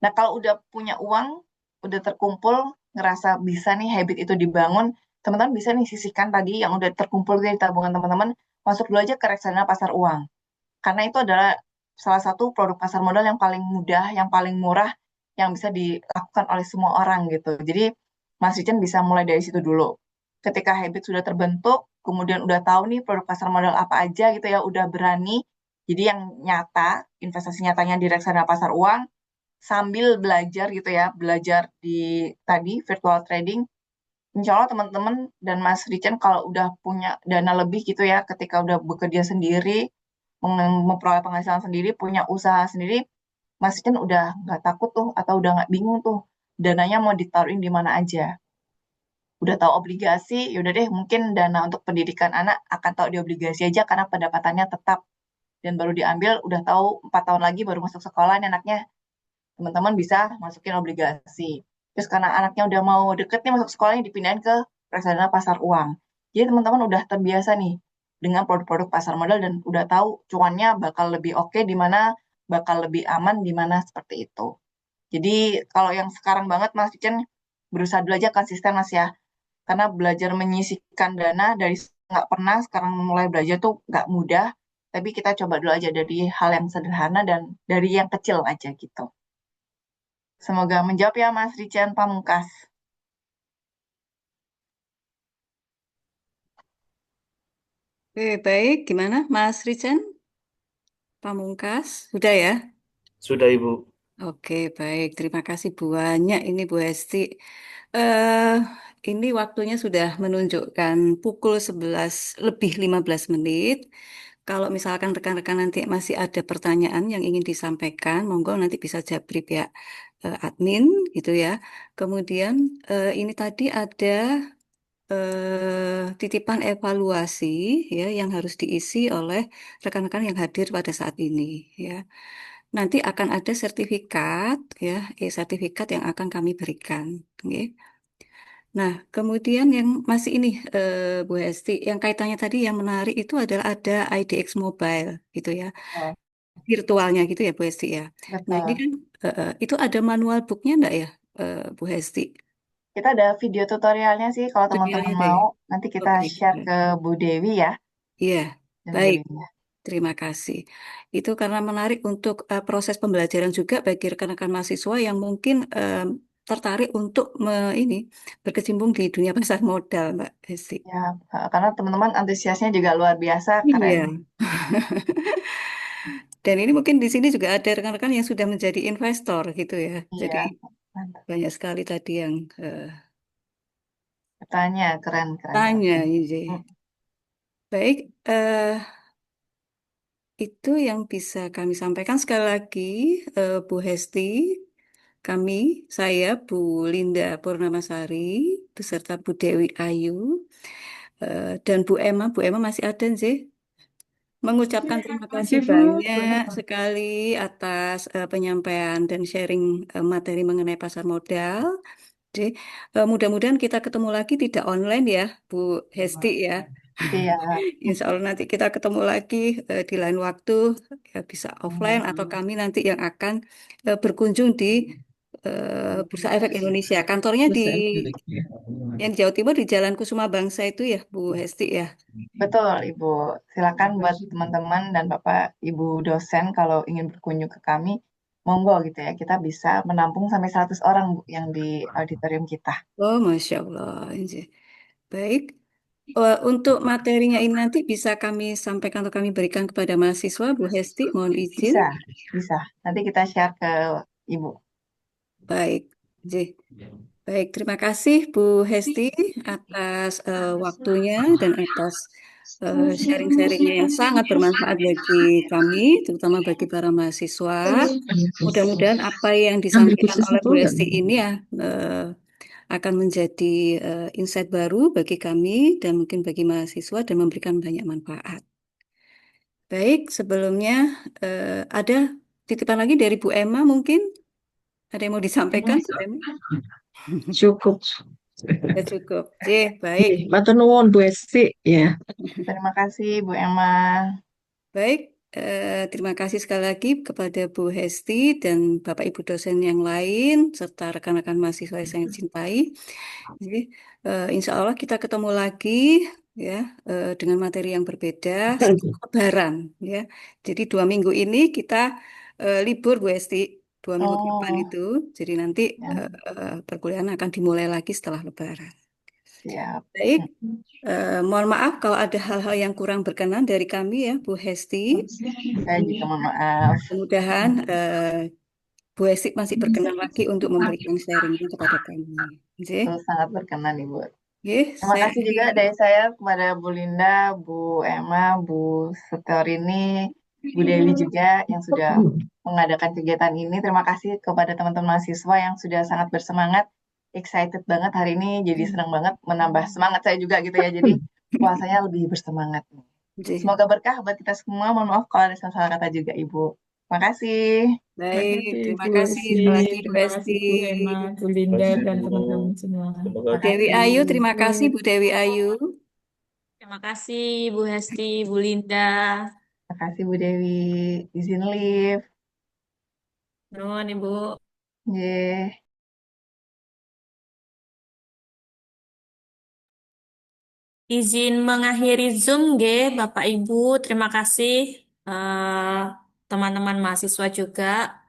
Nah, kalau udah punya uang, udah terkumpul, ngerasa bisa nih habit itu dibangun, teman-teman bisa nih sisihkan tadi yang udah terkumpul di tabungan teman-teman, masuk dulu aja ke reksadana pasar uang. Karena itu adalah salah satu produk pasar modal yang paling mudah, yang paling murah, yang bisa dilakukan oleh semua orang gitu. Jadi Mas Richen bisa mulai dari situ dulu. Ketika habit sudah terbentuk, kemudian udah tahu nih produk pasar modal apa aja gitu ya, udah berani. Jadi yang nyata, investasi nyatanya di reksadana pasar uang, sambil belajar gitu ya, belajar di tadi virtual trading. Insya Allah teman-teman dan Mas Richen kalau udah punya dana lebih gitu ya, ketika udah bekerja sendiri, memperoleh penghasilan sendiri, punya usaha sendiri, Mas Richen udah nggak takut tuh atau udah nggak bingung tuh dananya mau ditaruhin di mana aja. Udah tahu obligasi, yaudah deh mungkin dana untuk pendidikan anak akan tahu di obligasi aja karena pendapatannya tetap dan baru diambil udah tahu 4 tahun lagi baru masuk sekolah nih anaknya, teman-teman bisa masukin obligasi. Terus karena anaknya udah mau deket nih masuk sekolahnya dipindahin ke reksadana pasar uang. Jadi teman-teman udah terbiasa nih dengan produk-produk pasar modal dan udah tahu cuannya bakal lebih oke di mana, bakal lebih aman di mana seperti itu. Jadi kalau yang sekarang banget Mas Cichen berusaha dulu aja konsisten Mas ya. Karena belajar menyisihkan dana dari nggak pernah sekarang mulai belajar tuh nggak mudah. Tapi kita coba dulu aja dari hal yang sederhana dan dari yang kecil aja gitu. Semoga menjawab ya Mas Rican Pamungkas. Oke, baik. Gimana, Mas Richen? Pamungkas? Sudah ya? Sudah Ibu. Oke, baik. Terima kasih banyak ini Bu Hesti. eh ini waktunya sudah menunjukkan pukul 11 lebih 15 menit. Kalau misalkan rekan-rekan nanti masih ada pertanyaan yang ingin disampaikan, monggo nanti bisa jabrib ya admin gitu ya. Kemudian ini tadi ada titipan evaluasi ya yang harus diisi oleh rekan-rekan yang hadir pada saat ini ya. Nanti akan ada sertifikat ya, sertifikat yang akan kami berikan. Oke. Nah, kemudian yang masih ini Bu Hesti, yang kaitannya tadi yang menarik itu adalah ada IDX Mobile gitu ya, Oh, virtualnya gitu ya Bu Hesti ya. Nah, ini betul. kan itu ada manual booknya enggak ya Bu Hesti? Kita ada video tutorialnya sih kalau teman-teman Tutorialnya deh. mau. Nanti kita Oke. share ke Bu Dewi ya Iya, dan Bu baik. Linda. Terima kasih. Itu karena menarik untuk proses pembelajaran juga bagi rekan-rekan mahasiswa yang mungkin tertarik untuk ini berkecimpung di dunia pasar modal, Mbak Hesti. Ya, karena teman-teman antusiasnya juga luar biasa, keren. Iya. Dan ini mungkin di sini juga ada rekan-rekan yang sudah menjadi investor gitu ya. Jadi Iya, mantap. banyak sekali tadi yang Bertanya, keren, keren banget. tanya ini. Hmm, Baik, itu yang bisa kami sampaikan sekali lagi, Bu Hesti. Kami, saya Bu Linda Purnamasari, beserta Bu Dewi Ayu, dan Bu Emma masih ada sih. Mengucapkan terima kasih Masih Bu. banyak sekali atas penyampaian dan sharing materi mengenai pasar modal. Jadi, mudah-mudahan kita ketemu lagi tidak online ya, Bu Hesti ya. Iya, Insya Allah nanti kita ketemu lagi di lain waktu, ya bisa offline atau kami nanti yang akan berkunjung di Bursa Efek Indonesia. Kantornya di yang di Jawa Timur di Jalan Kusuma Bangsa itu ya, Bu Hesti ya. betul Ibu. Silakan buat teman-teman dan Bapak Ibu dosen kalau ingin berkunjung ke kami, monggo gitu ya. Kita bisa menampung sampai 100 orang Bu yang di auditorium kita. Oh, Masya Allah. Baik. Untuk materinya ini nanti bisa kami sampaikan atau kami berikan kepada mahasiswa, Bu Hesti, mohon izin. Bisa, bisa. Nanti kita share ke Ibu. Baik. Baik, terima kasih Bu Hesti atas waktunya dan atas sharing-sharingnya yang sangat bermanfaat bagi kami, terutama bagi para mahasiswa. Mudah-mudahan apa yang disampaikan oleh Bu Hesti ini ya akan menjadi insight baru bagi kami dan mungkin bagi mahasiswa dan memberikan banyak manfaat. Baik, sebelumnya ada titipan lagi dari Bu Emma mungkin? Ada yang mau disampaikan, Bu Emma? Cukup. Ya cukup. Baik. Matur nuwun Bu Esti ya. Terima kasih Bu Emma. Baik, terima kasih sekali lagi kepada Bu Hesti dan Bapak Ibu dosen yang lain serta rekan-rekan mahasiswa yang saya cintai. Jadi, insya Allah kita ketemu lagi ya dengan materi yang berbeda setelah Lebaran ya. Jadi 2 minggu ini kita libur Bu Hesti, 2 minggu ke depan Oh, itu. Jadi nanti ya, perkuliahan akan dimulai lagi setelah Lebaran. siap. Baik, mohon maaf kalau ada hal-hal yang kurang berkenan dari kami ya Bu Hesti. Saya juga mohon maaf. Mudah-mudahan Bu Hesti masih berkenan lagi untuk memberikan sharingnya kepada kami. Oke, Itu sangat berkenan Ibu. oke, Terima saya kasih juga akhiri. dari saya kepada Bu Linda, Bu Emma, Bu Setorini, Bu Dewi juga yang sudah mengadakan kegiatan ini. Terima kasih kepada teman-teman mahasiswa yang sudah sangat bersemangat, excited banget hari ini. Jadi senang banget menambah semangat saya juga gitu ya. Jadi puasanya lebih bersemangat. Oke, Semoga berkah buat kita semua. Mohon maaf kalau ada salah kata juga Ibu. Terima kasih. Terima baik, kasih terima Bu kasih Esti, sekali lagi Bu terima Hesti. kasih Bu Emma, Bu Linda, dan teman-teman semua. Bu Terima Dewi kasih. Ayu, terima kasih Bu Dewi Ayu. Terima kasih Bu Hesti, Bu Linda. Terima kasih Bu Dewi. Izin live. Nuhun Ibu. Yeay. Izin mengakhiri Zoom, G, Bapak Ibu. Terima kasih teman-teman mahasiswa juga.